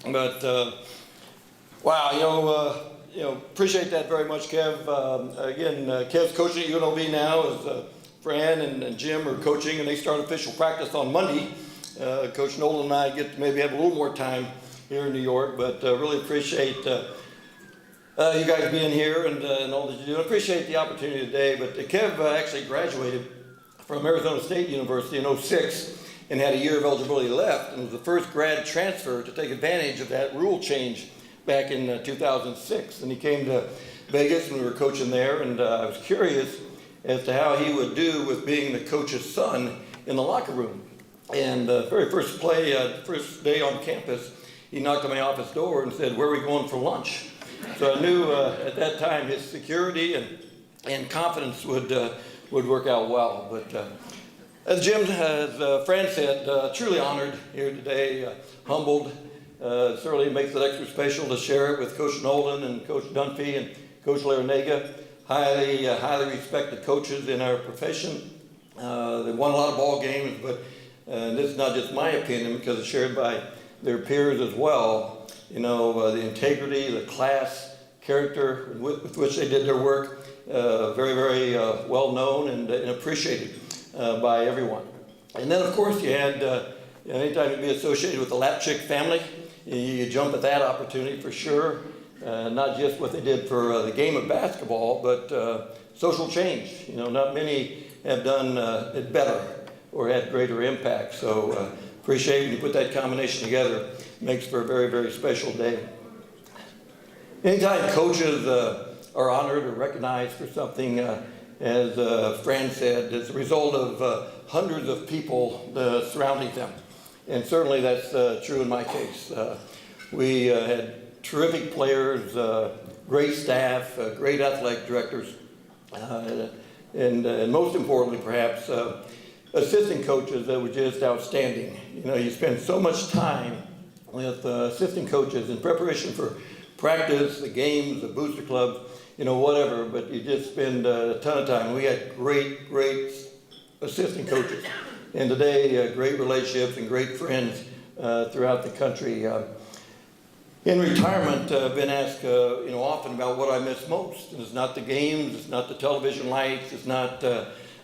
But, wow, appreciate that very much, Kev. Again, Kev's coaching at UNLV now as Fran and Jim are coaching, and they start official practice on Monday. Coach Nolan and I get to maybe have a little more time here in New York, but really appreciate you guys being here and all that you do. I appreciate the opportunity today, but Kev actually graduated from Arizona State University in '06 and had a year of eligibility left, and was the first grad transfer to take advantage of that rule change back in 2006. And he came to Vegas when we were coaching there, and I was curious as to how he would do with being the coach's son in the locker room. And the very first play, first day on campus, he knocked on my office door and said, "Where are we going for lunch?" So I knew at that time his security and confidence would work out well. But as Jim, as Fran said, truly honored here today, humbled. Certainly makes it extra special to share it with Coach Nolan and Coach Dunphy and Coach Larinaga. Highly respected coaches in our profession. They won a lot of ball games, but this is not just my opinion because it's shared by their peers as well. The integrity, the class, character with which they did their work, very, very well known and appreciated by everyone. And then, of course, you had, anytime you'd be associated with the Lapchick family, you jump at that opportunity for sure. Not just what they did for the game of basketball, but social change. Not many have done it better or had greater impact. So appreciate when you put that combination together. Makes for a very, very special day. Anytime coaches are honored or recognized for something, as Fran said, it's a result of hundreds of people surrounding them. And certainly that's true in my case. We had terrific players, great staff, great athletic directors, and most importantly, perhaps, assistant coaches that were just outstanding. You know, you spend so much time with assistant coaches in preparation for practice, the games, the booster club, you know, whatever, but you just spend a ton of time. We had great assistant coaches, and today great relationships and great friends throughout the country. In retirement, I've been asked, you know, often about what I miss most. And it's not the games, it's not the television lights, it's not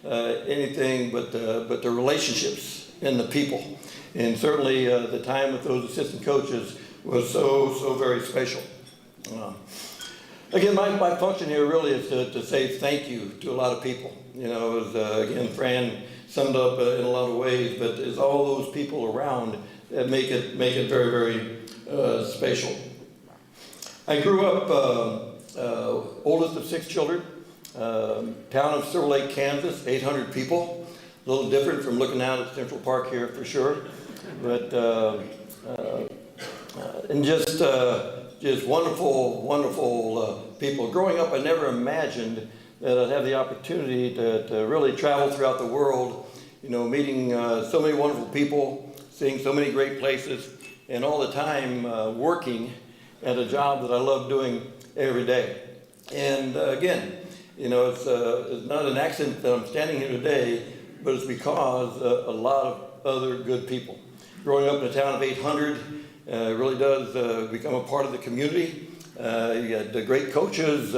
anything but the relationships and the people. And certainly the time with those assistant coaches was so very special. Again, my function here really is to say thank you to a lot of people. You know, as again, Fran summed up in a lot of ways, but it's all those people around that make it very special. I grew up oldest of 6 children, town of Silver Lake, Kansas, 800 people. A little different from looking out at Central Park here for sure, but and just wonderful people. Growing up, I never imagined that I'd have the opportunity to really travel throughout the world, you know, meeting so many wonderful people, seeing so many great places, and all the time working at a job that I love doing every day. And again, you know, it's not an accident that I'm standing here today, but it's because a lot of other good people. Growing up in a town of 800 really does become a part of the community. You got great coaches,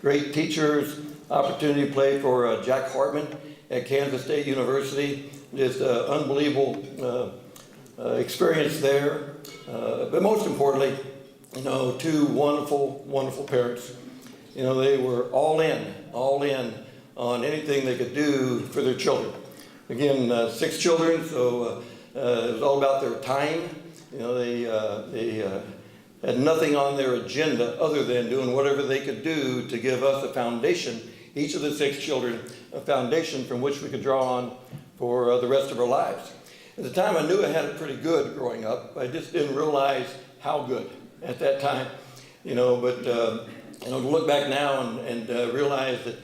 great teachers, opportunity to play for Jack Hartman at Kansas State University. Just unbelievable experience there. But most importantly, you know, 2 wonderful parents. You know, they were all in on anything they could do for their children. Again, 6 children, so it was all about their time. You know, they had nothing on their agenda other than doing whatever they could do to give us a foundation, each of the 6 children, a foundation from which we could draw on for the rest of our lives. At the time, I knew I had it pretty good growing up. I just didn't realize how good at that time, you know, but you know, to look back now and realize that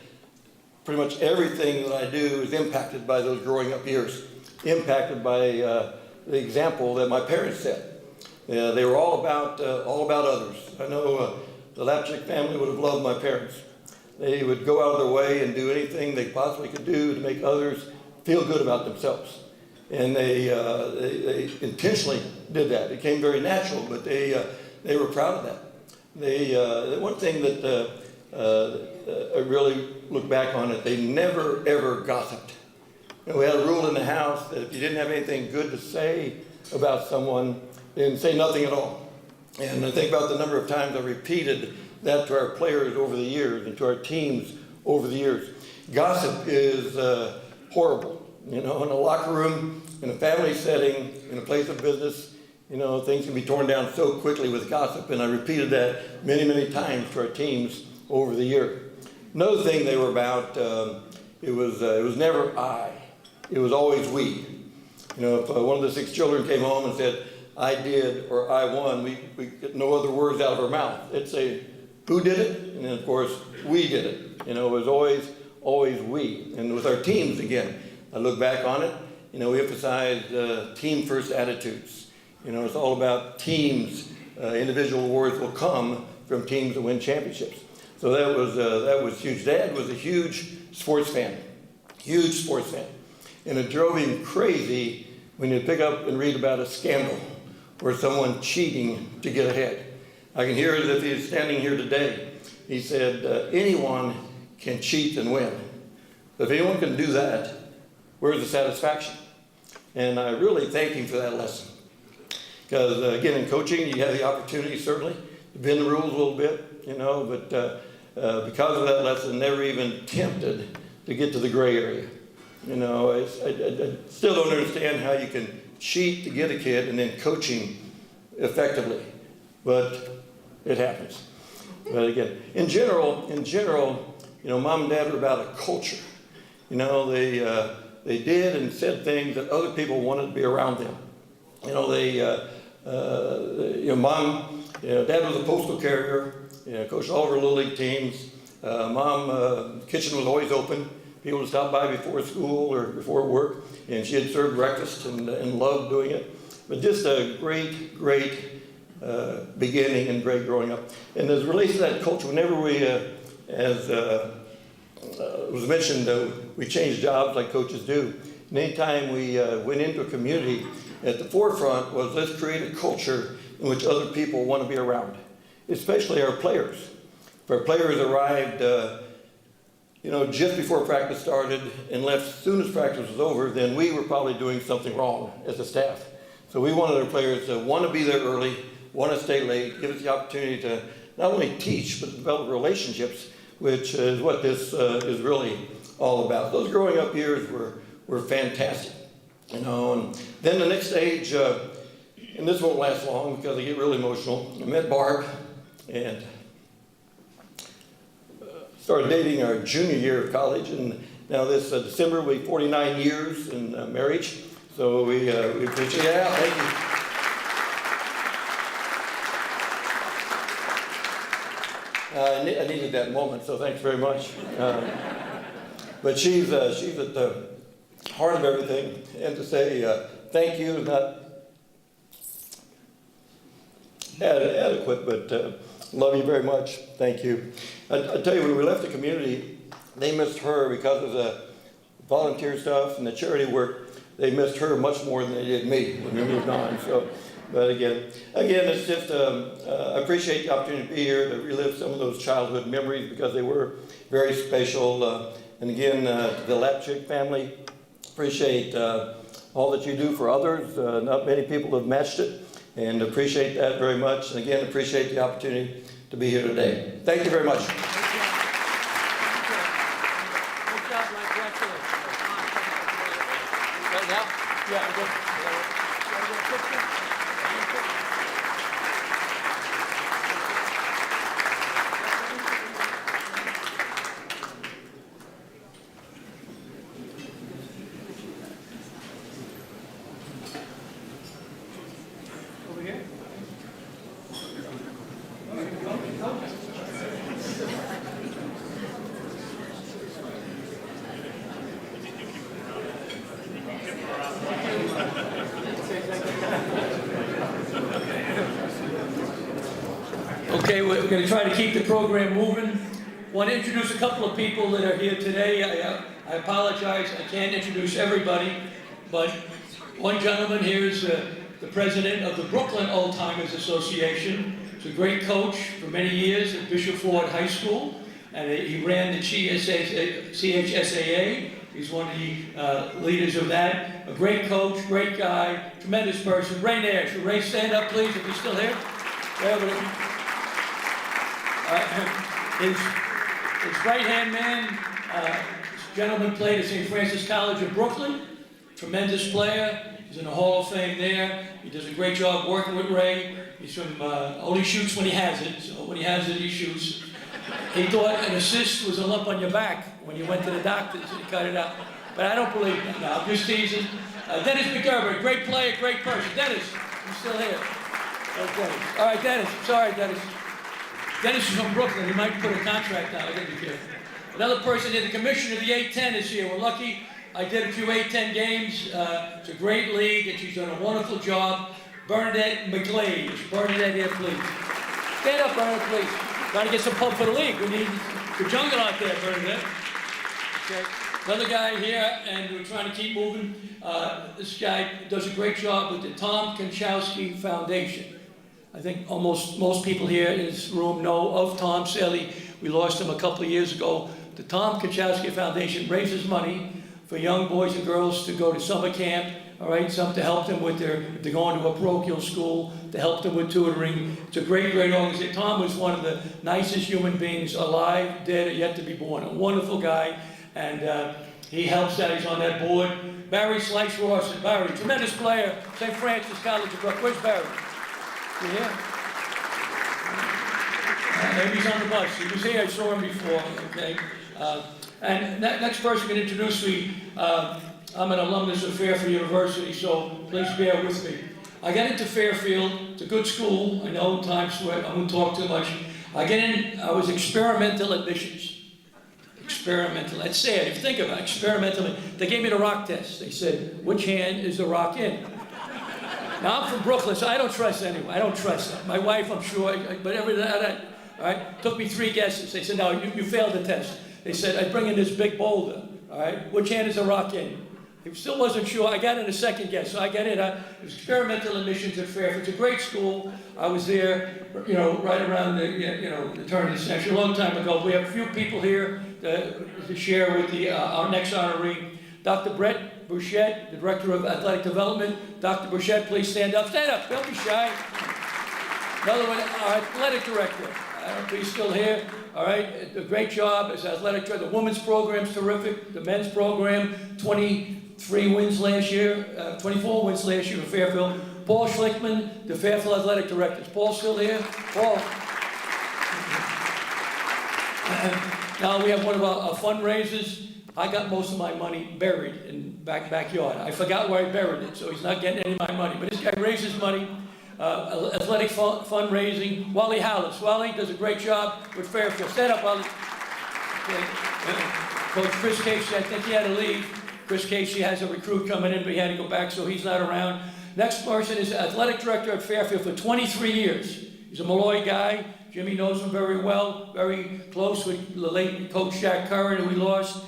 pretty much everything that I do is impacted by those growing up years, impacted by the example that my parents set. They were all about others. I know the Lapchick family would have loved my parents. They would go out of their way and do anything they possibly could do to make others feel good about themselves. And they intentionally did that. It came very natural, but they were proud of that. One thing that I really look back on it, they never ever gossiped. You know, we had a rule in the house that if you didn't have anything good to say about someone, then say nothing at all. And I think about the number of times I repeated that to our players over the years and to our teams over the years. Gossip is horrible. You know, in a locker room, in a family setting, in a place of business, you know, things can be torn down so quickly with gossip, and I repeated that many times to our teams over the year. Another thing they were about, it was never I, it was always we. You know, if one of the 6 children came home and said, I did or I won, we get no other words out of our mouth. They'd say, who did it? And then of course, we did it. You know, it was always we. And with our teams, again, I look back on it, you know, we emphasize team first attitudes. You know, it's all about teams. Individual awards will come from teams that win championships. So that was huge. Dad was a huge sports fan, and it drove him crazy when you pick up and read about a scandal or someone cheating to get ahead. I can hear it as if he was standing here today. He said, anyone can cheat and win. If anyone can do that, where's the satisfaction? And I really thank him for that lesson. Because again, in coaching, you have the opportunity certainly to bend the rules a little bit, you know, but because of that lesson, never even tempted to get to the gray area. You know, I still don't understand how you can cheat to get a kid and then coaching effectively, but it happens. But again, in general, you know, Mom and Dad were about a culture. You know, they did and said things that other people wanted to be around them. You know, Mom, Dad was a postal carrier, coached all of our Little League teams, Mom, kitchen was always open. People would stop by before school or before work, and she had served breakfast and loved doing it. But just a great, great beginning and great growing up. And as it relates to that culture, whenever we, as was mentioned, we changed jobs like coaches do. And anytime we went into a community, at the forefront was let's create a culture in which other people want to be around, especially our players. If our players arrived, just before practice started and left as soon as practice was over, then we were probably doing something wrong as a staff. So we wanted our players to want to be there early, want to stay late, give us the opportunity to not only teach, but develop relationships, which is what this is really all about. Those growing up years were fantastic, and then the next stage, and this won't last long because I get really emotional. I met Barb and started dating our junior year of college, and now this December will be 49 years in marriage. So we appreciate it. Yeah, thank you. I needed that moment, so thanks very much. But she's at the heart of everything, and to say thank you is not adequate, but love you very much. Thank you. I tell you, when we left the community, they missed her because of the volunteer stuff and the charity work. They missed her much more than they did me when we moved on. So, but again, it's just I appreciate the opportunity to be here to relive some of those childhood memories because they were very special. And again, the Lapchick family, appreciate all that you do for others. Not many people have matched it, and appreciate that very much. And again, appreciate the opportunity to be here today. Thank you very much. Okay, we're going to try to keep the program moving. Want to introduce a couple of people that are here today. I apologize, I can't introduce everybody, but one gentleman here is the president of the Brooklyn Old Timers Association. He's a great coach for many years at Bishop Ford High School, and he ran the CHSAA. He's one of the leaders of that. A great coach, great guy, tremendous person. Ray Nash. Ray, stand up, please, if you're still here. His right-hand man, this gentleman played at St. Francis College of Brooklyn. Tremendous player. He's in the Hall of Fame there. He does a great job working with Ray. He's from, only shoots when he has it. So when he has it, he shoots. He thought an assist was a lump on your back when you went to the doctors and he cut it out. But I don't believe that. No, I'm just teasing. Dennis McGerber, great player, great person. Dennis, you still here? Okay. All right, Dennis. Sorry, Dennis. Dennis is from Brooklyn. He might put a contract out. I gotta be careful. Another person here, the commissioner of the A-10 is here. We're lucky. I did a few A-10 games. It's a great league, and she's done a wonderful job. Bernadette McGlade. Is Bernadette here, please? Stand up, Bernadette, please. Trying to get some pub for the league. We need the jungle out there, Bernadette. Okay. Another guy here, and we're trying to keep moving. This guy does a great job with the Tom Konchowski Foundation. I think almost most people here in this room know of Tom Selly. We lost him a couple of years ago. The Tom Konchowski Foundation raises money for young boys and girls to go to summer camp, all right, some to help them with if they're going to a parochial school, to help them with tutoring. It's a great, great organization. Tom was one of the nicest human beings alive, dead, or yet to be born. A wonderful guy, and he helps out. He's on that board. Barry Slice Rawson. Barry, tremendous player, St. Francis College of Brooklyn. Where's Barry? You here? Maybe he's on the bus. He was here. I saw him before. Okay. And next person can introduce me. I'm an alumnus of Fairfield University, so please bear with me. I got into Fairfield. It's a good school. I know Times Square. I won't talk too much. I was experimental admissions. experimental. That's sad. If you think about it, experimentally. They gave me the rock test. They said, which hand is the rock in? Now, I'm from Brooklyn, so I don't trust anyone. I don't trust them. My wife, I'm sure, but all right? Took me 3 guesses. They said, no, you failed the test. They said, I bring in this big boulder, all right? Which hand is the rock in? I still wasn't sure. I got in a second guess, so I got in. It was experimental admissions at Fairfield. It's a great school. I was there, right around the turn of the century, a long time ago. We have a few people here to share with our next honoree, Dr. Brett Bouchette, the Director of Athletic Development. Dr. Bouchette, please stand up. Stand up. Don't be shy. Another one, our Athletic Director. I don't know if he's still here. All right. A great job as Athletic Director. The women's program's terrific. The men's program, 23 wins last year, 24 wins last year in Fairfield. Paul Schlickman, the Fairfield Athletic Director. Is Paul still here? Paul. Now we have one of our fundraisers. I got most of my money buried in backyard. I forgot where I buried it, so he's not getting any of my money. But this guy raises money, athletic fundraising. Wally Hallis. Wally does a great job with Fairfield. Stand up, Wally. Okay. Coach Chris Casey, I think he had to leave. Chris Casey has a recruit coming in, but he had to go back, so he's not around. Next person is athletic director at Fairfield for 23 years. He's a Malloy guy. Jimmy knows him very well, very close with the late Coach Jack Curran, who we lost.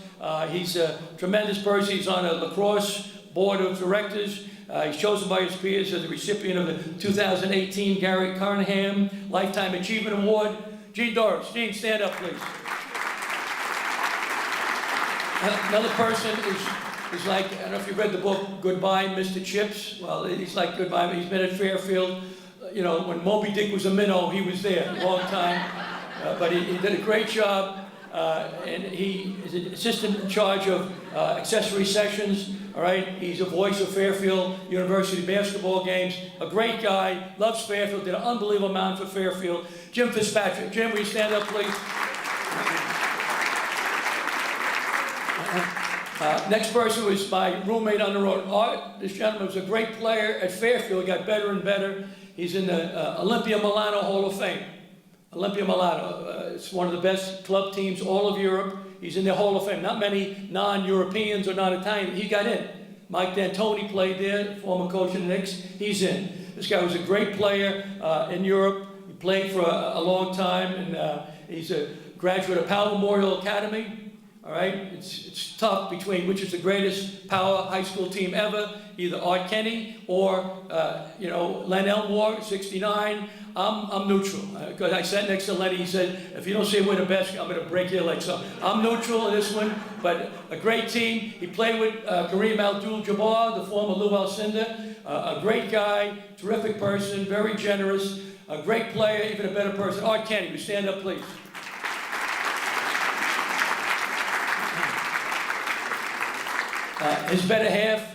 He's a tremendous person. He's on a lacrosse board of directors. He's chosen by his peers as the recipient of the 2018 Gary Carnahan Lifetime Achievement Award. Gene Doris. Gene, stand up, please. Another person is like, I don't know if you've read the book, Goodbye, Mr. Chips. Well, he's like Goodbye. He's been at Fairfield. When Moby Dick was a minnow, he was there a long time. But he did a great job. And he is an assistant in charge of accessory sessions. All right, he's a voice of Fairfield University basketball games. A great guy, loves Fairfield, did an unbelievable amount for Fairfield. Jim Fitzpatrick. Jim, will you stand up, please? Next person was my roommate on the road, Art. This gentleman was a great player at Fairfield, got better and better. He's in the Olympia Milano Hall of Fame. Olympia Milano, it's one of the best club teams all of Europe. He's in the Hall of Fame. Not many non-Europeans or non-Italian. He got in. Mike D'Antoni played there, former coach of the Knicks. He's in. This guy was a great player in Europe. He played for a long time, and he's a graduate of Powell Memorial Academy. All right, it's tough between which is the greatest Power high school team ever, either Art Kenny or Len Elmore, 69. I'm neutral because I sat next to Lenny. He said, "If you don't say we're the best, I'm going to break your leg." So I'm neutral in this one, but a great team. He played with Kareem Abdul-Jabbar, the former Lou Alcindor, a great guy, terrific person, very generous, a great player, even a better person. Art Kenny, would you stand up, please? His better half,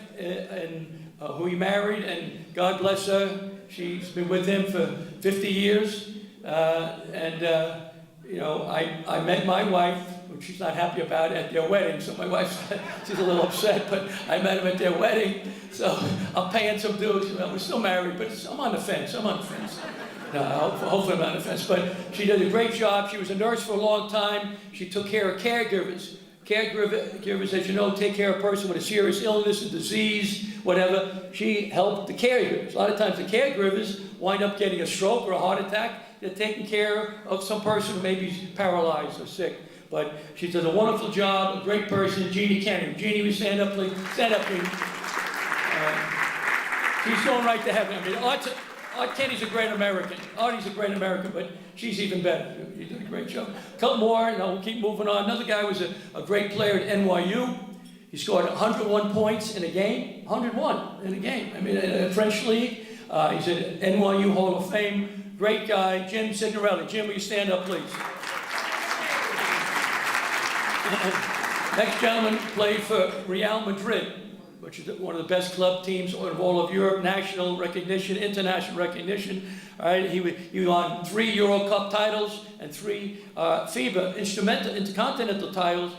who he married, and God bless her. She's been with him for 50 years. I met my wife, which she's not happy about, at their wedding. So my wife, she's a little upset, but I met him at their wedding. So I'm paying some dues. Well, we're still married, but I'm on the fence. No, hopefully I'm on the fence. But she did a great job. She was a nurse for a long time. She took care of caregivers. Caregivers, as you know, take care of a person with a serious illness, a disease, whatever. She helped the caregivers. A lot of times the caregivers wind up getting a stroke or a heart attack. They're taking care of some person who may be paralyzed or sick. But she does a wonderful job, a great person, Jeannie Kenny. Jeannie, will you stand up, please? Stand up, Jeannie. She's going right to heaven. I mean, Art Kenny's a great American. Artie's a great American, but she's even better. You did a great job. A couple more, and I'll keep moving on. Another guy was a great player at NYU. He scored 101 points in a game. 101 in a game. I mean, in a French league. He's at NYU Hall of Fame. Great guy, Jim Signorelli. Jim, will you stand up, please? Next gentleman played for Real Madrid, which is one of the best club teams of all of Europe, national recognition, international recognition. All right, he won 3 Euro Cup titles and 3 FIBA intercontinental titles.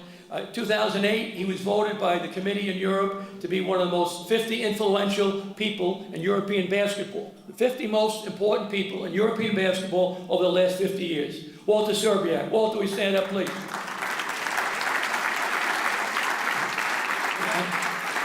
2008, he was voted by the committee in Europe to be one of the most 50 influential people in European basketball. The 50 most important people in European basketball over the last 50 years. Walter Serbiak. Walter, will you stand up, please?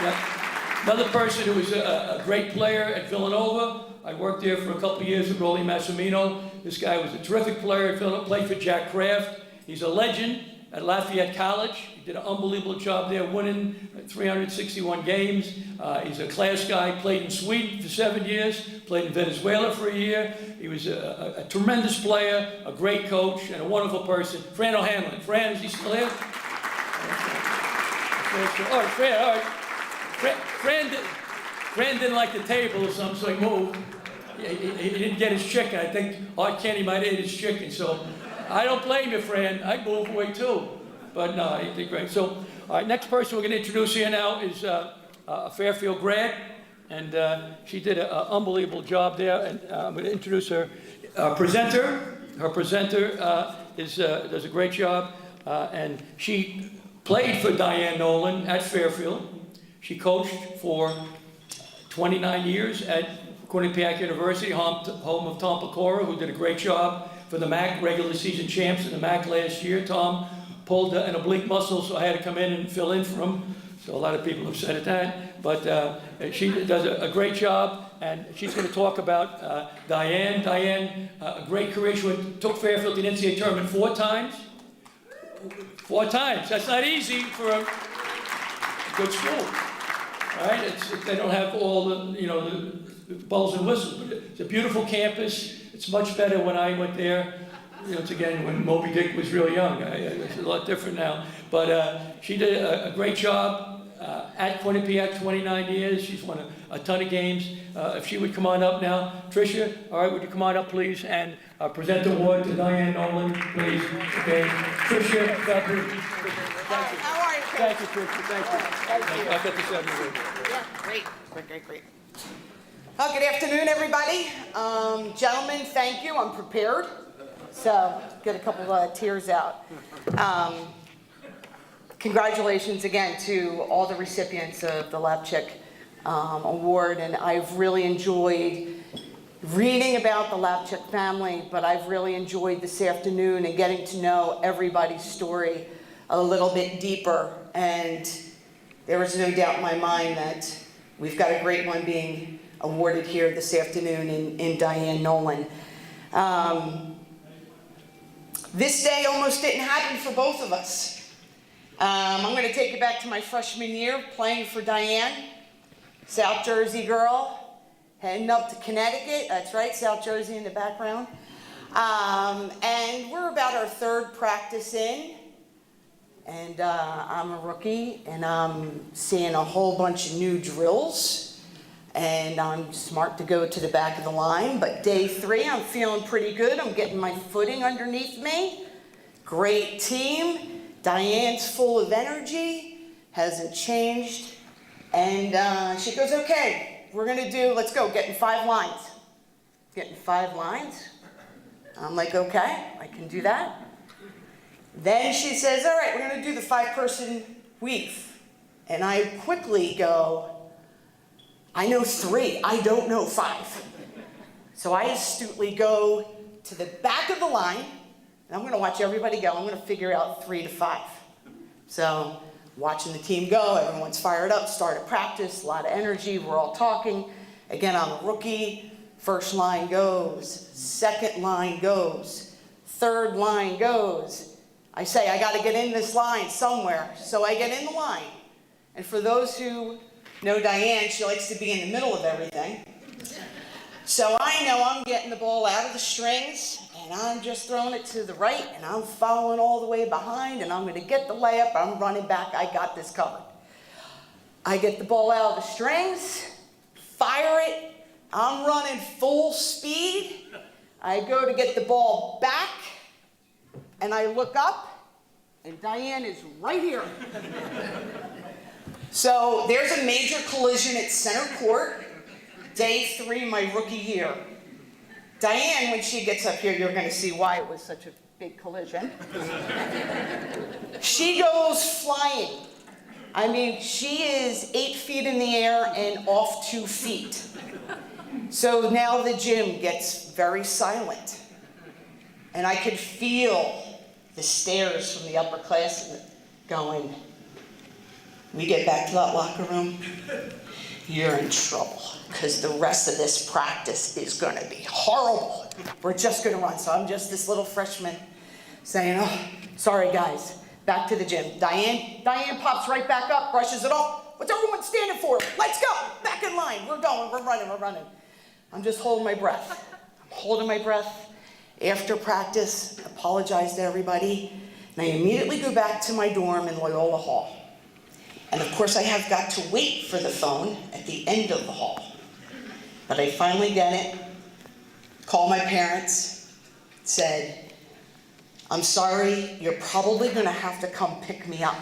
Yeah. Another person who was a great player at Villanova. I worked there for a couple of years with Rolly Massimino. This guy was a terrific player at Villanova, played for Jack Kraft. He's a legend at Lafayette College. He did an unbelievable job there, winning 361 games. He's a class guy, played in Sweden for 7 years, played in Venezuela for a year. He was a tremendous player, a great coach, and a wonderful person. Fran O'Hanlon. Fran, is he still here? Oh, Fran, all right. Fran didn't like the table or something, so he moved. He didn't get his chicken. I think Art Kenny might have ate his chicken, so I don't blame you, Fran. I'd move away too. But no, he did great. So, all right, next person we're going to introduce here now is a Fairfield grad, and she did an unbelievable job there. And I'm going to introduce her presenter. Her presenter does a great job, and she played for Diane Nolan at Fairfield. She coached for 29 years at Quinnipiac University, home of Tom Pecora, who did a great job for the MAC, regular season champs in the MAC last year. Tom pulled an oblique muscle, so I had to come in and fill in for him. So a lot of people have said at that. But she does a great job, and she's going to talk about Diane. Diane, a great career. She took Fairfield to the NCAA tournament 4 times. 4 times. That's not easy for a good school. Right? They don't have all the, the bells and whistles, but it's a beautiful campus. It's much better when I went there. It's again when Moby Dick was real young. It's a lot different now. But she did a great job at Quinnipiac, 29 years. She's won a ton of games. If she would come on up now. Tricia, all right, would you come on up, please, and present the award to Diane Nolan, please. Okay. Tricia, thank you. How are you? Thank you, Tricia. Thank you. Thank you. I'll get this out of the way. Yeah, great. Well, good afternoon, everybody. Gentlemen, thank you. I'm prepared. So, get a couple of tears out. Congratulations again to all the recipients of the Lapchick Award, and I've really enjoyed reading about the Lapchick family, but I've really enjoyed this afternoon and getting to know everybody's story a little bit deeper, and there is no doubt in my mind that we've got a great one being awarded here this afternoon in Diane Nolan. This day almost didn't happen for both of us. I'm going to take you back to my freshman year playing for Diane, South Jersey girl, heading up to Connecticut. That's right, South Jersey in the background. And we're about our 3rd practice in, and I'm a rookie, and I'm seeing a whole bunch of new drills. And I'm smart to go to the back of the line, but day 3, I'm feeling pretty good. I'm getting my footing underneath me. Great team. Diane's full of energy, hasn't changed. And she goes, okay, we're gonna do, let's go, getting 5 lines. Getting 5 lines. I'm like, okay, I can do that. Then she says, all right, we're gonna do the 5-person weave. And I quickly go, I know 3, I don't know 5. So I astutely go to the back of the line, and I'm going to watch everybody go. I'm going to figure out 3 to 5. So watching the team go, everyone's fired up, start of practice, a lot of energy, we're all talking. Again, I'm a rookie. 1st line goes, 2nd line goes, 3rd line goes. I say, I got to get in this line somewhere. So I get in the line. And for those who know Diane, she likes to be in the middle of everything. So I know I'm getting the ball out of the strings, and I'm just throwing it to the right, and I'm following all the way behind, and I'm going to get the layup. I'm running back. I got this covered. I get the ball out of the strings, fire it. I'm running full speed. I go to get the ball back, and I look up, and Diane is right here. So there's a major collision at center court, day 3, my rookie year. Diane, when she gets up here, you're going to see why it was such a big collision. She goes flying. I mean, she is 8 feet in the air and off 2 feet. So now the gym gets very silent. And I could feel the stares from the upperclassmen going, we get back to that locker room, you're in trouble, because the rest of this practice is gonna be horrible. We're just gonna run. So I'm just this little freshman saying, oh, sorry guys, back to the gym. Diane pops right back up, brushes it off. What's everyone standing for? Let's go, back in line. We're going, we're running. I'm just holding my breath. I'm holding my breath. After practice, apologize to everybody, and I immediately go back to my dorm in Loyola Hall. And of course, I have got to wait for the phone at the end of the hall. But I finally get it, called my parents, said, I'm sorry, you're probably gonna have to come pick me up,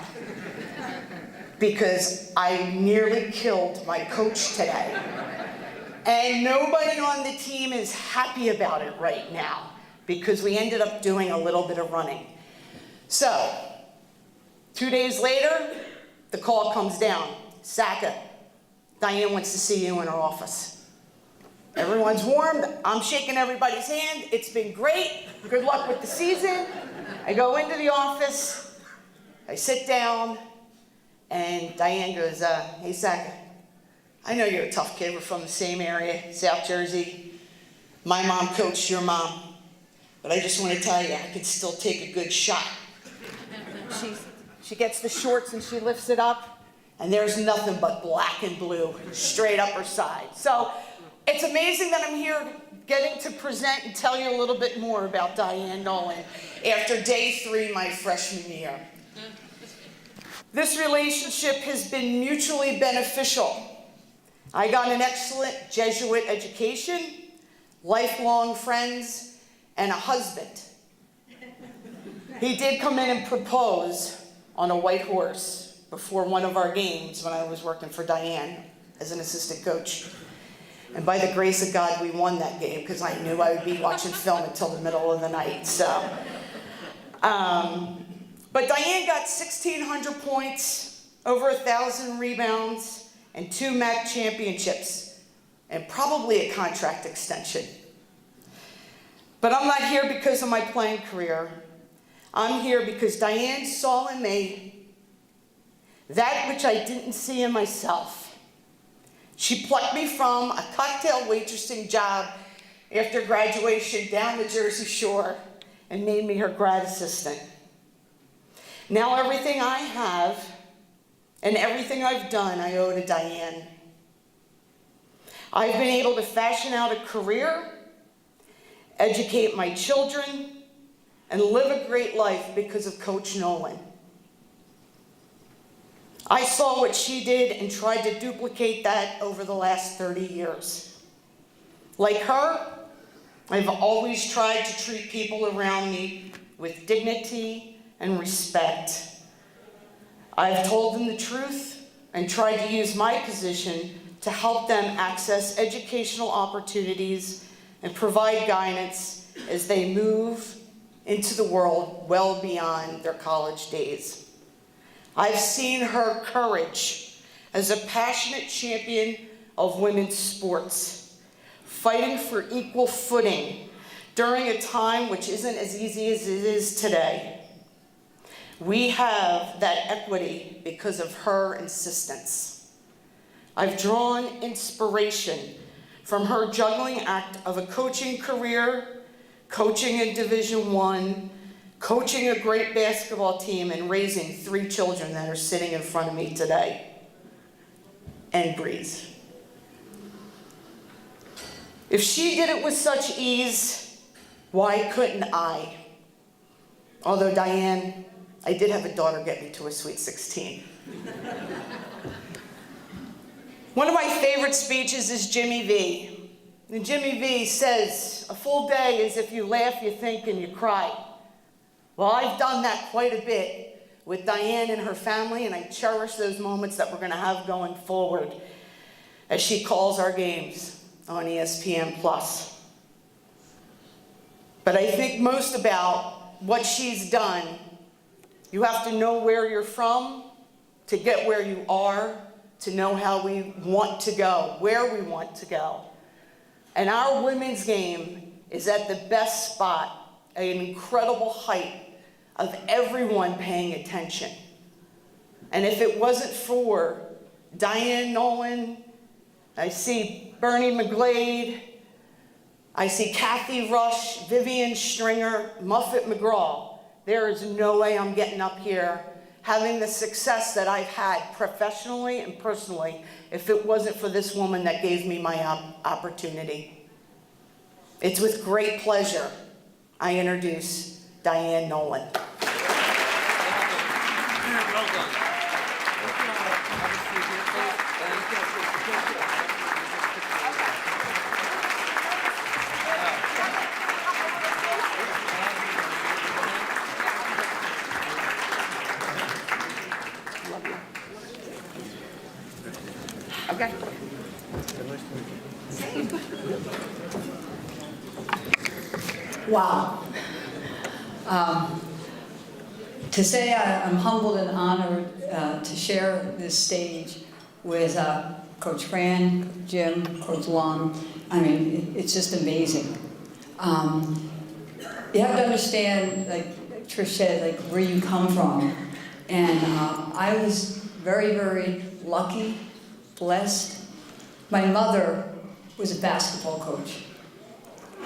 because I nearly killed my coach today. And nobody on the team is happy about it right now, because we ended up doing a little bit of running. So, 2 days later, the call comes down. Saka, Diane wants to see you in her office. Everyone's warmed. I'm shaking everybody's hand. It's been great. Good luck with the season. I go into the office. I sit down. And Diane goes, hey, Saka, I know you're a tough kid. We're from the same area, South Jersey. My mom coached your mom. But I just want to tell you, I could still take a good shot. She gets the shorts and she lifts it up, and there's nothing but black and blue straight up her side. So it's amazing that I'm here getting to present and tell you a little bit more about Diane Nolan after day 3 my freshman year. This relationship has been mutually beneficial. I got an excellent Jesuit education, lifelong friends, and a husband. He did come in and propose on a white horse before one of our games when I was working for Diane as an assistant coach. And by the grace of God, we won that game, because I knew I would be watching film until the middle of the night. So, but Diane got 1,600 points, over 1,000 rebounds, and 2 MAC championships, and probably a contract extension. But I'm not here because of my playing career. I'm here because Diane saw in me that which I didn't see in myself. She plucked me from a cocktail waitressing job after graduation down the Jersey Shore and made me her grad assistant. Now everything I have and everything I've done, I owe to Diane. I've been able to fashion out a career, educate my children, and live a great life because of Coach Nolan. I saw what she did and tried to duplicate that over the last 30 years. Like her, I've always tried to treat people around me with dignity and respect. I've told them the truth and tried to use my position to help them access educational opportunities and provide guidance as they move into the world well beyond their college days. I've seen her courage as a passionate champion of women's sports, fighting for equal footing during a time which isn't as easy as it is today. We have that equity because of her insistence. I've drawn inspiration from her juggling act of a coaching career, coaching in Division I, coaching a great basketball team, and raising 3 children that are sitting in front of me today. And breathe. If she did it with such ease, why couldn't I? Although, Diane, I did have a daughter get me to a Sweet 16. One of my favorite speeches is Jimmy V. And Jimmy V says, a full day is if you laugh, you think, and you cry. Well, I've done that quite a bit with Diane and her family, and I cherish those moments that we're going to have going forward as she calls our games on ESPN+. But I think most about what she's done, you have to know where you're from to get where you are, to know how we want to go, where we want to go. And our women's game is at the best spot, an incredible height of everyone paying attention. And if it wasn't for Diane Nolan, I see Bernie McGlade, I see Kathy Rush, Vivian Stringer, Muffet McGraw. There is no way I'm getting up here having the success that I've had professionally and personally if it wasn't for this woman that gave me my opportunity. It's with great pleasure I introduce Diane Nolan. Okay. Wow. To say I'm humbled and honored to share this stage with Coach Fran, Jim, Coach Long, I mean, it's just amazing. You have to understand, like Trish said, like where you come from. And I was very, very lucky, blessed. My mother was a basketball coach.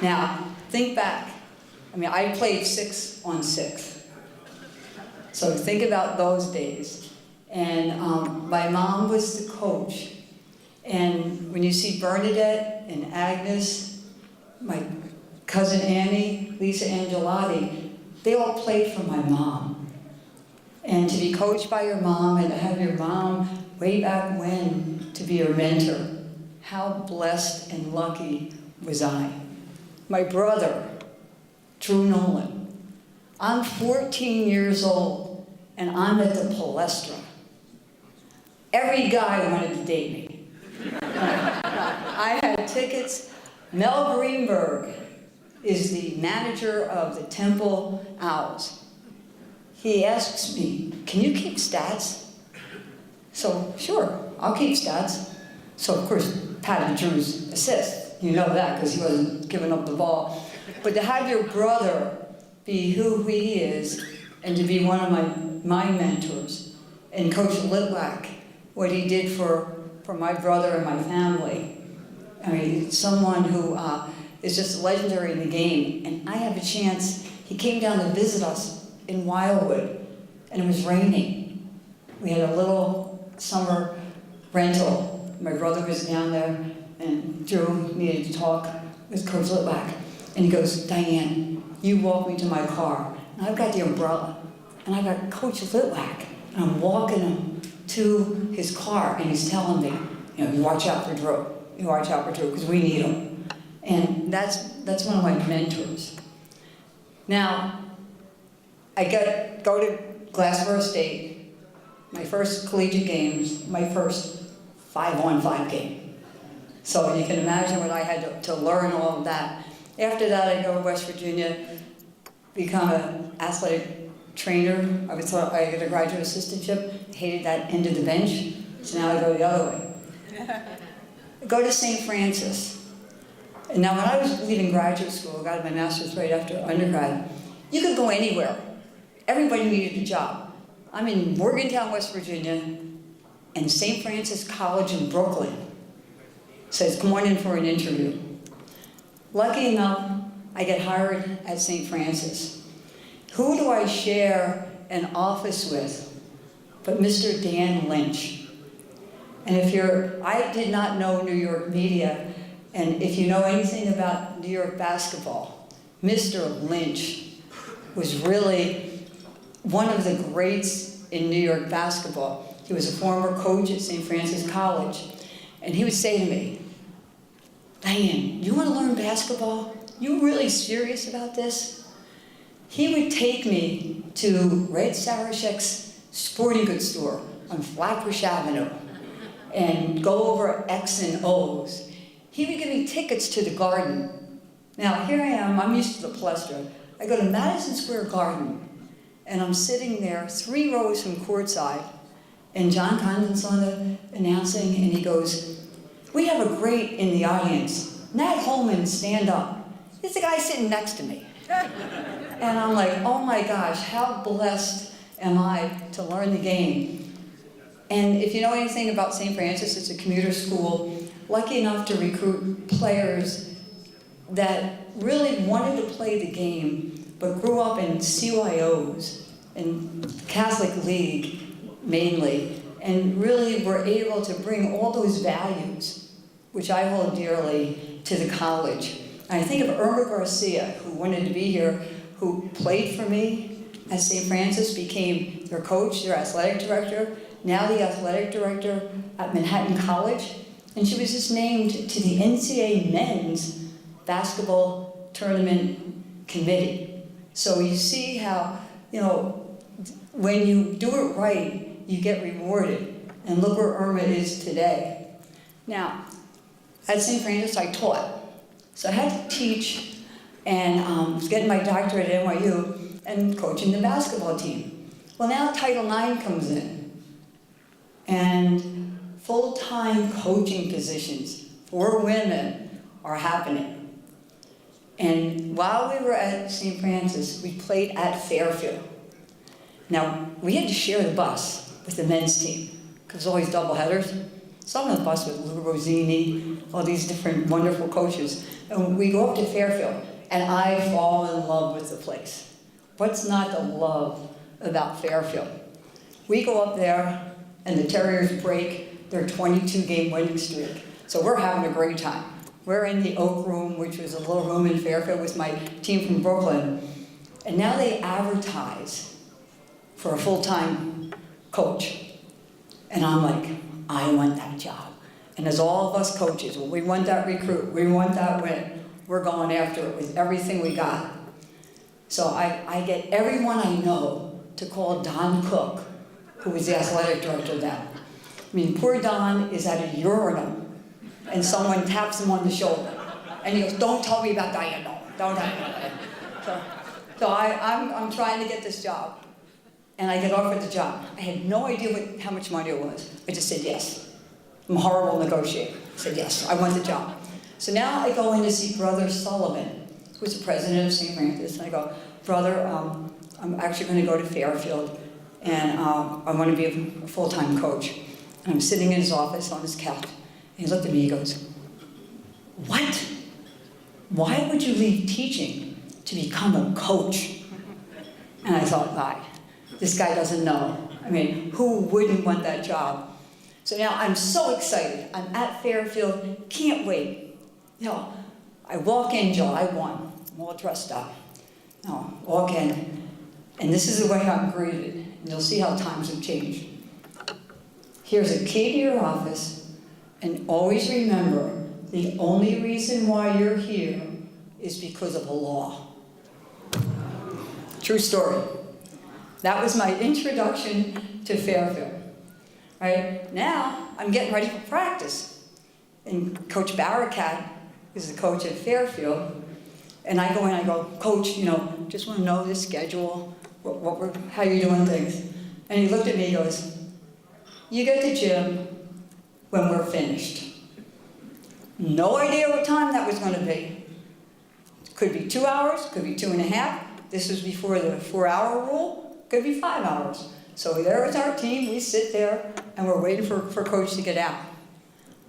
Now, think back. I mean, I played 6-on-6. So think about those days. And my mom was the coach. And when you see Bernadette and Agnes, my cousin Annie, Lisa Angelotti, they all played for my mom. And to be coached by your mom and to have your mom way back when to be your mentor, how blessed and lucky was I. My brother, Drew Nolan. I'm 14 years old and I'm at the Palestra. Every guy wanted to date me. I had tickets. Mel Greenberg is the manager of the Temple Owls. He asks me, can you keep stats? So, sure, I'll keep stats. So, of course, Patty Drew's assist. You know that because he wasn't giving up the ball. But to have your brother be who he is and to be one of my mentors, and Coach Litwack, what he did for my brother and my family. I mean, someone who is just legendary in the game. And I have a chance, he came down to visit us in Wildwood, and it was raining. We had a little summer rental. My brother was down there, and Drew needed to talk with Coach Litwack. And he goes, Diane, you walk me to my car. And I've got the umbrella, and I've got Coach Litwack, and I'm walking him to his car, and he's telling me, you know, you watch out for Drew. You watch out for Drew, because we need him. And that's one of my mentors. Now, I go to Glassboro State, my first collegiate games, my first 5-on-5 game. So you can imagine what I had to learn all of that. After that, I go to West Virginia, become an athletic trainer. I got a graduate assistantship, hated that end of the bench, so now I go the other way. I go to St. Francis. And now when I was leaving graduate school, I got my master's right after undergrad, you could go anywhere. Everybody needed a job. I'm in Morgantown, West Virginia, and St. Francis College in Brooklyn says, come on in for an interview. Lucky enough, I get hired at St. Francis. Who do I share an office with but Mr. Dan Lynch? And I did not know New York media, and if you know anything about New York basketball, Mr. Lynch was really one of the greats in New York basketball. He was a former coach at St. Francis College, and he would say to me, Diane, you want to learn basketball? You really serious about this? He would take me to Red Sarashek's sporting goods store on Flatbush Avenue and go over X and O's. He would give me tickets to the Garden. Now, here I am, I'm used to the Palestra. I go to Madison Square Garden, and I'm sitting there 3 rows from courtside, and John Condon's on the announcing, and he goes, we have a great in the audience. Nat Holman, stand up. It's the guy sitting next to me. And I'm like, oh my gosh, how blessed am I to learn the game. And if you know anything about St. Francis, it's a commuter school, lucky enough to recruit players that really wanted to play the game, but grew up in CYOs, in Catholic League mainly, and really were able to bring all those values, which I hold dearly, to the college. And I think of Irma Garcia, who wanted to be here, who played for me at St. Francis, became their coach, their athletic director, now the athletic director at Manhattan College, and she was just named to the NCAA men's basketball tournament committee. So you see how, you know, when you do it right, you get rewarded. And look where Irma is today. Now, at St. Francis, I taught. So I had to teach, and was getting my doctorate at NYU and coaching the basketball team. Well, now Title IX comes in, and full-time coaching positions for women are happening. And while we were at St. Francis, we played at Fairfield. Now, we had to share the bus with the men's team, because always double headers. Some of the bus with Lou Rosini, all these different wonderful coaches. And we go up to Fairfield, and I fall in love with the place. What's not to love about Fairfield? We go up there, and the Terriers break their 22-game winning streak. So we're having a great time. We're in the Oak Room, which was a little room in Fairfield with my team from Brooklyn. And now they advertise for a full-time coach. And I'm like, I want that job. And as all of us coaches, well, we want that recruit, we want that win. We're going after it with everything we got. So I get everyone I know to call Don Cook, who was the athletic director then. I mean, poor Don is at a urinal, and someone taps him on the shoulder. And he goes, don't tell me about Diane, no, don't tell me about that. So I'm trying to get this job. And I get offered the job. I had no idea how much money it was. I just said yes. I'm a horrible negotiator. I said yes, I want the job. So now I go in to see Brother Sullivan, who's the president of St. Francis. And I go, Brother, I'm actually going to go to Fairfield, and I want to be a full-time coach. And I'm sitting in his office on his couch. And he looked at me, he goes, what? Why would you leave teaching to become a coach? And I thought, why? This guy doesn't know. I mean, who wouldn't want that job? So now I'm so excited. I'm at Fairfield, can't wait. You know, I walk in July 1, I'm all dressed up. No, walk in, and this is the way I'm greeted. And you'll see how times have changed. Here's a key to your office, and always remember, the only reason why you're here is because of a law. True story. That was my introduction to Fairfield. Right? Now, I'm getting ready for practice. And Coach Barakat is the coach at Fairfield. And I go in, I go, Coach, you know, just want to know the schedule, how you're doing things. And he looked at me, he goes, you get to gym when we're finished. No idea what time that was going to be. Could be 2 hours, could be 2.5. This was before the 4-hour rule. Could be 5 hours. So there is our team, we sit there, and we're waiting for Coach to get out.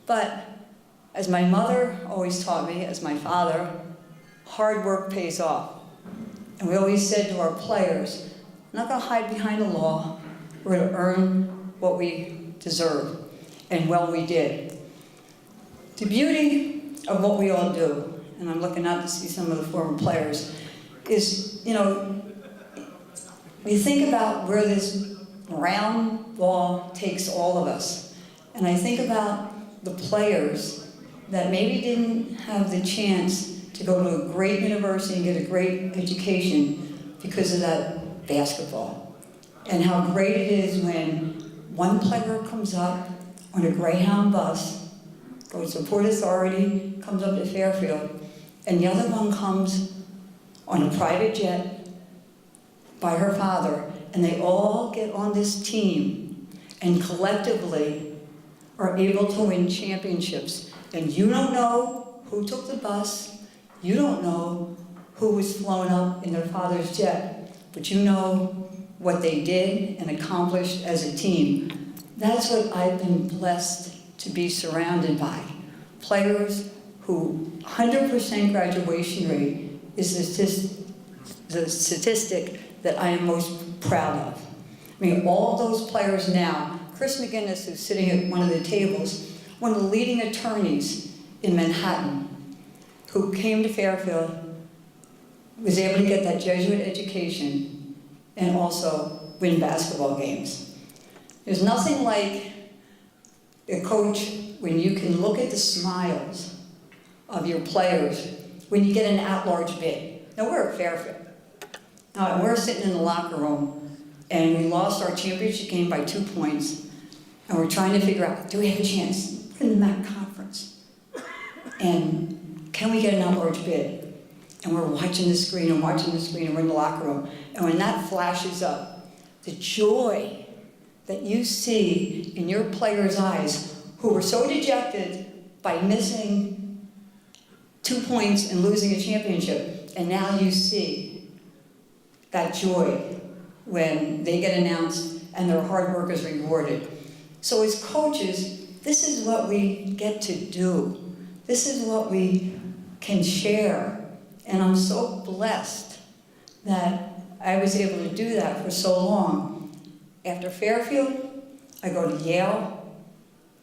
But as my mother always taught me, as my father, hard work pays off. And we always said to our players, we're not going to hide behind the law, we're going to earn what we deserve. And well, we did. The beauty of what we all do, and I'm looking out to see some of the former players, is, you know, you think about where this round ball takes all of us. And I think about the players that maybe didn't have the chance to go to a great university and get a great education because of that basketball. And how great it is when one player comes up on a Greyhound bus, goes to Port Authority, comes up to Fairfield, and the other one comes on a private jet by her father, and they all get on this team and collectively are able to win championships. And you don't know who took the bus, you don't know who was flown up in their father's jet, but you know what they did and accomplished as a team. That's what I've been blessed to be surrounded by. Players who 100% graduation rate is the statistic that I am most proud of. I mean, all those players now, Chris McGinnis, who's sitting at one of the tables, one of the leading attorneys in Manhattan, who came to Fairfield, was able to get that Jesuit education and also win basketball games. There's nothing like a coach when you can look at the smiles of your players when you get an at-large bid. Now, we're at Fairfield. Now, we're sitting in the locker room, and we lost our championship game by 2 points, and we're trying to figure out, do we have a chance? We're in the MAC conference. And can we get an at-large bid? And we're watching the screen and watching the screen, and we're in the locker room. And when that flashes up, the joy that you see in your players' eyes, who were so dejected by missing 2 points and losing a championship, and now you see that joy when they get announced and their hard work is rewarded. So as coaches, this is what we get to do. This is what we can share. And I'm so blessed that I was able to do that for so long. After Fairfield, I go to Yale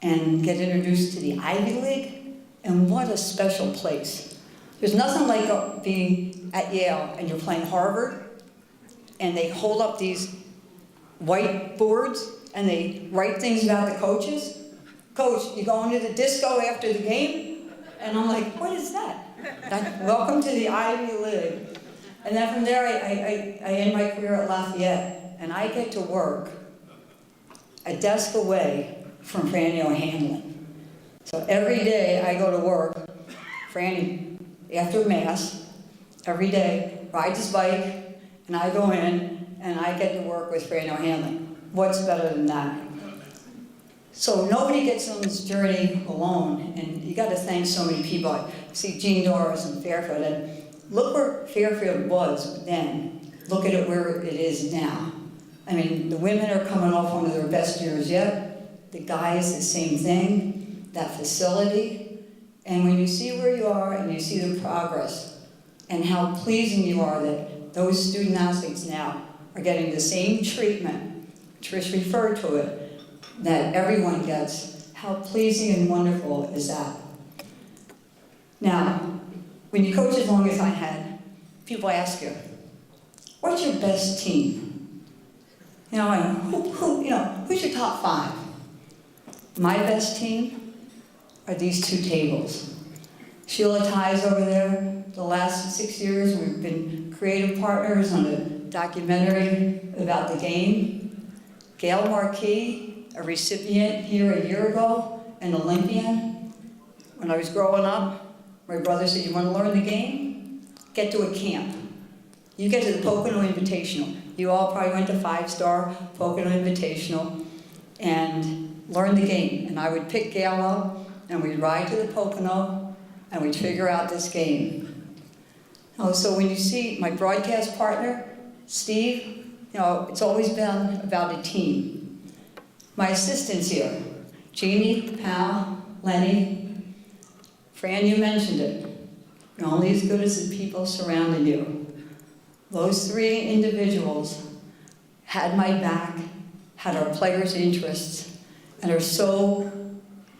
and get introduced to the Ivy League, and what a special place. There's nothing like being at Yale and you're playing Harvard, and they hold up these white boards and they write things about the coaches. Coach, you going to the disco after the game? And I'm like, what is that? Welcome to the Ivy League. And then from there, I end my career at Lafayette, and I get to work a desk away from Franny O'Hanlon. So every day I go to work, Franny, after Mass, every day, rides his bike, and I go in, and I get to work with Franny O'Hanlon. What's better than that? So nobody gets on this journey alone, and you got to thank so many people. I see Gene Doris and Fairfield, and look where Fairfield was then. Look at it where it is now. I mean, the women are coming off one of their best years yet. The guys, the same thing. That facility, and when you see where you are and you see the progress, and how pleasing you are that those student athletes now are getting the same treatment, Trish referred to it, that everyone gets. How pleasing and wonderful is that? Now, when you coach as long as I had, people ask you, what's your best team? You know, and who's your top 5? My best team are these 2 tables. Sheila Ty's over there. The last 6 years, we've been creative partners on a documentary about the game. Gail Marquis, a recipient here a year ago, an Olympian. When I was growing up, my brother said, you want to learn the game? Get to a camp. You get to the Pocono Invitational. You all probably went to 5-star Pocono Invitational and learn the game. And I would pick Gail up, and we'd ride to the Pocono, and we'd figure out this game. So when you see my broadcast partner, Steve, it's always been about a team. My assistants here, Jeannie, Pal, Lenny, Fran, you mentioned it. You're only as good as the people surrounding you. Those 3 individuals had my back, had our players' interests, and are so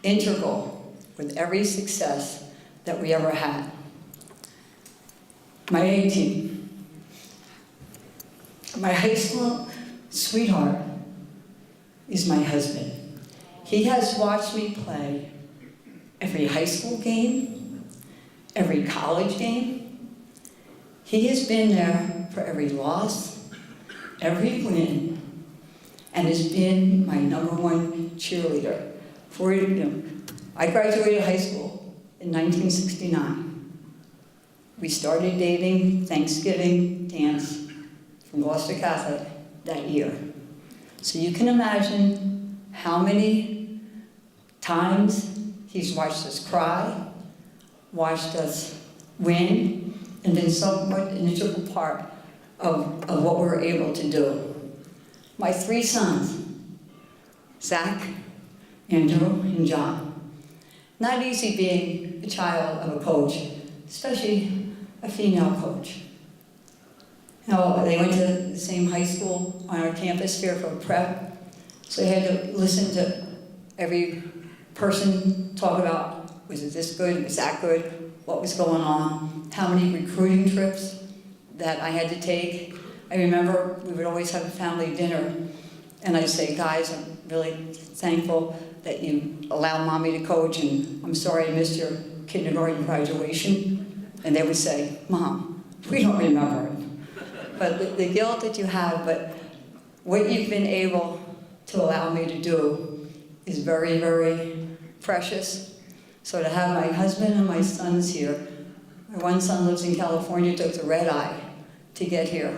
integral with every success that we ever had. My A team. My high school sweetheart is my husband. He has watched me play every high school game, every college game. He has been there for every loss, every win, and has been my #1 cheerleader. I graduated high school in 1969. We started dating Thanksgiving dance from Gloucester Catholic that year. So you can imagine how many times he's watched us cry, watched us win, and been somewhat an integral part of what we were able to do. My 3 sons, Zach, Andrew, and John. Not easy being a child of a coach, especially a female coach. Now, they went to the same high school on our campus here for prep, so they had to listen to every person talk about, was it this good, was that good, what was going on, how many recruiting trips that I had to take. I remember we would always have a family dinner, and I'd say, guys, I'm really thankful that you allow mommy to coach, and I'm sorry I missed your kindergarten graduation. And they would say, Mom, we don't remember it. But the guilt that you have, but what you've been able to allow me to do is very, very precious. So to have my husband and my sons here, my one son lives in California, took the red eye to get here.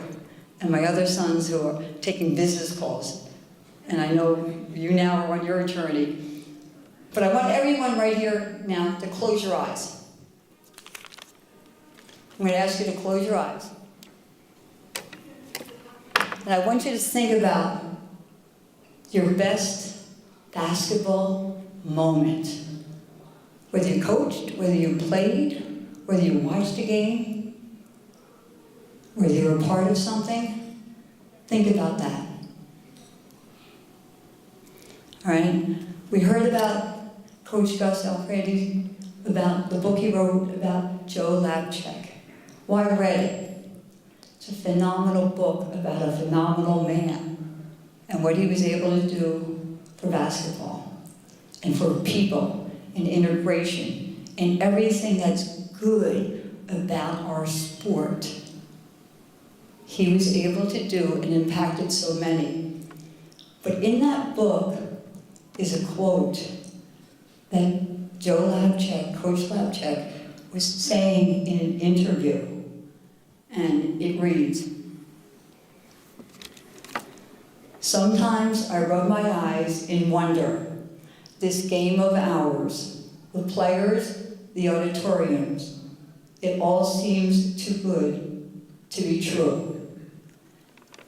And my other sons who are taking business calls. And I know you now are on your journey. But I want everyone right here now to close your eyes. I'm going to ask you to close your eyes. And I want you to think about your best basketball moment. Whether you coached, whether you played, whether you watched a game, whether you were a part of something, think about that. All right? We heard about Coach Gus Alfredi, about the book he wrote about Joe Lapchick. Well, I read it. It's a phenomenal book about a phenomenal man and what he was able to do for basketball and for people and integration and everything that's good about our sport. He was able to do and impacted so many. But in that book is a quote that Joe Lapchick, Coach Lapchick, was saying in an interview. And it reads, "Sometimes I rub my eyes in wonder, this game of ours, the players, the auditoriums, it all seems too good to be true."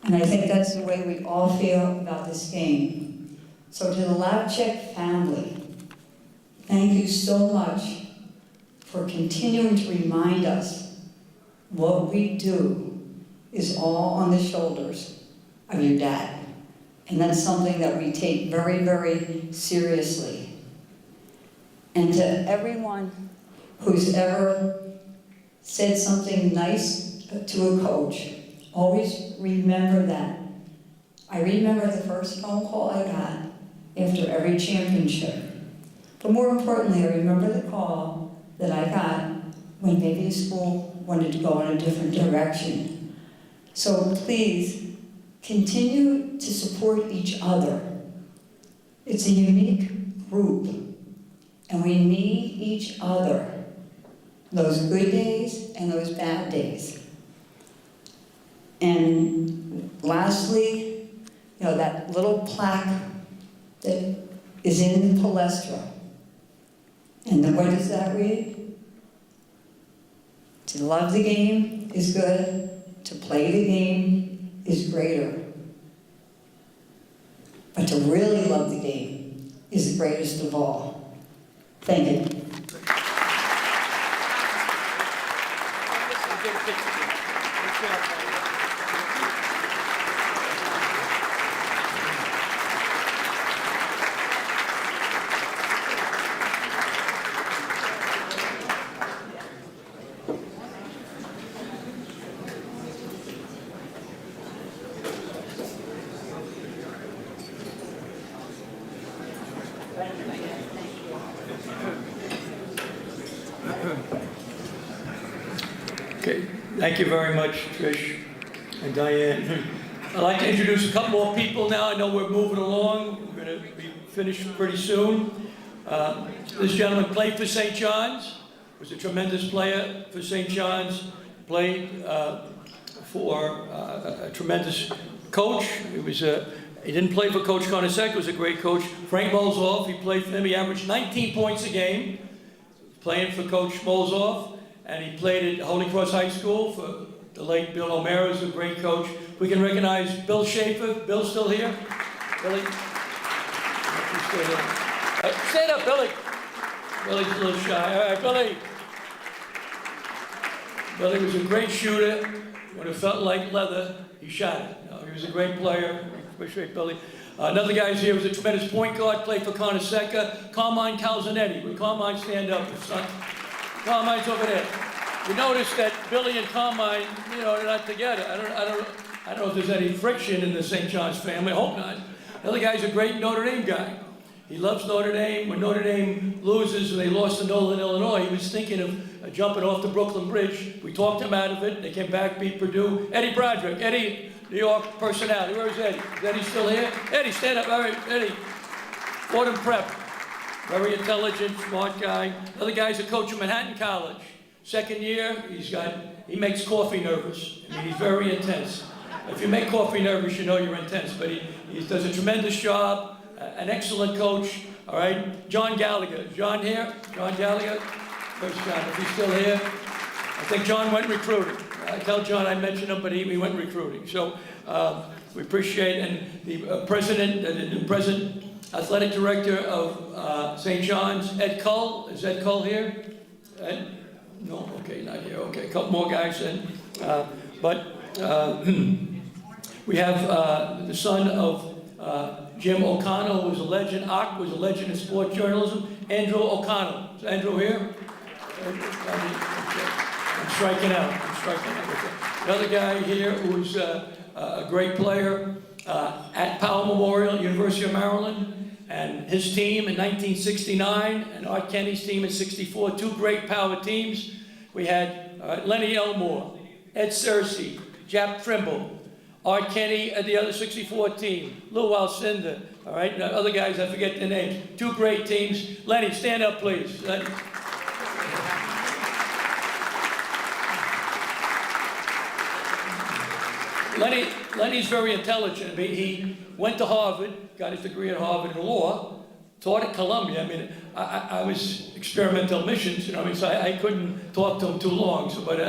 And I think that's the way we all feel about this game. So to the Lapchick family, thank you so much for continuing to remind us what we do is all on the shoulders of your dad. And that's something that we take very, very seriously. And to everyone who's ever said something nice to a coach, always remember that. I remember the first phone call I got after every championship. But more importantly, I remember the call that I got when maybe the school wanted to go in a different direction. So please, continue to support each other. It's a unique group, and we need each other, those good days and those bad days. And lastly, that little plaque that is in the palestra. And then what does that read? To love the game is good, to play the game is greater. But to really love the game is the greatest of all. Thank you. Okay, thank you very much, Trish and Diane. I'd like to introduce a couple more people now. I know we're moving along. We're going to be finished pretty soon. This gentleman played for St. John's, was a tremendous player for St. John's, played for a tremendous coach. He didn't play for Coach Konasek, was a great coach. Frank Molzoff, he played for him. He averaged 19 points a game, playing for Coach Molzoff. And he played at Holy Cross High School for the late Bill O'Mara, who's a great coach. We can recognize Bill Schaefer. Bill's still here? Billy? Stay there. Stand up, Billy. Billy's a little shy. All right, Billy. Billy was a great shooter. When it felt like leather, he shot it. He was a great player. Appreciate Billy. Another guy here was a tremendous point guard, played for Coneseca, Carmine Calzanetti. Would Carmine stand up? Carmine's over there. You notice that Billy and Carmine, they're not together. I don't know if there's any friction in the St. John's family. I hope not. The other guy's a great Notre Dame guy. He loves Notre Dame. When Notre Dame loses and they lost to Nolan, Illinois, he was thinking of jumping off the Brooklyn Bridge. We talked him out of it. They came back, beat Purdue. Eddie Broderick. Eddie, New York personality. Where's Eddie? Is Eddie still here? Eddie, stand up. All right, Eddie. Fordham Prep. Very intelligent, smart guy. The other guy's a coach at Manhattan College. Second year, he makes coffee nervous. I mean, he's very intense. If you make coffee nervous, you know you're intense. But he does a tremendous job. An excellent coach. All right, John Gallagher. Is John here? John Gallagher. Where's John? If he's still here, I think John went recruiting. I tell John I mentioned him, but he went recruiting. So we appreciate, and the present athletic director of St. John's, Ed Cull. Is Ed Cull here? Ed? No, okay, not here. Okay, a couple more guys then. We have the son of Jim O'Connell, who was a legend. Ock was a legend in sports journalism. Andrew O'Connell. Is Andrew here? I'm striking out. Another guy here who's a great player at Powell Memorial, University of Maryland. And his team in 1969, and Art Kenny's team in 64, two great power teams. We had Lenny Elmore, Ed Searcy, Jap Trimble, Art Kenny at the other 64 team, Lou Alcindor, all right? Now, other guys, I forget their names. Two great teams. Lenny, stand up, please. Lenny's very intelligent. I mean, he went to Harvard, got his degree at Harvard in law, taught at Columbia. I mean, I was experimental missions, so I couldn't talk to him too long. So, but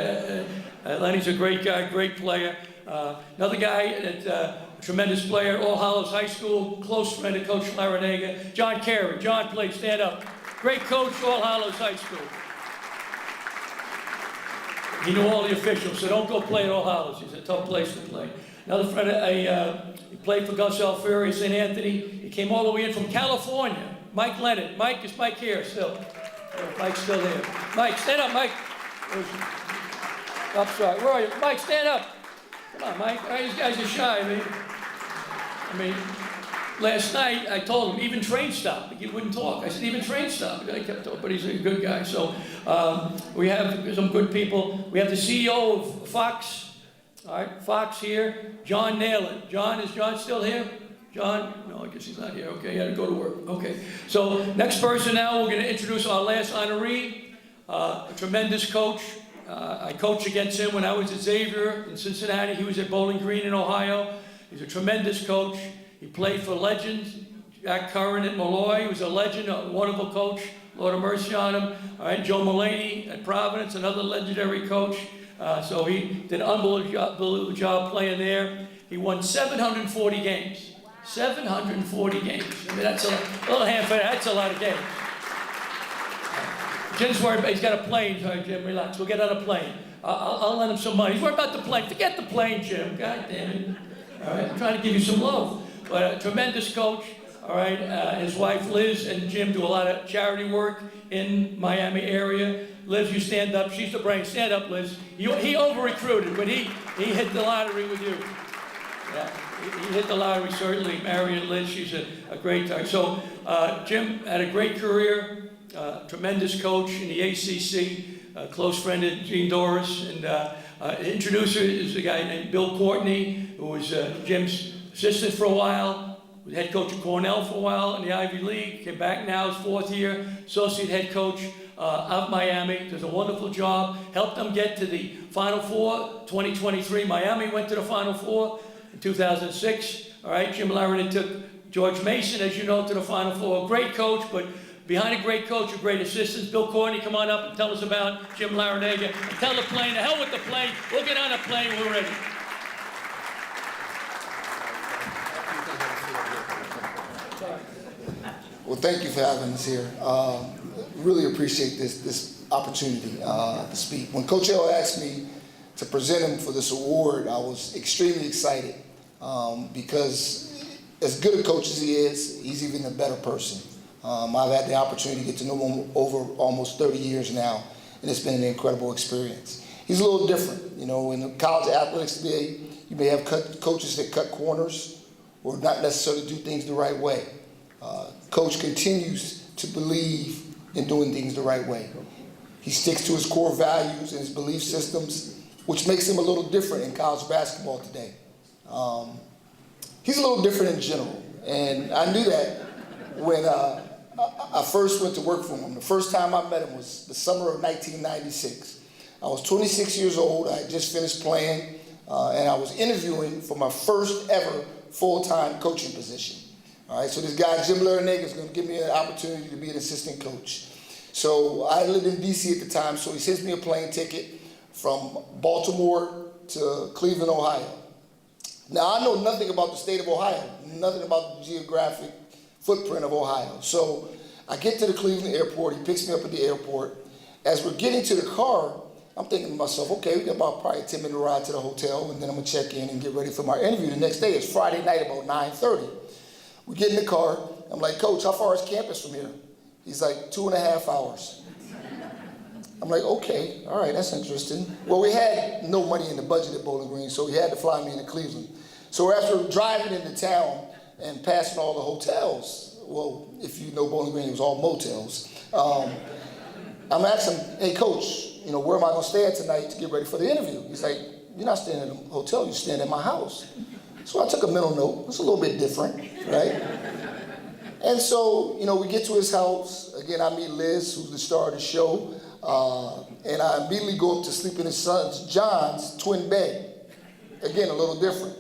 Lenny's a great guy, great player. Another guy, a tremendous player at All Hallows High School, close friend of Coach Larinaga, John Carey. John, please stand up. Great coach, All Hallows High School. He knew all the officials, so don't go play at All Hallows. It's a tough place to play. Another friend, he played for Gus Alfieri, St. Anthony. He came all the way in from California. Mike Leonard. Mike, is Mike here still? Mike's still there. Mike, stand up, Mike. I'm sorry, where are you? Mike, stand up. Come on, Mike. All right, these guys are shy. I mean, last night I told him, even train stop. He wouldn't talk. I said, even train stop. The guy kept talking, but he's a good guy. So we have some good people. We have the CEO of Fox. All right, Fox here. John Nailing. John, is John still here? John? No, I guess he's not here. Okay, he had to go to work. Okay. So next person now, we're going to introduce our last honoree, a tremendous coach. I coached against him when I was at Xavier in Cincinnati. He was at Bowling Green in Ohio. He's a tremendous coach. He played for legends. Jack Curran at Malloy. He was a legend, a wonderful coach. Lord have mercy on him. All right, Joe Mulaney at Providence, another legendary coach. So he did an unbelievable job playing there. He won 740 games. 740 games. I mean, that's a little handful. That's a lot of games. Jim's worried about, he's got a plane. Sorry, Jim, relax. We'll get on a plane. I'll lend him some money. He's worried about the plane. Forget the plane, Jim. God damn it. All right, I'm trying to give you some love. But a tremendous coach. All right, his wife Liz and Jim do a lot of charity work in Miami area. Liz, you stand up. She's the brain. Stand up, Liz. He over-recruited, but he hit the lottery with you. Yeah, he hit the lottery, certainly. Marion Liz, she's a great time. So Jim had a great career. Tremendous coach in the ACC, close friend of Gene Doris, and introducer is a guy named Bill Courtney, who was Jim's assistant for a while, was head coach at Cornell for a while in the Ivy League, came back now, his fourth year, associate head coach of Miami, does a wonderful job, helped them get to the Final Four, 2023, Miami went to the Final Four in 2006, all right, Jim Larinaga took George Mason, as you know, to the Final Four, great coach, but behind a great coach, a great assistant. Bill Courtney, come on up and tell us about Jim Larinaga. And tell the plane, the hell with the plane. We'll get on a plane, we're ready. Well, thank you for having us here. Really appreciate this opportunity to speak. When Coach L asked me to present him for this award, I was extremely excited because as good a coach as he is, he's even a better person. I've had the opportunity to get to know him over almost 30 years now, and it's been an incredible experience. He's a little different. You know, in the college athletics today, you may have coaches that cut corners or not necessarily do things the right way. Coach continues to believe in doing things the right way. He sticks to his core values and his belief systems, which makes him a little different in college basketball today. He's a little different in general, and I knew that when I first went to work for him. The first time I met him was the summer of 1996. I was 26 years old. I had just finished playing, and I was interviewing for my first ever full-time coaching position. All right, so this guy, Jim Larinaga, is going to give me an opportunity to be an assistant coach. So I lived in D.C. at the time, so he sends me a plane ticket from Baltimore to Cleveland, Ohio. Now, I know nothing about the state of Ohio, nothing about the geographic footprint of Ohio. So I get to the Cleveland airport. He picks me up at the airport. As we're getting to the car, I'm thinking to myself, okay, we got about probably a 10-minute ride to the hotel, and then I'm going to check in and get ready for my interview the next day. It's Friday night about 9:30. We get in the car. I'm like, Coach, how far is campus from here? He's like, 2.5 hours. I'm like, okay, all right, that's interesting. Well, we had no money in the budget at Bowling Green, so he had to fly me into Cleveland. So after driving into town and passing all the hotels, well, if you know Bowling Green, it was all motels. I'm asking, hey, Coach, you know, where am I going to stay at tonight to get ready for the interview? He's like, you're not staying in a hotel, you're staying at my house. So I took a mental note. It's a little bit different, right? And so, you know, we get to his house. Again, I meet Liz, who's the star of the show. And I immediately go up to sleep in his son John's twin bed. Again, a little different.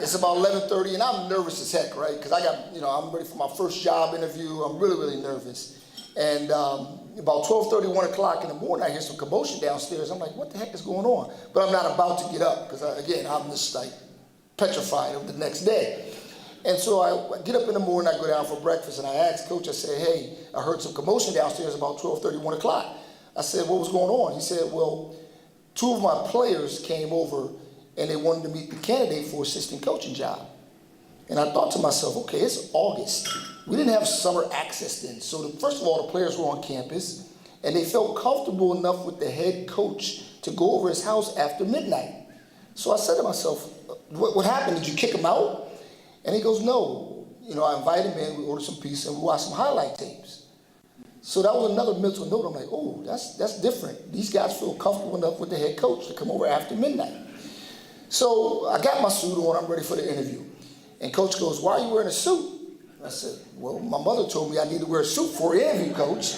It's about 11:30, and I'm nervous as heck, right? Because I got, you know, I'm ready for my first job interview. I'm really, really nervous. And about 12:30, 1 o'clock in the morning, I hear some commotion downstairs. I'm like, what the heck is going on? But I'm not about to get up because, again, I'm just like petrified of the next day. And so I get up in the morning, I go down for breakfast, and I asked Coach, I said, hey, I heard some commotion downstairs about 12:30, 1 o'clock. I said, what was going on? He said, well, 2 of my players came over and they wanted to meet the candidate for assistant coaching job. And I thought to myself, okay, it's August. We didn't have summer access then. So first of all, the players were on campus, and they felt comfortable enough with the head coach to go over his house after midnight. So I said to myself, what happened? Did you kick him out? And he goes, no. You know, I invited him in, we ordered some pizza, and we watched some highlight tapes. So that was another mental note. I'm like, oh, that's different. These guys feel comfortable enough with the head coach to come over after midnight. So I got my suit on, I'm ready for the interview. And Coach goes, why are you wearing a suit? I said, well, my mother told me I need to wear a suit for an interview, Coach.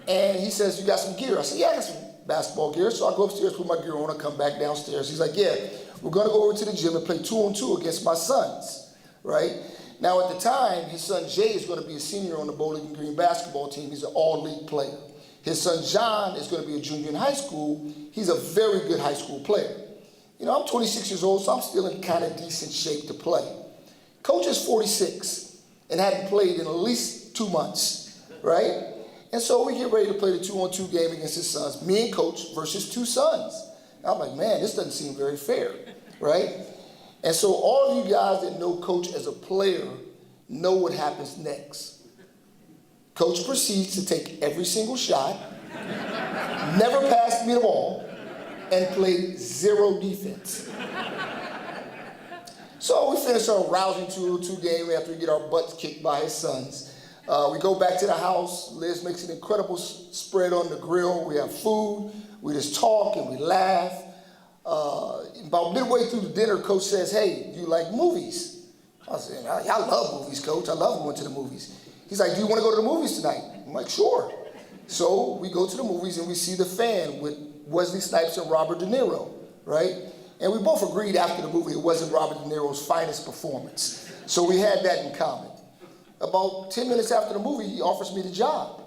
And he says, you got some gear? I said, yeah, I got some basketball gear. So I go upstairs, put my gear on, I come back downstairs. He's like, yeah, we're going to go over to the gym and play 2-on-2 against my sons, right? Now, at the time, his son Jay is going to be a senior on the Bowling Green basketball team. He's an all-league player. His son John is going to be a junior in high school. He's a very good high school player. You know, I'm 26 years old, so I'm still in kind of decent shape to play. Coach is 46 and hadn't played in at least 2 months, right? And so we get ready to play the 2-on-2 game against his sons, me and Coach versus 2 sons. And I'm like, man, this doesn't seem very fair, right? And so all of you guys that know Coach as a player know what happens next. Coach proceeds to take every single shot, never passed me the ball, and played 0 defense. So we finish our rousing 2-on-2 game after we get our butts kicked by his sons. We go back to the house. Liz makes an incredible spread on the grill. We have food. We just talk and we laugh. About midway through the dinner, Coach says, hey, do you like movies? I said, I love movies, Coach. I love going to the movies. He's like, do you want to go to the movies tonight? I'm like, sure. So we go to the movies and we see The Fan with Wesley Snipes and Robert De Niro, right? And we both agreed after the movie it wasn't Robert De Niro's finest performance. So we had that in common. About 10 minutes after the movie, he offers me the job.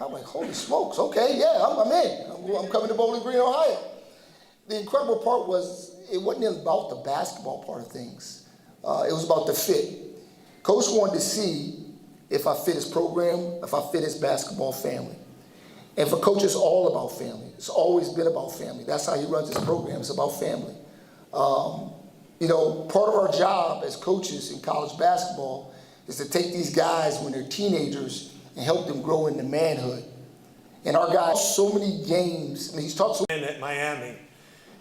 I'm like, holy smokes, okay, yeah, I'm in. I'm coming to Bowling Green, Ohio. The incredible part was it wasn't about the basketball part of things. It was about the fit. Coach wanted to see if I fit his program, if I fit his basketball family. And for Coach, it's all about family. It's always been about family. That's how he runs his program. It's about family. You know, part of our job as coaches in college basketball is to take these guys when they're teenagers and help them grow into manhood. And our guys, so many games, I mean, he's taught so many. At Miami.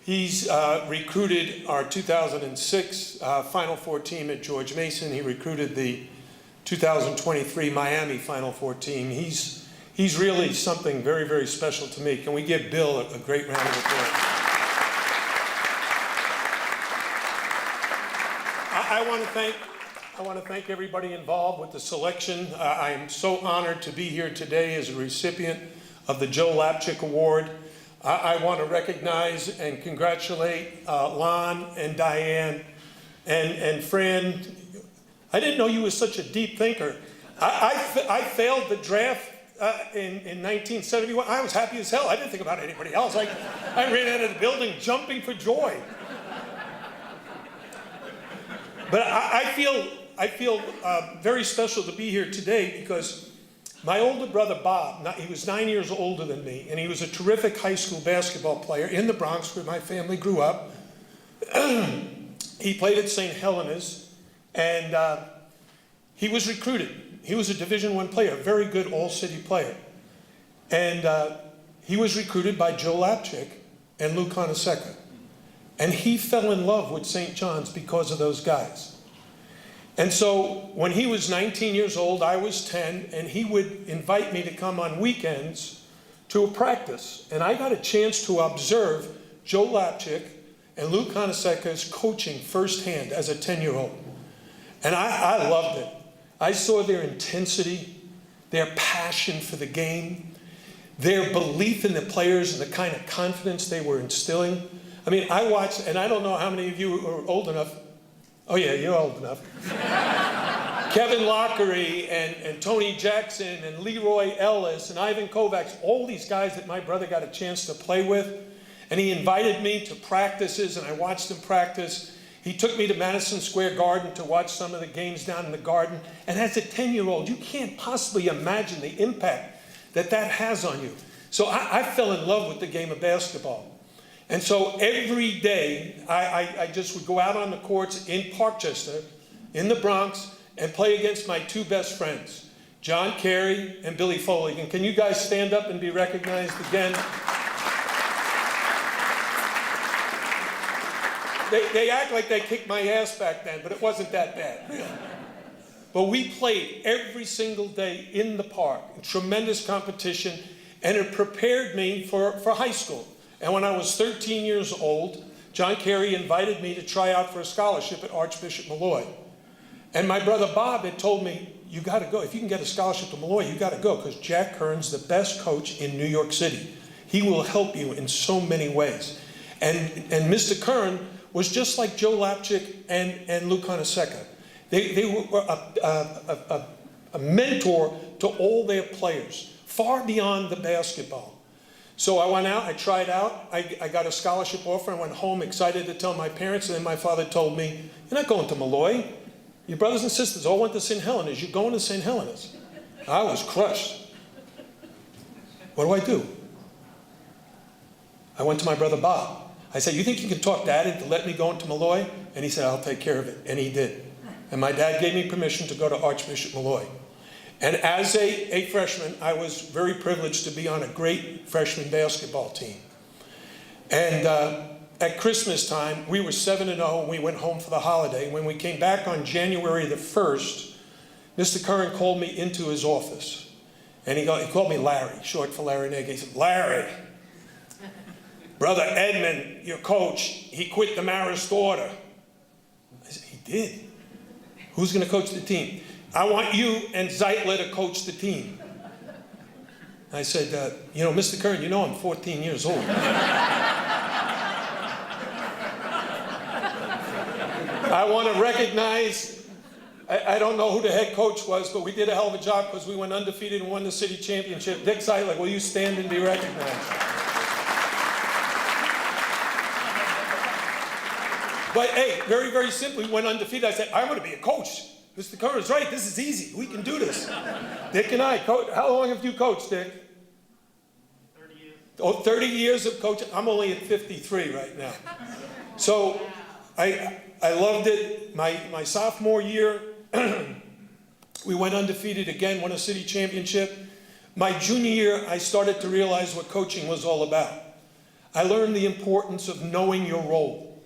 He's recruited our 2006 Final Four team at George Mason. He recruited the 2023 Miami Final Four team. He's really something very, very special to me. Can we give Bill a great round of applause? I want to thank everybody involved with the selection. I am so honored to be here today as a recipient of the Joe Lapchick Award. I want to recognize and congratulate Lon and Diane and Fran. I didn't know you were such a deep thinker. I failed the draft in 1971. I was happy as hell. I didn't think about anybody else. I ran out of the building jumping for joy. But I feel very special to be here today because my older brother Bob, he was 9 years older than me, and he was a terrific high school basketball player in the Bronx where my family grew up. He played at St. Helena's, and he was recruited. He was a Division I player, a very good all-city player. And he was recruited by Joe Lapchick and Lou Conaseca. And he fell in love with St. John's because of those guys. And so when he was 19 years old, I was 10, and he would invite me to come on weekends to a practice. And I got a chance to observe Joe Lapchick and Lou Conaseca's coaching firsthand as a 10-year-old. And I loved it. I saw their intensity, their passion for the game, their belief in the players and the kind of confidence they were instilling. I mean, I watched, and I don't know how many of you are old enough. Oh yeah, you're old enough. Kevin Lockery and Tony Jackson and Leroy Ellis and Ivan Kovacs, all these guys that my brother got a chance to play with. And he invited me to practices, and I watched him practice. He took me to Madison Square Garden to watch some of the games down in the Garden. And as a 10-year-old, you can't possibly imagine the impact that has on you. So I fell in love with the game of basketball. And so every day, I just would go out on the courts in Parkchester, in the Bronx, and play against my two best friends, John Carey and Billy Foley. And can you guys stand up and be recognized again? They act like they kicked my ass back then, but it wasn't that bad, really. But we played every single day in the park, tremendous competition, and it prepared me for high school. And when I was 13 years old, John Carey invited me to try out for a scholarship at Archbishop Malloy. And my brother Bob had told me, you got to go. If you can get a scholarship to Malloy, you got to go, because Jack Kern's the best coach in New York City. He will help you in so many ways. And Mr. Kern was just like Joe Lapchick and Lou Conaseca. They were a mentor to all their players, far beyond the basketball. So I went out, I tried out, I got a scholarship offer, I went home excited to tell my parents, and then my father told me, you're not going to Malloy. Your brothers and sisters all went to St. Helena's, you're going to St. Helena's. I was crushed. What do? I went to my brother Bob. I said, you think you can talk Dad into let me go into Malloy? And he said, I'll take care of it. And he did. And my dad gave me permission to go to Archbishop Malloy. And as a freshman, I was very privileged to be on a great freshman basketball team. And at Christmas time, we were 7-0, and we went home for the holiday. When we came back on January the 1st, Mr. Curran called me into his office. And he called me Larry, short for Larry Nagel. He said, Larry, Brother Edmund, your coach, he quit the Marist order. I said, he did? Who's going to coach the team? I want you and Zeitler to coach the team. I said, you know, Mr. Curran, you know I'm 14 years old. I want to recognize, I don't know who the head coach was, but we did a hell of a job because we went undefeated and won the city championship. Dick Zeitler, will you stand and be recognized? But hey, very, very simply, we went undefeated. I said, I want to be a coach. Mr. Curran's right, this is easy. We can do this. Dick and I, how long have you coached, Dick? 30 years. Oh, 30 years of coaching. I'm only at 53 right now. So I loved it. My sophomore year, we went undefeated again, won a city championship. My junior year, I started to realize what coaching was all about. I learned the importance of knowing your role.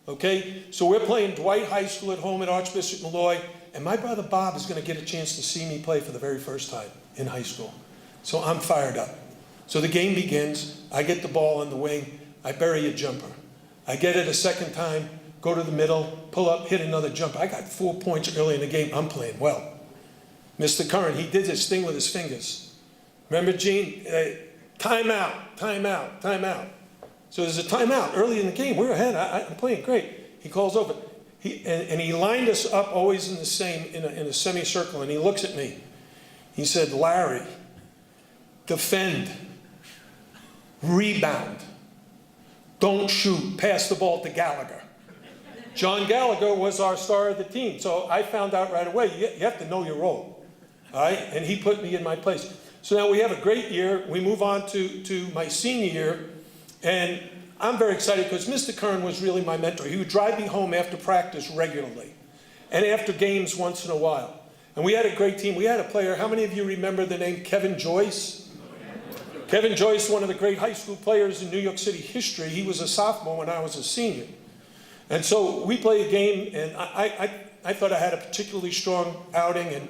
Okay? So we're playing Dwight High School at home at Archbishop Malloy, and my brother Bob is going to get a chance to see me play for the very first time in high school. So I'm fired up. So the game begins. I get the ball on the wing. I bury a jumper. I get it a second time, go to the middle, pull up, hit another jumper. I got 4 points early in the game. I'm playing well. Mr. Curran, he did this thing with his fingers. Remember, Gene? Timeout, timeout, timeout. So there's a timeout early in the game. We're ahead. I'm playing great. He calls over. And he lined us up always in the same, in a semicircle, and he looks at me. He said, Larry, defend, rebound, don't shoot, pass the ball to Gallagher. John Gallagher was our star of the team. So I found out right away, you have to know your role. All right? And he put me in my place. So now we have a great year. We move on to my senior year. And I'm very excited because Mr. Curran was really my mentor. He would drive me home after practice regularly and after games once in a while. And we had a great team. We had a player. How many of you remember the name Kevin Joyce? Kevin Joyce, one of the great high school players in New York City history. He was a sophomore when I was a senior. And so we played a game, and I thought I had a particularly strong outing. And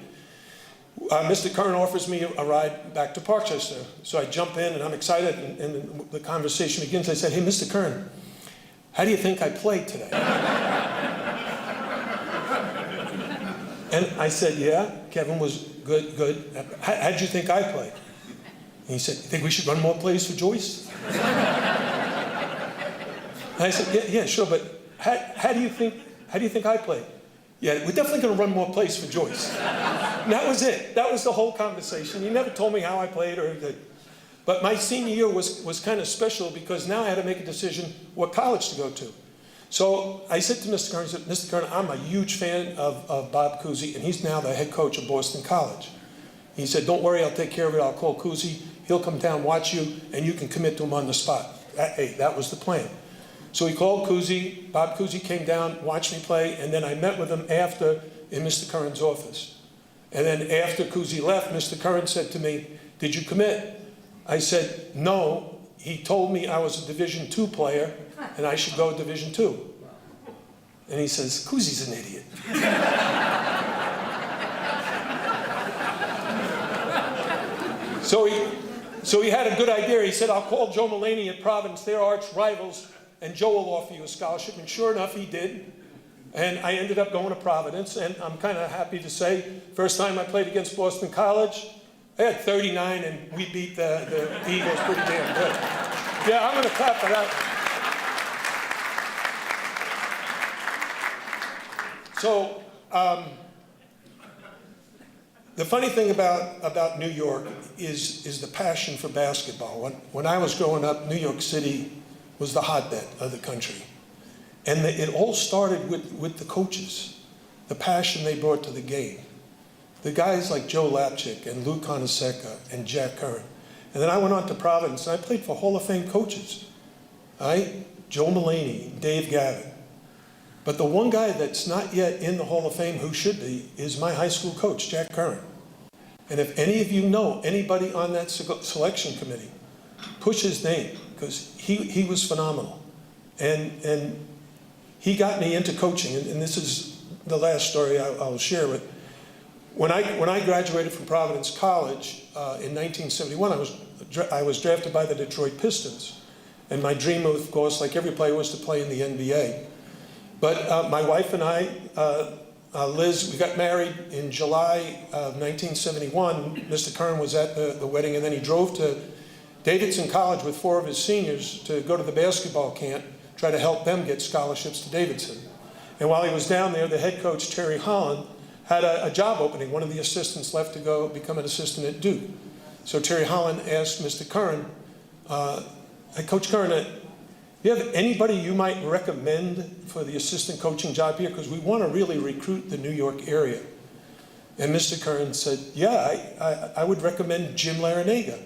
Mr. Curran offers me a ride back to Parkchester. So I jump in, and I'm excited, and the conversation begins. I said, hey, Mr. Curran, how do you think I played today? And I said, yeah, Kevin was good, good. How did you think I played? And he said, you think we should run more plays for Joyce? And I said, yeah, sure, but how do you think I played? Yeah, we're definitely going to run more plays for Joyce. And that was it. That was the whole conversation. He never told me how I played or anything. But my senior year was kind of special because now I had to make a decision what college to go to. So I said to Mr. Curran, Mr. Curran, I'm a huge fan of Bob Cousy, and he's now the head coach of Boston College. He said, don't worry, I'll take care of it. I'll call Cousy. He'll come down, watch you, and you can commit to him on the spot. That was the plan. So he called Cousy. Bob Cousy came down, watched me play, and then I met with him after in Mr. Curran's office. And then after Cousy left, Mr. Curran said to me, did you commit? I said, no. He told me I was a Division II player and I should go Division II. And he says, Cousy's an idiot. So he had a good idea. He said, I'll call Joe Mulaney at Providence. They're arch rivals, and Joe will offer you a scholarship. And sure enough, he did. And I ended up going to Providence, and I'm kind of happy to say, first time I played against Boston College, I had 39, and we beat the Eagles pretty damn good. Yeah, I'm going to clap for that. So, the funny thing about New York is the passion for basketball. When I was growing up, New York City was the hotbed of the country. And it all started with the coaches, the passion they brought to the game. The guys like Joe Lapchick and Lou Conaseca and Jack Curran. And then I went on to Providence and I played for Hall of Fame coaches. Right? Joe Mulaney, Dave Gavin. But the one guy that's not yet in the Hall of Fame who should be is my high school coach, Jack Curran. And if any of you know anybody on that selection committee, push his name, because he was phenomenal. And he got me into coaching, and this is the last story I'll share with. When I graduated from Providence College in 1971, I was drafted by the Detroit Pistons. And my dream, of course, like every player, was to play in the NBA. But my wife and I, Liz, we got married in July of 1971. Mr. Curran was at the wedding, and then he drove to Davidson College with 4 of his seniors to go to the basketball camp, try to help them get scholarships to Davidson. And while he was down there, the head coach, Terry Holland, had a job opening. One of the assistants left to go become an assistant at Duke. So Terry Holland asked Mr. Curran, Coach Curran, do you have anybody you might recommend for the assistant coaching job here? Because we want to really recruit the New York area. And Mr. Kern said, yeah, I would recommend Jim Larinaga.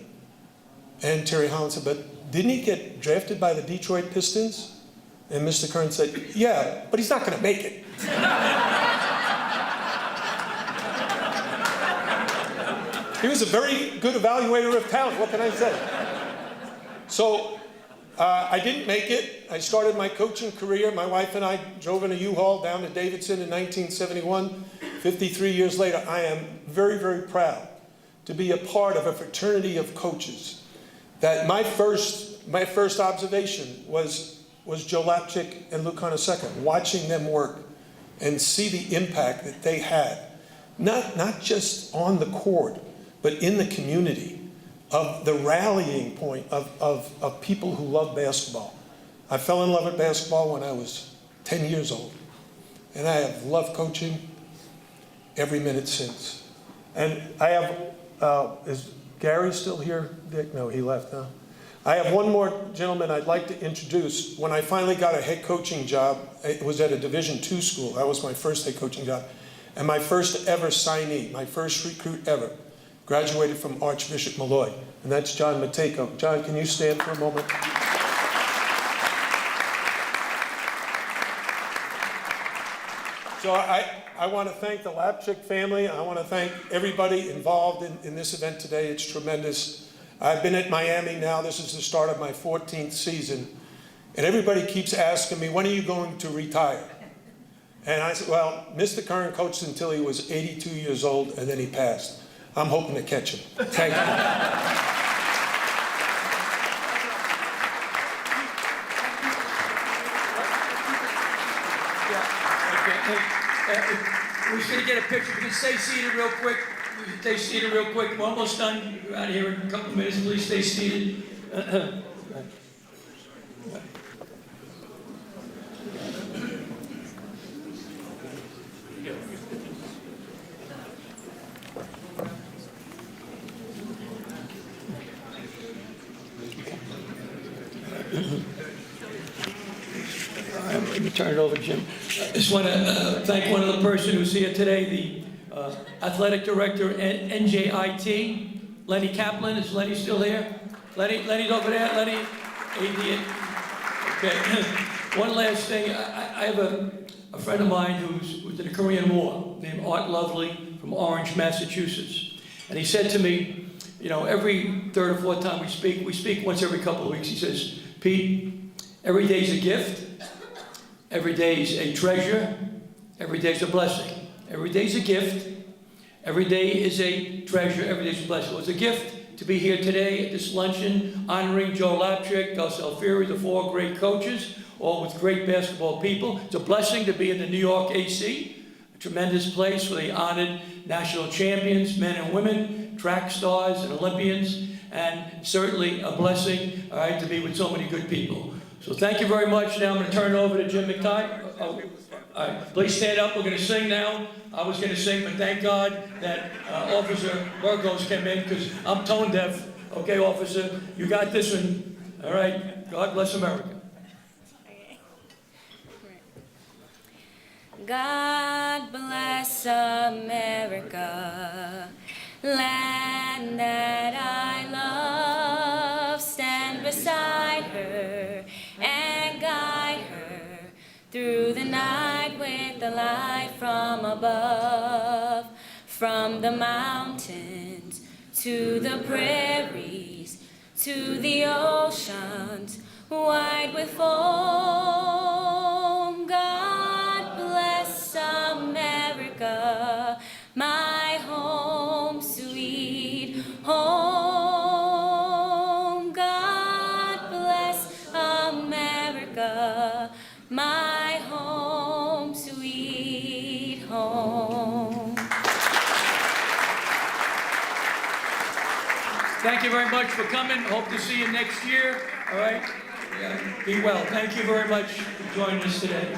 And Terry Holland said, but didn't he get drafted by the Detroit Pistons? And Mr. Kern said, yeah, but he's not going to make it. He was a very good evaluator of talent, what can I say? So I didn't make it. I started my coaching career. My wife and I drove in a U-Haul down to Davidson in 1971. 53 years later, I am very, very proud to be a part of a fraternity of coaches. That my first observation was Joe Lapchick and Lou Conosecca, watching them work and see the impact that they had, not just on the court, but in the community, of the rallying point of people who love basketball. I fell in love with basketball when I was 10 years old, and I have loved coaching every minute since. And I have, is Gary still here, Dick? No, he left, huh? I have one more gentleman I'd like to introduce. When I finally got a head coaching job, it was at a Division II school. That was my first head coaching job. And my first ever signee, my first recruit ever, graduated from Archbishop Malloy, and that's John Matejko. John, can you stand for a moment? So I want to thank the Lapchick family. I want to thank everybody involved in this event today. It's tremendous. I've been at Miami now. This is the start of my 14th season. And everybody keeps asking me, when are you going to retire? And I said, well, Mr. Kern coached until he was 82 years old, and then he passed. I'm hoping to catch him. Thank you. We're just going to get a picture. You can stay seated real quick. You can stay seated real quick. We're almost done. We're out of here in a couple of minutes. Please stay seated. Let me turn it over to Jim. I just want to thank one other person who's here today, the athletic director at NJIT, Lenny Kaplan. Is Lenny still here? Lenny's over there. Lenny, AD. Okay. One last thing. I have a friend of mine who's in the Korean War named Art Lovely from Orange, Massachusetts. And he said to me, you know, every third or fourth time we speak once every couple of weeks. He says, Pete, every day's a gift. Every day is a treasure. Every day is a blessing. Every day is a gift. Every day is a treasure. Every day is a blessing. It was a gift to be here today at this luncheon honoring Joe Lapchick, Gus Alfieri, the four great coaches, all with great basketball people. It's a blessing to be in the New York AC, a tremendous place where they honored national champions, men and women, track stars and Olympians, and certainly a blessing, all right, to be with so many good people. So thank you very much. Now I'm going to turn it over to Jim McTighe. All right, please stand up. We're going to sing now. I was going to sing, but thank God that Officer Burgos came in because I'm tone deaf. Okay, officer, you got this one. All right. God bless America. God bless America, land that I love. Stand beside her and guide her through the night with the light from above. From the mountains to the prairies to the oceans wide with foam. God bless America, my home, sweet home. God bless America, my home, sweet home. Thank you very much for coming. Hope to see you next year. All right? Yeah, be well. Thank you very much for joining us today.